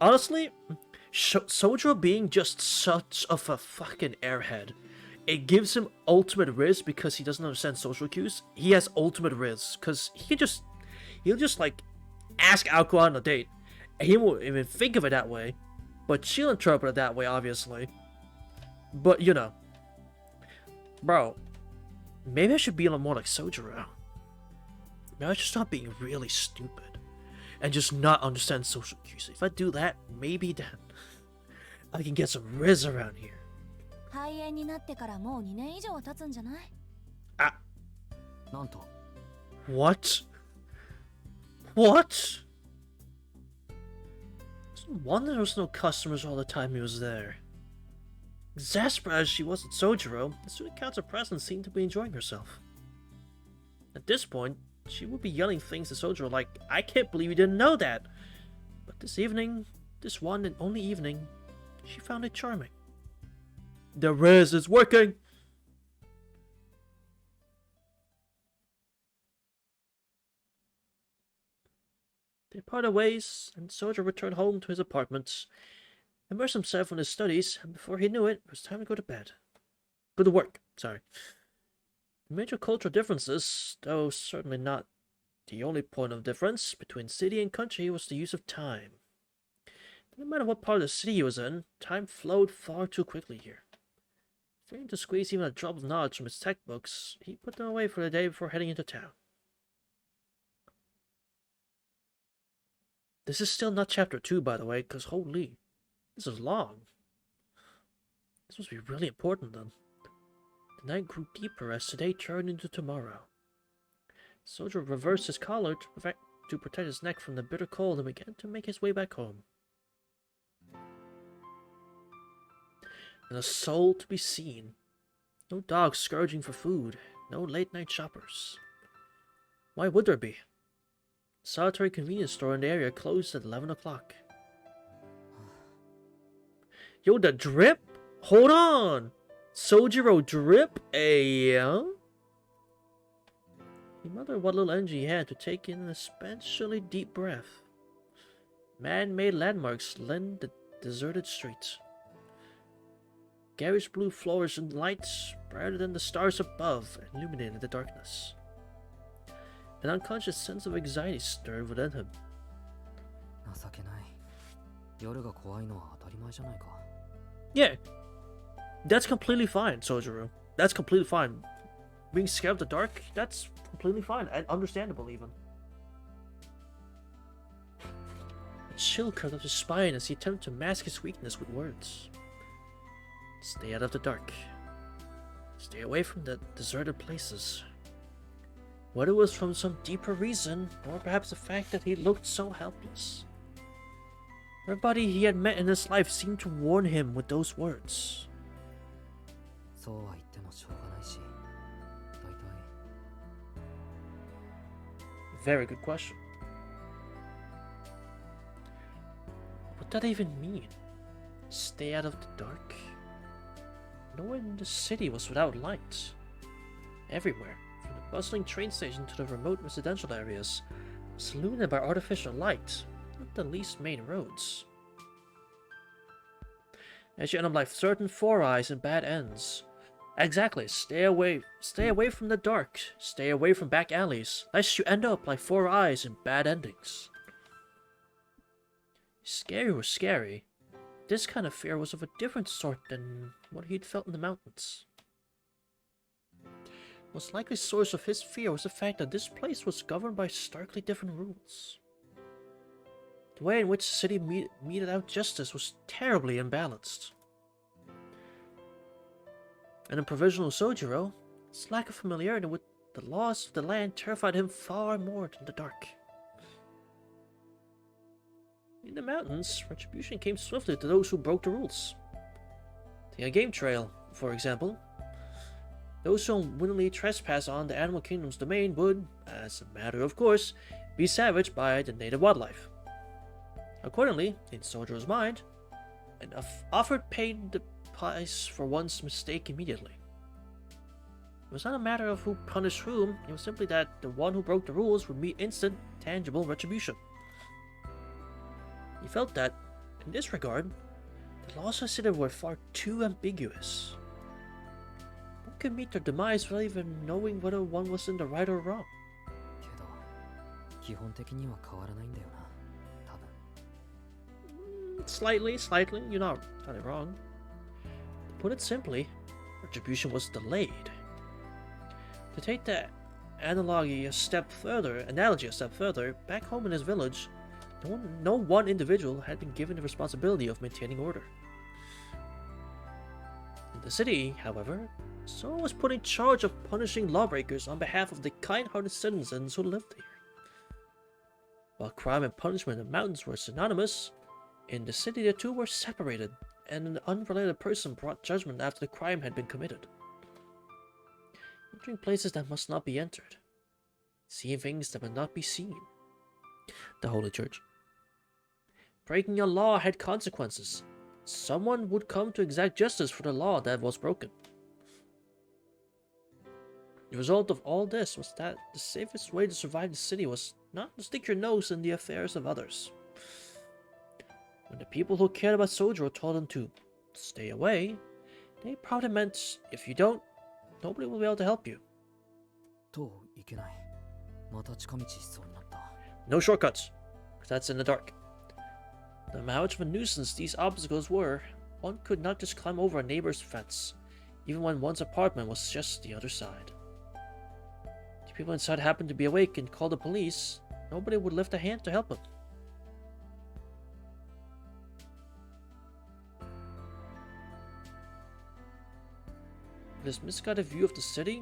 S1: Honestly, Sojiro being just such of a fucking airhead, it gives him ultimate Riz because he doesn't understand social cues. He has ultimate Riz because he'll just like ask Alco on a date, and he won't even think of it that way, but she'll interpret it that way, obviously. But you know, bro, maybe I should be a little more like Sojiro. Maybe I should stop being really stupid and just not understand social cues. If I do that, maybe then I can get some Riz around here.
S5: 肺炎になってからもう2年以上経つんじゃない？
S1: Ah,
S3: なんと
S1: what? What? No wonder there was no customers all the time he was there. Exasperated as she was at Sojiro, the student council president seemed to be enjoying herself. At this point, she would be yelling things to Sojiro like, I can't believe you didn't know that! But this evening, this one and only evening, she found it charming. The Riz is working! They parted ways, and Sojiro returned home to his apartment, immersed himself in his studies, and before he knew it, it was time to go to bed. Go to work, sorry. The major cultural differences, though certainly not the only point of difference between city and country, was the use of time. No matter what part of the city he was in, time flowed far too quickly here. Fearing to squeeze even a drop of knowledge from his textbooks, he put them away for the day before heading into town. This is still not chapter 2, by the way, because holy, this is long. This must be really important then. The night grew deeper as today turned into tomorrow. Sojiro reversed his collar to protect his neck from the bitter cold and began to make his way back home. And a soul to be seen. No dogs scourging for food, no late-night shoppers. Why would there be? The solitary convenience store in the area closed at 11 o'clock. Yo, the drip? Hold on! Sojiro drip? He muttered what little energy he had to take in an especially deep breath. Man-made landmarks lined the deserted streets. Garish blue fluorescent lights, brighter than the stars above, illuminated the darkness. An unconscious sense of anxiety stirred within him.
S3: 情けない。夜が怖いのは当たり前じゃないか。
S1: Yeah, that's completely fine, Sojiro. That's completely fine. Being scared of the dark, that's completely fine and understandable even. A chill curved up his spine as he attempted to mask his weakness with words. Stay out of the dark. Stay away from the deserted places. Whether it was from some deeper reason, or perhaps the fact that he looked so helpless. Everybody he had met in his life seemed to warn him with those words.
S3: そうは言ってもしょうがないし、大体
S1: Very good question. What did that even mean? Stay out of the dark? Nowhere in the city was without light. Everywhere, from the bustling train station to the remote residential areas, was illuminated by artificial light, not the least main roads. As you end up like certain four eyes and bad ends. Exactly, stay away from the dark, stay away from back alleys, lest you end up like four eyes and bad endings. Scary was scary. This kind of fear was of a different sort than what he'd felt in the mountains. Most likely source of his fear was the fact that this place was governed by starkly different rules. The way in which the city meted out justice was terribly imbalanced. And in provisional Sojiro, his lack of familiarity with the laws of the land terrified him far more than the dark. In the mountains, retribution came swiftly to those who broke the rules. Take a game trail, for example. Those who unwittingly trespass on the animal kingdom's domain would, as a matter of course, be savaged by the native wildlife. Accordingly, in Sojiro's mind, and offered paying the price for one's mistake immediately. It was not a matter of who punished whom, it was simply that the one who broke the rules would meet instant, tangible retribution. He felt that, in this regard, the laws of the city were far too ambiguous. One could meet their demise without even knowing whether one was in the right or wrong.
S3: けど基本的には変わらないんだよな多分
S1: Slightly, you're not entirely wrong. To put it simply, retribution was delayed. To take the analogy a step further, back home in his village, no one individual had been given the responsibility of maintaining order. In the city, however, someone was put in charge of punishing lawbreakers on behalf of the kind-hearted citizens who lived here. While crime and punishment in the mountains were synonymous, in the city the two were separated, and an unrelated person brought judgment after the crime had been committed. Entering places that must not be entered. Seeing things that must not be seen. The Holy Church. Breaking a law had consequences. Someone would come to exact justice for the law that was broken. The result of all this was that the safest way to survive the city was not to stick your nose in the affairs of others. When the people who cared about Sojiro told him to stay away, they probably meant if you don't, nobody will be able to help you.
S3: といけないまた近道しそうになった
S1: No shortcuts, because that's in the dark. No matter how much of a nuisance these obstacles were, one could not just climb over a neighbor's fence, even when one's apartment was just the other side. If the people inside happened to be awake and called the police, nobody would lift a hand to help them. With his misguided view of the city,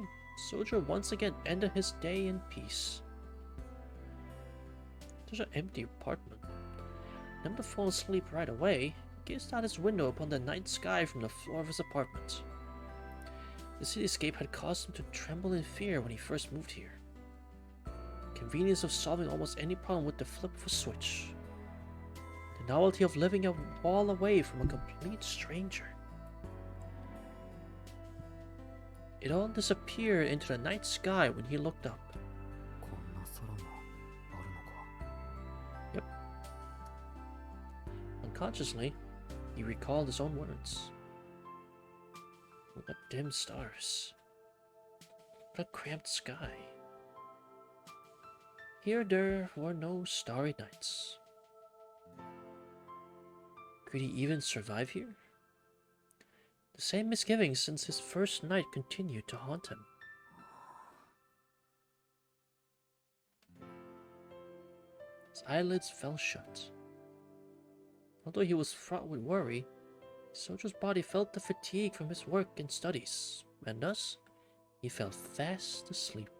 S1: Sojiro once again ended his day in peace. There's an empty apartment. Never to fall asleep right away, he gazed out his window upon the night sky from the floor of his apartment. The cityscape had caused him to tremble in fear when he first moved here. The convenience of solving almost any problem with the flip of a switch. The novelty of living a wall away from a complete stranger. It all disappeared into the night sky when he looked up.
S3: こんな空もあるのか
S1: Yep. Unconsciously, he recalled his own words. What dim stars. What a cramped sky. Here there were no starry nights. Could he even survive here? The same misgivings since his first night continued to haunt him. His eyelids fell shut. Although he was fraught with worry, Sojiro's body felt the fatigue from his work and studies, and thus, he fell fast asleep.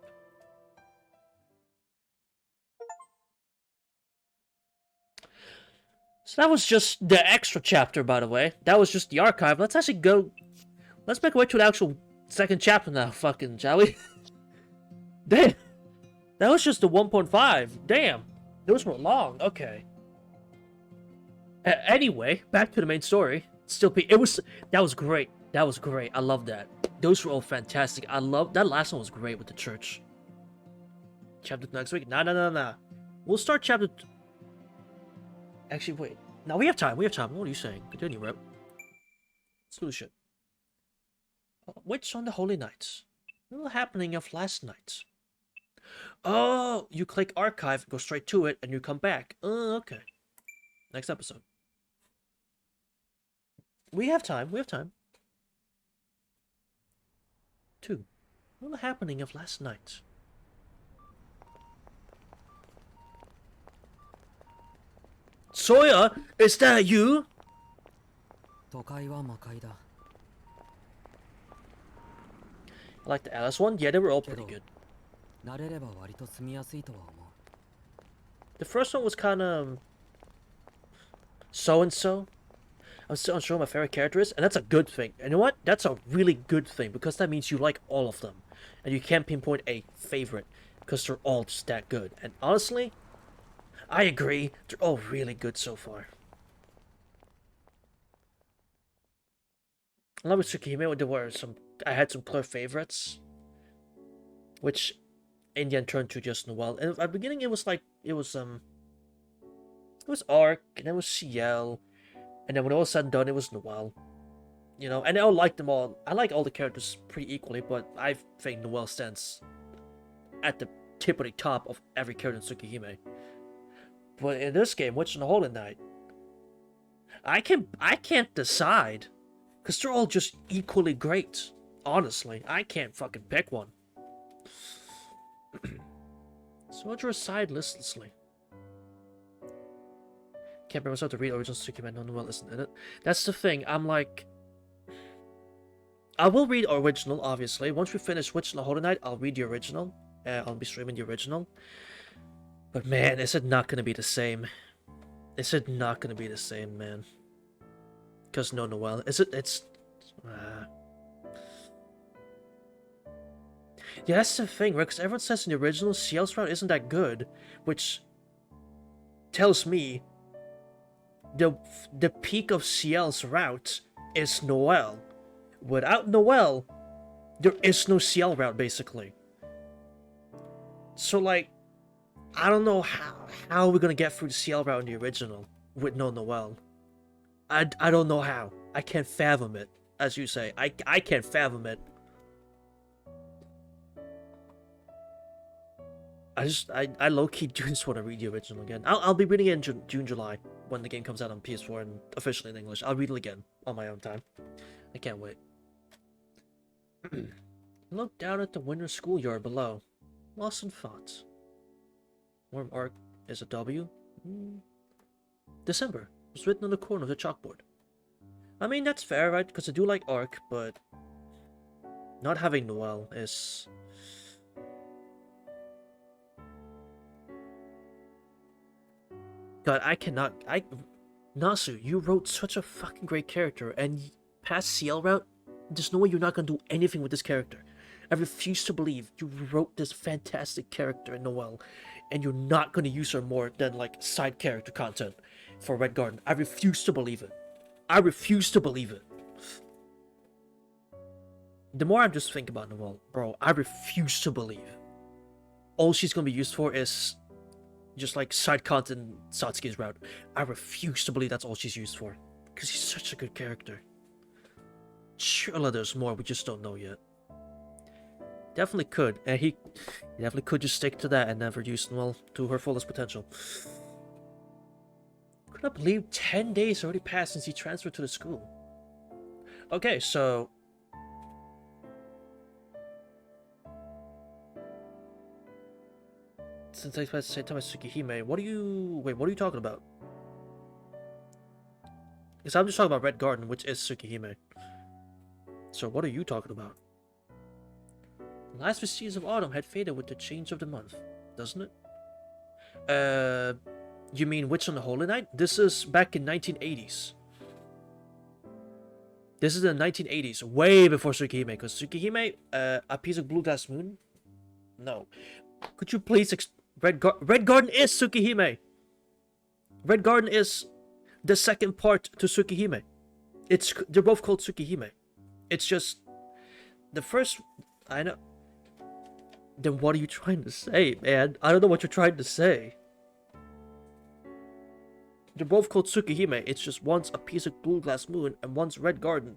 S1: So that was just the extra chapter, by the way. That was just the archive. Let's actually go... Let's make our way to the actual second chapter now, fucking, shall we? Damn. That was just the 1.5. Damn. Those were long. Okay. Anyway, back to the main story. That was great. That was great. I love that. Those were all fantastic. I love... That last one was great with the church. Chapter next week? Nah. We'll start chapter... Actually, wait. Now we have time. What are you saying? Continue, Rep. Let's do the shit. Which on the holy night? A little happening of last night. Oh, you click archive, go straight to it, and you come back. Oh, okay. Next episode. We have time. 2. A little happening of last night. Sawyer, is that you?
S3: 都会は魔界だ
S1: I like the Alice one. Yeah, they were all pretty good.
S3: 慣れれば割と住みやすいとは思う
S1: The first one was kind of so-and-so. I'm still unsure what my favorite character is, and that's a good thing. And you know what? That's a really good thing, because that means you like all of them. And you can't pinpoint a favorite, because they're all just that good. And honestly, I agree. They're all really good so far. Along with Tsukihime, there were I had some clear favorites, which in the end turned to just Noelle. And at the beginning, it was Arc, and then it was CL, and then when all was said and done, it was Noelle. You know, and I like them all. I like all the characters pretty equally, but I think Noelle stands at the tip of the top of every character in Tsukihime. But in this game, Witch and the Holy Knight, I can't decide, because they're all just equally great. Honestly, I can't fucking pick one. Soldier aside listlessly. Can't bring myself to read original Tsukihime, no Noelle isn't in it. That's the thing, I'm like... I will read original, obviously. Once we finish Witch and the Holy Knight, I'll read the original. I'll be streaming the original. But man, is it not gonna be the same? Is it not gonna be the same, man? Because no Noelle. Is it? It's... Yeah, that's the thing, right? Because everyone says in the original, CL's route isn't that good. Which tells me the peak of CL's route is Noelle. Without Noelle, there is no CL route, basically. So, like, I don't know how we're gonna get through the CL route in the original with no Noelle. I don't know how. I can't fathom it, as you say. I can't fathom it. I low-key just want to read the original again. I'll be reading it in June, July, when the game comes out on PS4 and officially in English. I'll read it again on my own time. I can't wait. Look down at the winter schoolyard below. Lost in thoughts. Warm arc is a W. December was written on the corner of the chalkboard. I mean, that's fair, right? Because I do like arc, but not having Noelle is... God, I cannot... Nasu, you wrote such a fucking great character, and past CL route, there's no way you're not gonna do anything with this character. I refuse to believe you wrote this fantastic character in Noelle, and you're not gonna use her more than, like, side character content for Red Garden. I refuse to believe it. I refuse to believe it. The more I'm just thinking about Noelle, bro, I refuse to believe all she's gonna be used for is just like side content Satsuki's route. I refuse to believe that's all she's used for. Because he's such a good character. Surely there's more, we just don't know yet. Definitely could. And he definitely could just stick to that and never use Noelle to her fullest potential. Could not believe 10 days already passed since he transferred to the school. Okay, so... Since I expect the same time as Tsukihime, what are you talking about? Because I'm just talking about Red Garden, which is Tsukihime. So what are you talking about? The last vestiges of autumn had faded with the change of the month, doesn't it? You mean Witch on the Holy Night? This is back in 1980s. This is in the 1980s, way before Tsukihime, because Tsukihime, a piece of blue glass moon? No. Could you please Red Garden is Tsukihime. Red Garden is the second part to Tsukihime. They're both called Tsukihime. It's just the first. I know. Then what are you trying to say, man? I don't know what you're trying to say. They're both called Tsukihime. It's just one's a piece of blue glass moon and one's Red Garden.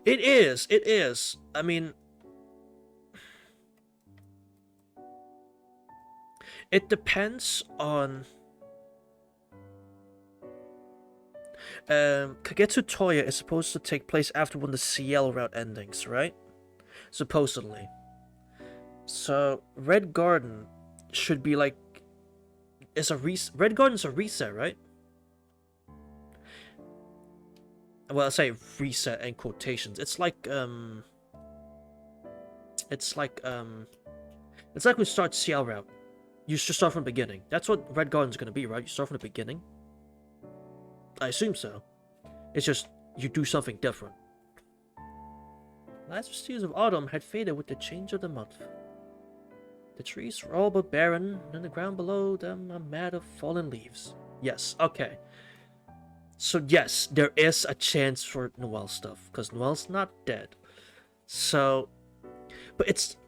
S1: It is. It is. I mean. It depends on... Kagetsu Toya is supposed to take place after one of the CL route endings, right? Supposedly. So, Red Garden should be like... Red Garden's a reset, right? Well, I say reset in quotations. It's like we start CL route. You should start from the beginning. That's what Red Garden's gonna be, right? You start from the beginning? I assume so. It's just, you do something different. Last vestiges of autumn had faded with the change of the month. The trees were all but barren, and the ground below them a mat of fallen leaves. Yes, okay. So yes, there is a chance for Noelle stuff, because Noelle's not dead. So, but it's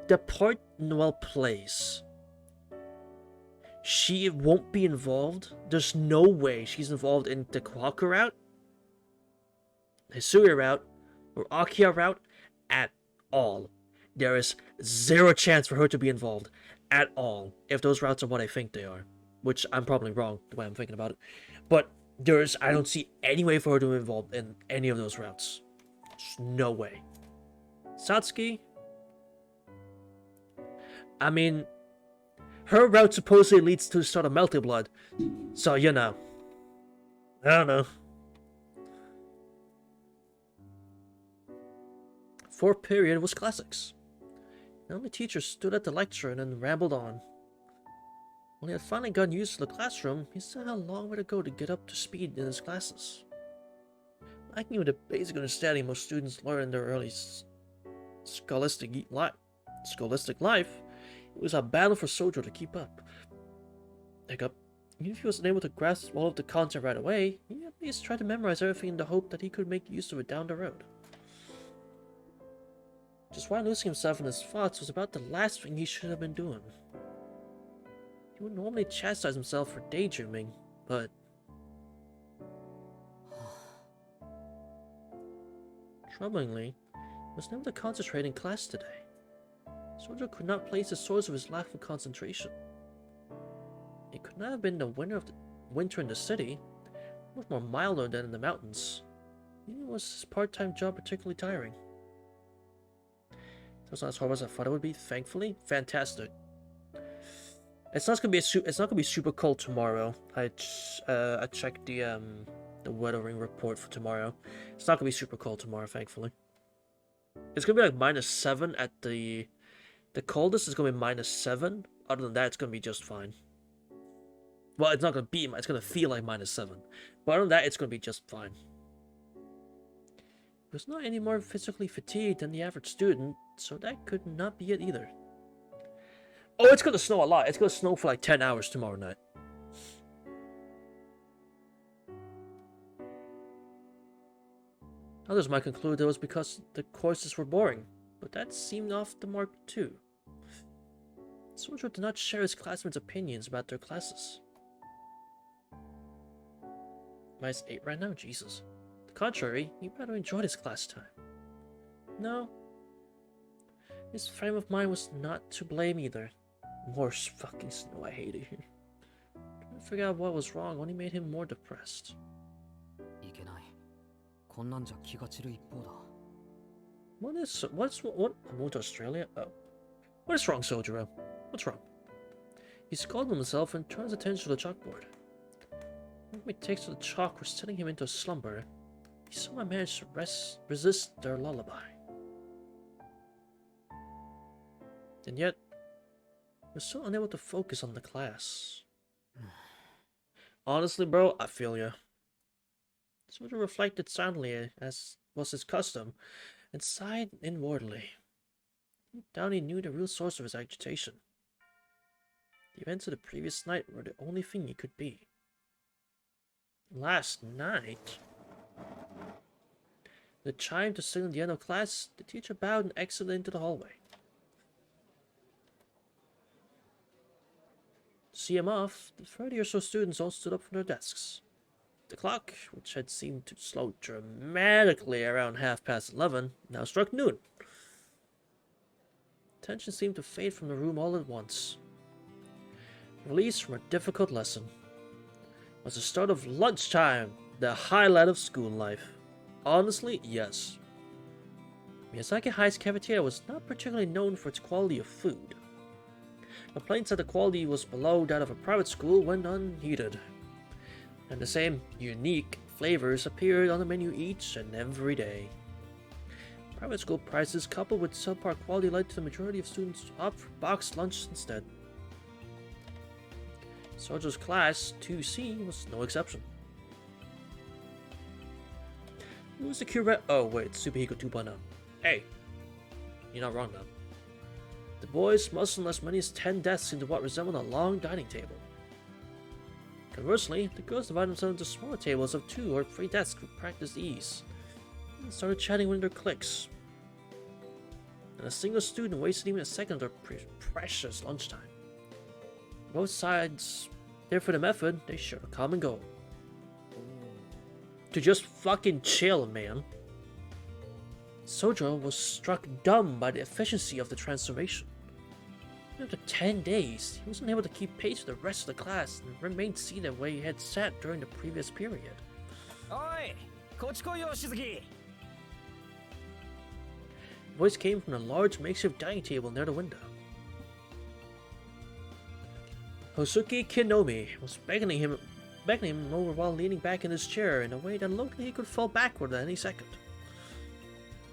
S1: the part Noelle plays. She won't be involved. There's no way she's involved in the Kwaku route, Hisui route, or Akia route at all. There is zero chance for her to be involved at all if those routes are what I think they are, which I'm probably wrong the way I'm thinking about it. But I don't see any way for her to be involved in any of those routes. There's no way. Satsuki, I mean, her route supposedly leads to the start of Melted Blood, so you know. I don't know. Fourth period was classics. The only teacher stood at the lecture and then rambled on. When he had finally gotten used to the classroom, he still had a long way to go to get up to speed in his classes. Lacking with the basic understanding most students learn in their early scholastic life, it was a battle for Sojiro to keep up. Hiccup. Even if he wasn't able to grasp all of the content right away, he at least tried to memorize everything in the hope that he could make use of it down the road. Just why losing himself in his thoughts was about the last thing he should have been doing. He would normally chastise himself for daydreaming, but... Troublingly, he was unable to concentrate in class today. Sojiro could not place the source of his lack of concentration. It could not have been the winter in the city, much more milder than in the mountains. Neither was his part-time job particularly tiring. It was not as hard as I thought it would be, thankfully. Fantastic. It's not gonna be super cold tomorrow. I checked the weathering report for tomorrow. It's not gonna be super cold tomorrow, thankfully. It's gonna be like -7 at the coldest is gonna be -7. Other than that, it's gonna be just fine. Well, it's not gonna be. It's gonna feel like -7. But other than that, it's gonna be just fine. He was not any more physically fatigued than the average student, so that could not be it either. Oh, it's gonna snow a lot. It's gonna snow for like 10 hours tomorrow night. Others might conclude it was because the courses were boring, but that seemed off the mark too. Sojiro did not share his classmates' opinions about their classes. -8 right now? Jesus. On the contrary, he rather enjoyed his class time. No. His frame of mind was not to blame either. More fucking snow, I hate it here. Trying to figure out what was wrong only made him more depressed. What I moved to Australia? Oh. What is wrong, Sojiro? What's wrong? He scalded himself and turned his attention to the chalkboard. When he takes to the chalk was sending him into a slumber, he somehow managed to resist their lullaby. And yet, he was so unable to focus on the class. Honestly, bro, I feel ya. Sojiro reflected silently, as was his custom, and sighed inwardly. Deep down, he knew the real source of his agitation. The events of the previous night were the only thing he could be. Last night? The chime to signal the end of class, the teacher bowed and exited into the hallway. To see him off, the 30 or so students all stood up from their desks. The clock, which had seemed to slow dramatically around 11:30, now struck noon. Tension seemed to fade from the room all at once. Released from a difficult lesson. Was the start of lunchtime the highlight of school life? Honestly, yes. Miyazaki High's cafeteria was not particularly known for its quality of food. Complaints that the quality was below that of a private school went unheeded, and the same unique flavors appeared on the menu each and every day. Private school prices coupled with subpar quality led to the majority of students to opt for boxed lunch instead. Sojiro's class 2C was no exception. Who was the curator? Oh wait, Tsubihiko 2.0. Hey, you're not wrong though. The boys muscled as many as 10 desks into what resembled a long dining table. Conversely, the girls divided themselves into smaller tables of 2 or 3 desks with practiced ease, and started chatting with their cliques. And a single student wasted even a second of their precious lunchtime. Both sides, there for the method, they shared a common goal. To just fucking chill, man. Sojiro was struck dumb by the efficiency of the transformation. After 10 days, he wasn't able to keep pace with the rest of the class and remained seated where he had sat during the previous period.
S2: Oi! Kochikoyo, Shizuki!
S1: The voice came from a large makeshift dining table near the window. Hosuke Kinomi was beckoning him over while leaning back in his chair in a way that looked like he could fall backward at any second.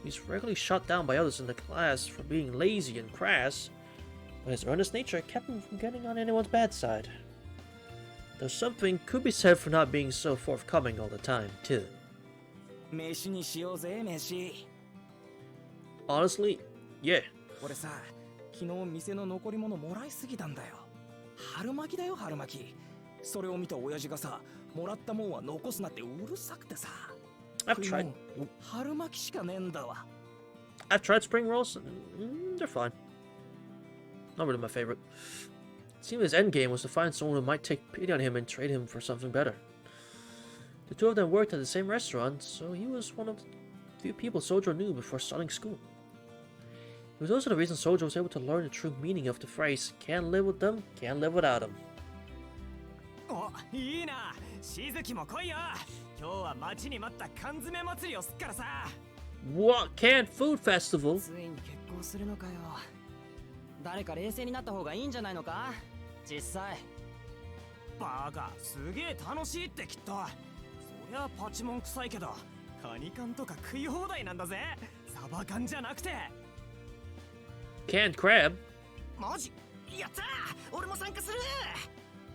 S1: He's regularly shot down by others in the class for being lazy and crass, but his earnest nature kept him from getting on anyone's bad side. Though something could be said for not being so forthcoming all the time, too. Honestly, yeah.
S2: 俺さ、昨日店の残り物もらいすぎたんだよ。春巻きだよ、春巻き。それを見た親父がさ、もらったもんは残すなってうるさくてさ。
S1: I've tried.
S2: 春巻きしかねえんだわ。
S1: I've tried spring rolls. They're fine. Not really my favorite. It seemed his endgame was to find someone who might take pity on him and trade him for something better. The two of them worked at the same restaurant, so he was one of the few people Sojiro knew before starting school. It was also the reason Sojiro was able to learn the true meaning of the phrase, can't live with them, can't live without them.
S2: お、いいな。しずきも来いよ。今日は待ちに待った缶詰祭りをすっからさ。
S1: What? Canned Food Festival?
S3: ついに結婚するのかよ。誰か冷静になった方がいいんじゃないのか実際。
S2: バカ、すげえ楽しいってきっと。そりゃパチモン臭いけど、カニ缶とか食い放題なんだぜ。サバ缶じゃなくて。
S1: Canned crab?
S11: マジやったー俺も参加する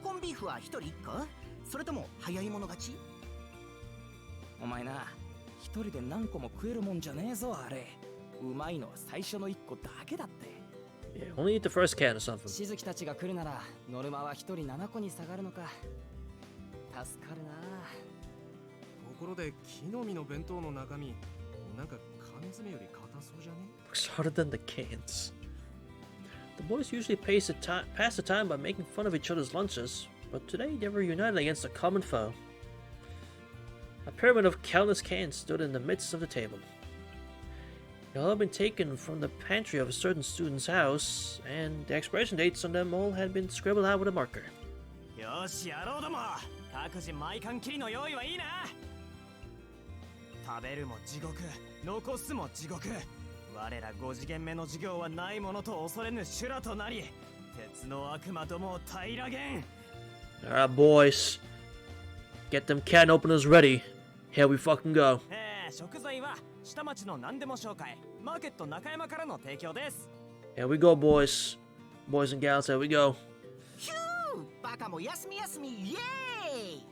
S11: コンビーフは一人一個それとも早い者勝ち
S2: お前な、一人で何個も食えるもんじゃねえぞあれ。うまいのは最初の一個だけだって。
S1: Yeah, only eat the first can or something.
S3: しずきたちが来るならノルマは一人7個に下がるのか助かるな。
S12: ところで木の実の弁当の中身なんか缶詰より硬そうじゃね
S1: Looks harder than the cans. The boys usually pass the time by making fun of each other's lunches, but today they were united against a common foe. A pyramid of countless cans stood in the midst of the table. They all had been taken from the pantry of a certain student's house, and the expiration dates on them all had been scribbled out with a marker.
S2: よし、やろうども。各自毎缶切りの用意はいいな。食べるも地獄、残すも地獄。我ら5次元目の授業はないものと恐れぬ修羅となり、鉄の悪魔どもを平らげん。
S1: Alright, boys. Get them can openers ready. Here we fucking go.
S2: 食材は下町の何でも紹介、マーケット中山からの提供です。
S1: Here we go, boys. Boys and gals, here we go.
S11: ヒューバカも休み休みイエーイ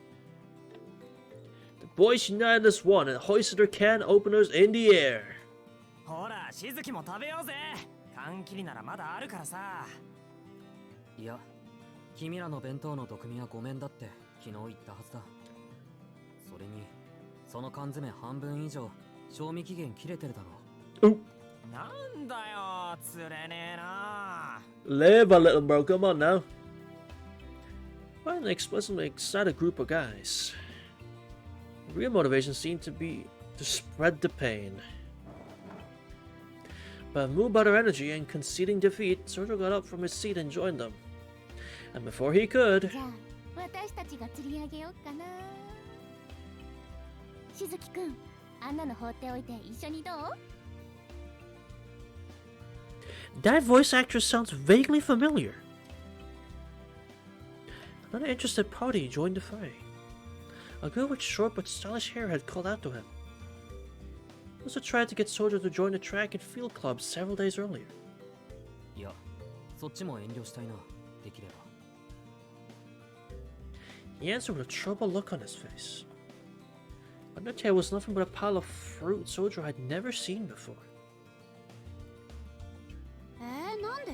S1: The boys united as one and hoisted their can openers in the air.
S2: ほら、しずきも食べようぜ。缶切りならまだあるからさ。
S3: いや、君らの弁当の毒味はごめんだって昨日言ったはずだ。それに、その缶詰半分以上、賞味期限切れてるだろ。
S2: なんだよ、釣れねえな。
S1: Live a little, bro. Come on now. What an explicitly excited group of guys. The real motivation seemed to be to spread the pain. But moved by their energy and conceding defeat, Sojiro got up from his seat and joined them. And before he could...
S5: じゃあ私たちが釣り上げようかな。しずきくん、あんなの放っておいて一緒にどう？
S1: That voice actress sounds vaguely familiar. Another interested party joined the fray. A girl with short but stylish hair had called out to him. Also tried to get Sojiro to join the track and field club several days earlier.
S3: いや、そっちも遠慮したいな、できれば。
S1: He answered with a troubled look on his face. On the table was nothing but a pile of fruit Sojiro had never seen before.
S5: なんで？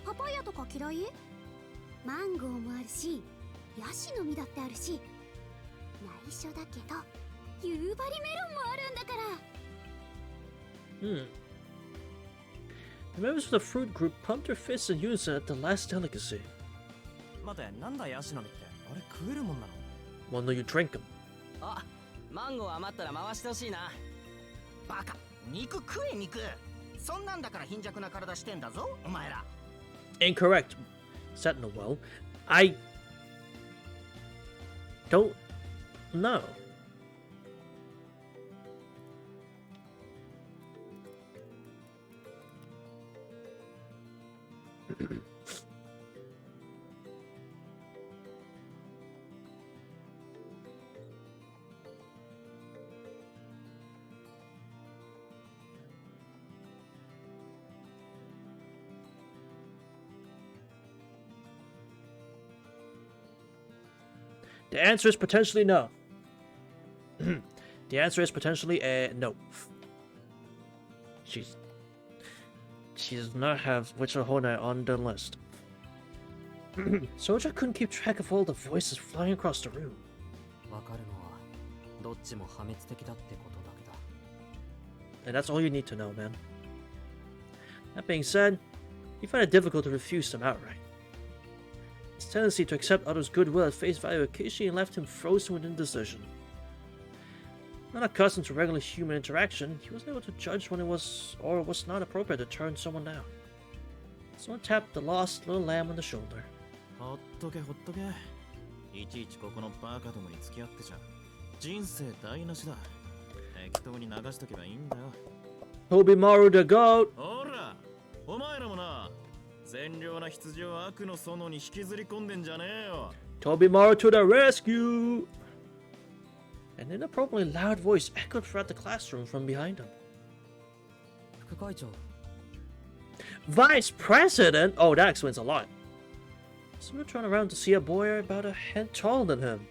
S5: パパイヤとか嫌い？マンゴーもあるし、
S13: ヤシの実だってあるし、内緒だけど夕張メロンもあるんだから。
S1: The members of the fruit group pumped their fists in unison at the last delicacy.
S12: 待て、なんだヤシの実って。あれ食えるもんなの？
S1: Well, no, you drink them.
S3: あ、マンゴー余ったら回してほしいな。
S11: バカ、肉食え肉。そんなんだから貧弱な体してんだぞ、お前ら。
S1: Incorrect, Sentinel. Well, I don't know. The answer is potentially no. The answer is potentially no. She does not have Witcher Honai on the list. Sojiro couldn't keep track of all the voices flying across the room.
S3: わかるのはどっちも破滅的だってことだけだ。
S1: And that's all you need to know, man. That being said, he found it difficult to refuse them outright. His tendency to accept others' goodwill at face value occasionally left him frozen with indecision. Not accustomed to regular human interaction, he wasn't able to judge when it was or was not appropriate to turn someone down. Someone tapped the lost little lamb on the shoulder.
S8: ほっとけほっとけ。いちいちここのバカどもに付き合ってちゃ人生台無しだ。適当に流しとけばいいんだよ。
S1: Tobimaru the goat!
S8: ほら、お前らもな、善良な羊を悪の園に引きずり込んでんじゃねえよ。
S1: Tobimaru to the rescue! An inappropriately loud voice echoed throughout the classroom from behind him.
S3: 副会長。
S1: Vice President? Oh, that explains a lot. Someone turned around to see a boy about a head taller than him.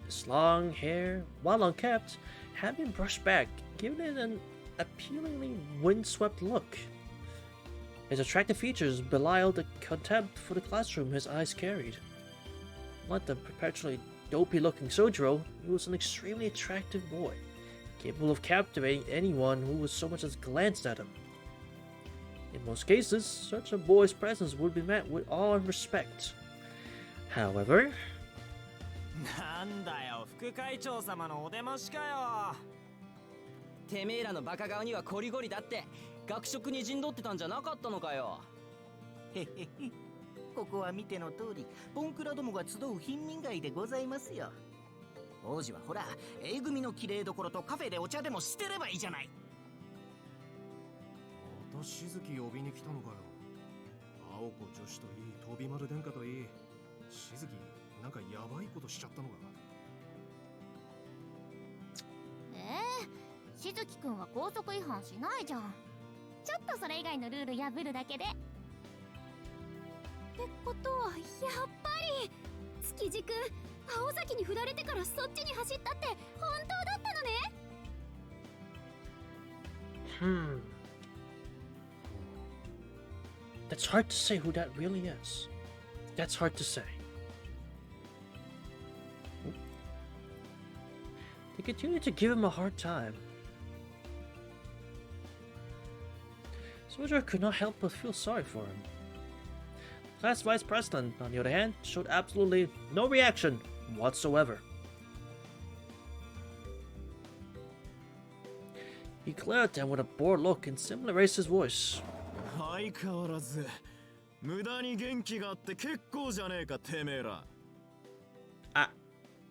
S1: His long hair, while unkempt, had been brushed back, giving it an appealingly windswept look. His attractive features belied the contempt for the classroom his eyes carried. Like the perpetually dopey-looking Sojiro, he was an extremely attractive boy, capable of captivating anyone who was so much as glanced at him. In most cases, such a boy's presence would be met with awe and respect. However...
S3: なんだよ、副会長様のお出ましかよ。てめえらのバカ顔にはコリゴリだって学食に陣取ってたんじゃなかったのかよ。
S11: へへへ。ここは見ての通り、ボンクラどもが集う貧民街でございますよ。王子はほら、A組の綺麗どころとカフェでお茶でもしてればいいじゃない。
S12: またしずき呼びに来たのかよ。青子女子といい、飛び丸殿下といい。しずき、なんかヤバいことしちゃったのか。
S13: しずきくんは高速違反しないじゃん。ちょっとそれ以外のルール破るだけで。ってことはやっぱり築地くん、青崎に振られてからそっちに走ったって本当だったのね。
S1: That's hard to say who that really is. That's hard to say. They continue to give him a hard time. Sojiro could not help but feel sorry for him. Class Vice President, on the other hand, showed absolutely no reaction whatsoever. He glared at them with a bored look and simply raised his voice.
S8: 相変わらず無駄に元気があって結構じゃねえかてめえら。
S1: あ、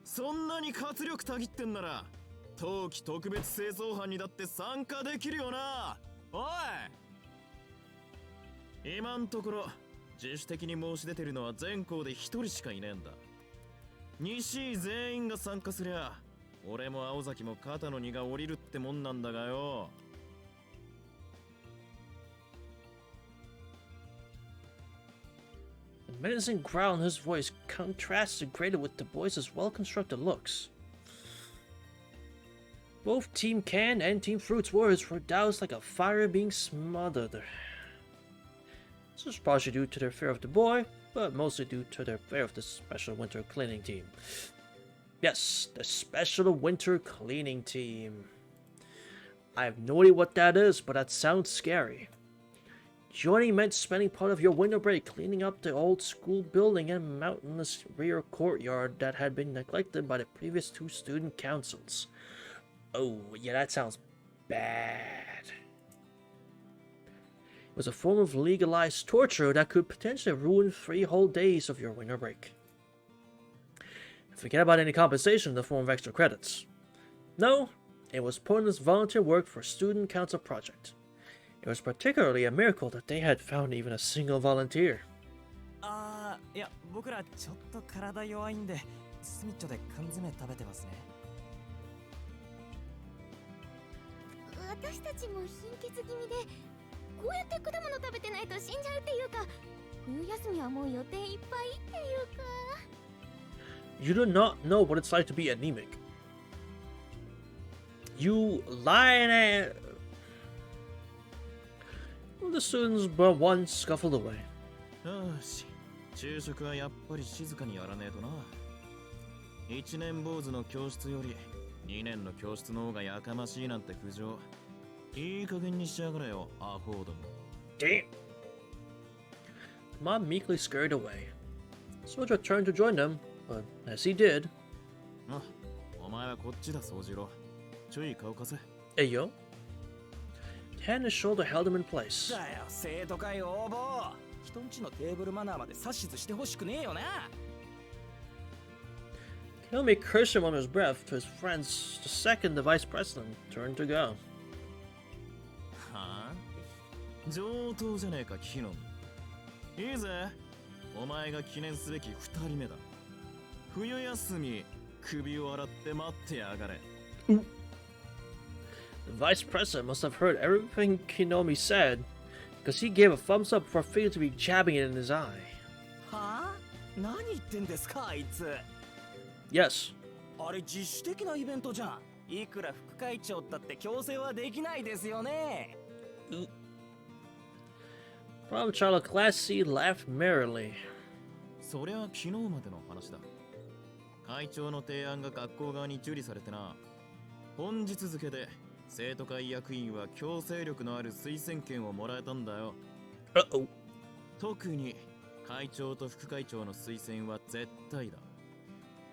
S8: そんなに活力たぎってんなら冬季特別清掃班にだって参加できるよな。おい、今んところ自主的に申し出てるのは全校で一人しかいねえんだ。西井全員が参加すりゃ俺も青崎も肩の荷が下りるってもんなんだがよ。
S1: The menacing growl in his voice contrasted greatly with the boys' well-constructed looks. Both Team Can and Team Fruit's words were doused like a fire being smothered. This was partially due to their fear of the boy, but mostly due to their fear of the special winter cleaning team. Yes, the special winter cleaning team. I have no idea what that is, but that sounds scary. Joining meant spending part of your winter break cleaning up the old school building and mountainous rear courtyard that had been neglected by the previous 2 student councils. Oh, yeah, that sounds bad. It was a form of legalized torture that could potentially ruin 3 whole days of your winter break. Forget about any compensation in the form of extra credits. No, it was pointless volunteer work for a student council project. It was particularly a miracle that they had found even a single volunteer.
S8: いや、僕らちょっと体弱いんで、スミッチョで缶詰食べてますね。
S13: 私たちも貧血気味で、こうやって果物食べてないと死んじゃうっていうか、冬休みはもう予定いっぱいっていうか。
S1: You do not know what it's like to be anemic. You lying at... The students but one scuffled away.
S8: よし、昼食はやっぱり静かにやらねえとな。1年坊主の教室より2年の教室の方がやかましいなんて苦情。いい加減にしやがれよ、アホども。
S1: Damn. Mom meekly scurried away. Sojiro turned to join them, but as he did...
S8: あ、お前はこっちだ、宗次郎。ちょい顔貸せ。
S1: Hey yo. The hand on his shoulder held him in place.
S2: だよ、生徒会応募。人んちのテーブルマナーまで指図してほしくねえよな。
S1: Kinomi cursed him under his breath to his friends. The second the vice president turned to go.
S8: はあ？上等じゃねえか、キノン。いいぜ。お前が記念すべき2人目だ。冬休み、首を洗って待ってやがれ。
S1: The vice president must have heard everything Kinomi said, because he gave a thumbs up before failing to be jabbing it in his eye.
S2: はあ？何言ってんですか、あいつ。
S1: Yes.
S2: あれ自主的なイベントじゃん。いくら副会長だって強制はできないですよね。
S1: Problem child of Class C laughed merrily.
S8: そりゃ昨日までの話だ。会長の提案が学校側に受理されてな。本日付で生徒会役員は強制力のある推薦権をもらえたんだよ。特に会長と副会長の推薦は絶対だ。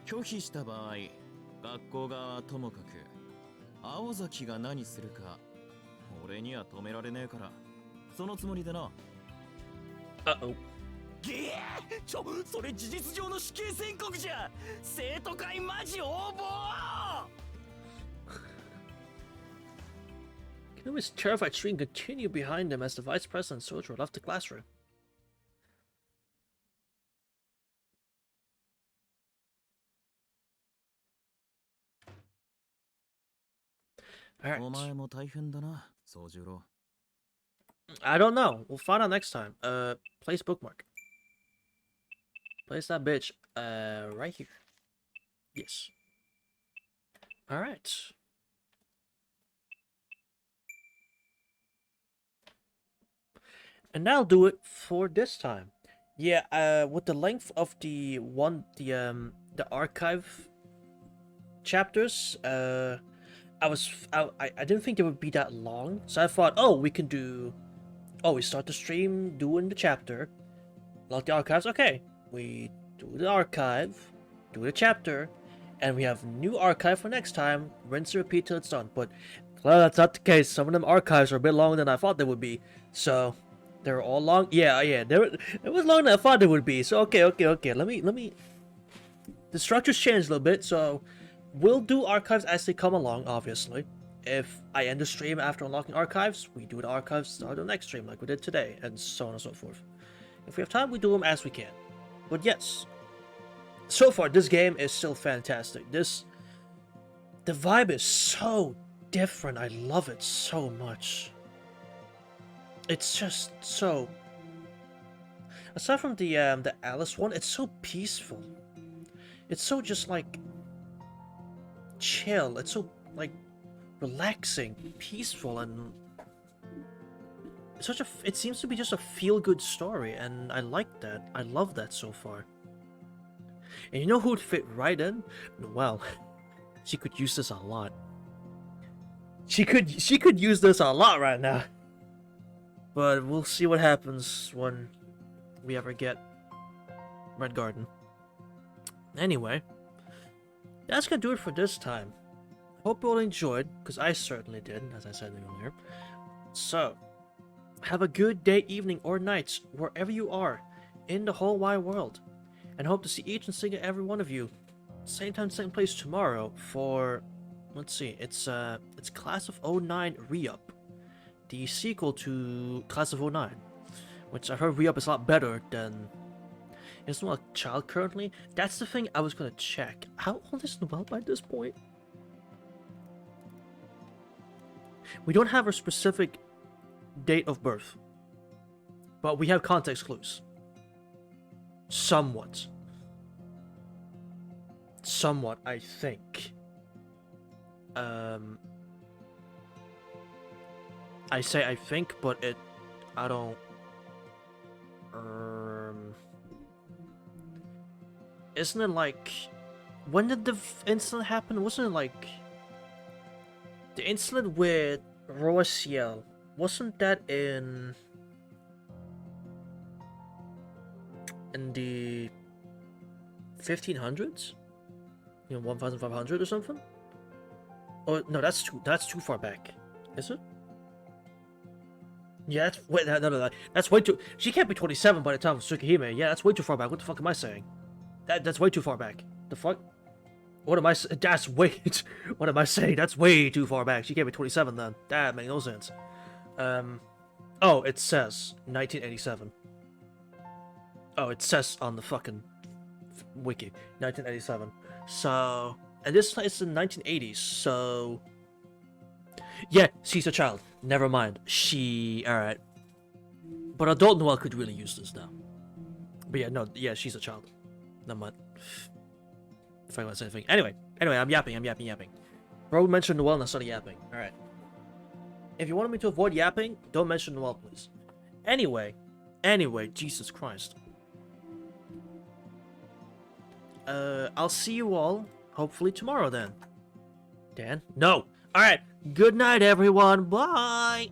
S8: 拒否した場合、学校側はともかく青崎が何するか俺には止められねえから、そのつもりでな。
S2: げえ、それ事実上の死刑宣告じゃ。生徒会マジ応募。
S1: Kinomi's terrified shriek continued behind him as the vice president Sojiro left the classroom. Alright.
S8: お前も大変だな、宗次郎。
S1: I don't know. We'll find out next time. Place bookmark. Place that bitch, right here. Yes. Alright. And that'll do it for this time. Yeah, with the length of the archive chapters, I didn't think it would be that long, so I thought, oh, we can do, we start the stream doing the chapter, log the archives. Okay, we do the archive, do the chapter, and we have new archive for next time. Rinse and repeat till it's done. But well, that's not the case. Some of them archives are a bit longer than I thought they would be. So they're all long. Yeah. It was longer than I thought it would be. So okay. Let me. The structure's changed a little bit, so we'll do archives as they come along. Obviously, if I end the stream after unlocking archives, we do the archives start the next stream like we did today, and so on and so forth. If we have time, we do them as we can. But yes, so far this game is still fantastic. The vibe is so different. I love it so much. It's just so. Aside from the Alice one, it's so peaceful. It's so just like chill. It's so like relaxing, peaceful, and it seems to be just a feel-good story, and I like that. I love that so far. And you know who'd fit right in? Well, she could use this a lot. She could use this a lot right now. But we'll see what happens when we ever get Red Garden. Anyway, that's gonna do it for this time. Hope you all enjoyed, because I certainly did, as I said earlier. So, have a good day, evening, or night, wherever you are in the whole wide world. And hope to see each and single every one of you, same time, same place tomorrow for, let's see, it's Class of 09 Re-Up, the sequel to Class of 09, which I've heard Re-Up is a lot better than. Is Noelle a child currently? That's the thing I was gonna check. How old is Noelle by this point? We don't have her specific date of birth, but we have context clues. Somewhat, I think. I say I think, but I don't. Isn't it like, when did the incident happen? Wasn't it like the incident with Roasiel? Wasn't that in the 1500s? You know, 1500 or something? Oh no, that's too far back. Is it? Yeah, that's way too. She can't be 27 by the time of Tsukihime. Yeah, that's way too far back. What the fuck am I saying? That's way too far back. The fuck? What am I? That's way. What am I saying? That's way too far back. She can't be 27 then. That makes no sense. Oh, it says 1987. Oh, it says on the fucking wiki 1987. So, and this is in 1980s. So, yeah, she's a child. Never mind. Alright. But adult Noelle could really use this now. But yeah, no, yeah, she's a child. Never mind. If I want to say anything. Anyway, I'm yapping. Bro mentioned Noelle and I started yapping. Alright. If you wanted me to avoid yapping, don't mention Noelle, please. Anyway, Jesus Christ. I'll see you all, hopefully tomorrow then. Dan? No! Alright, good night everyone, bye!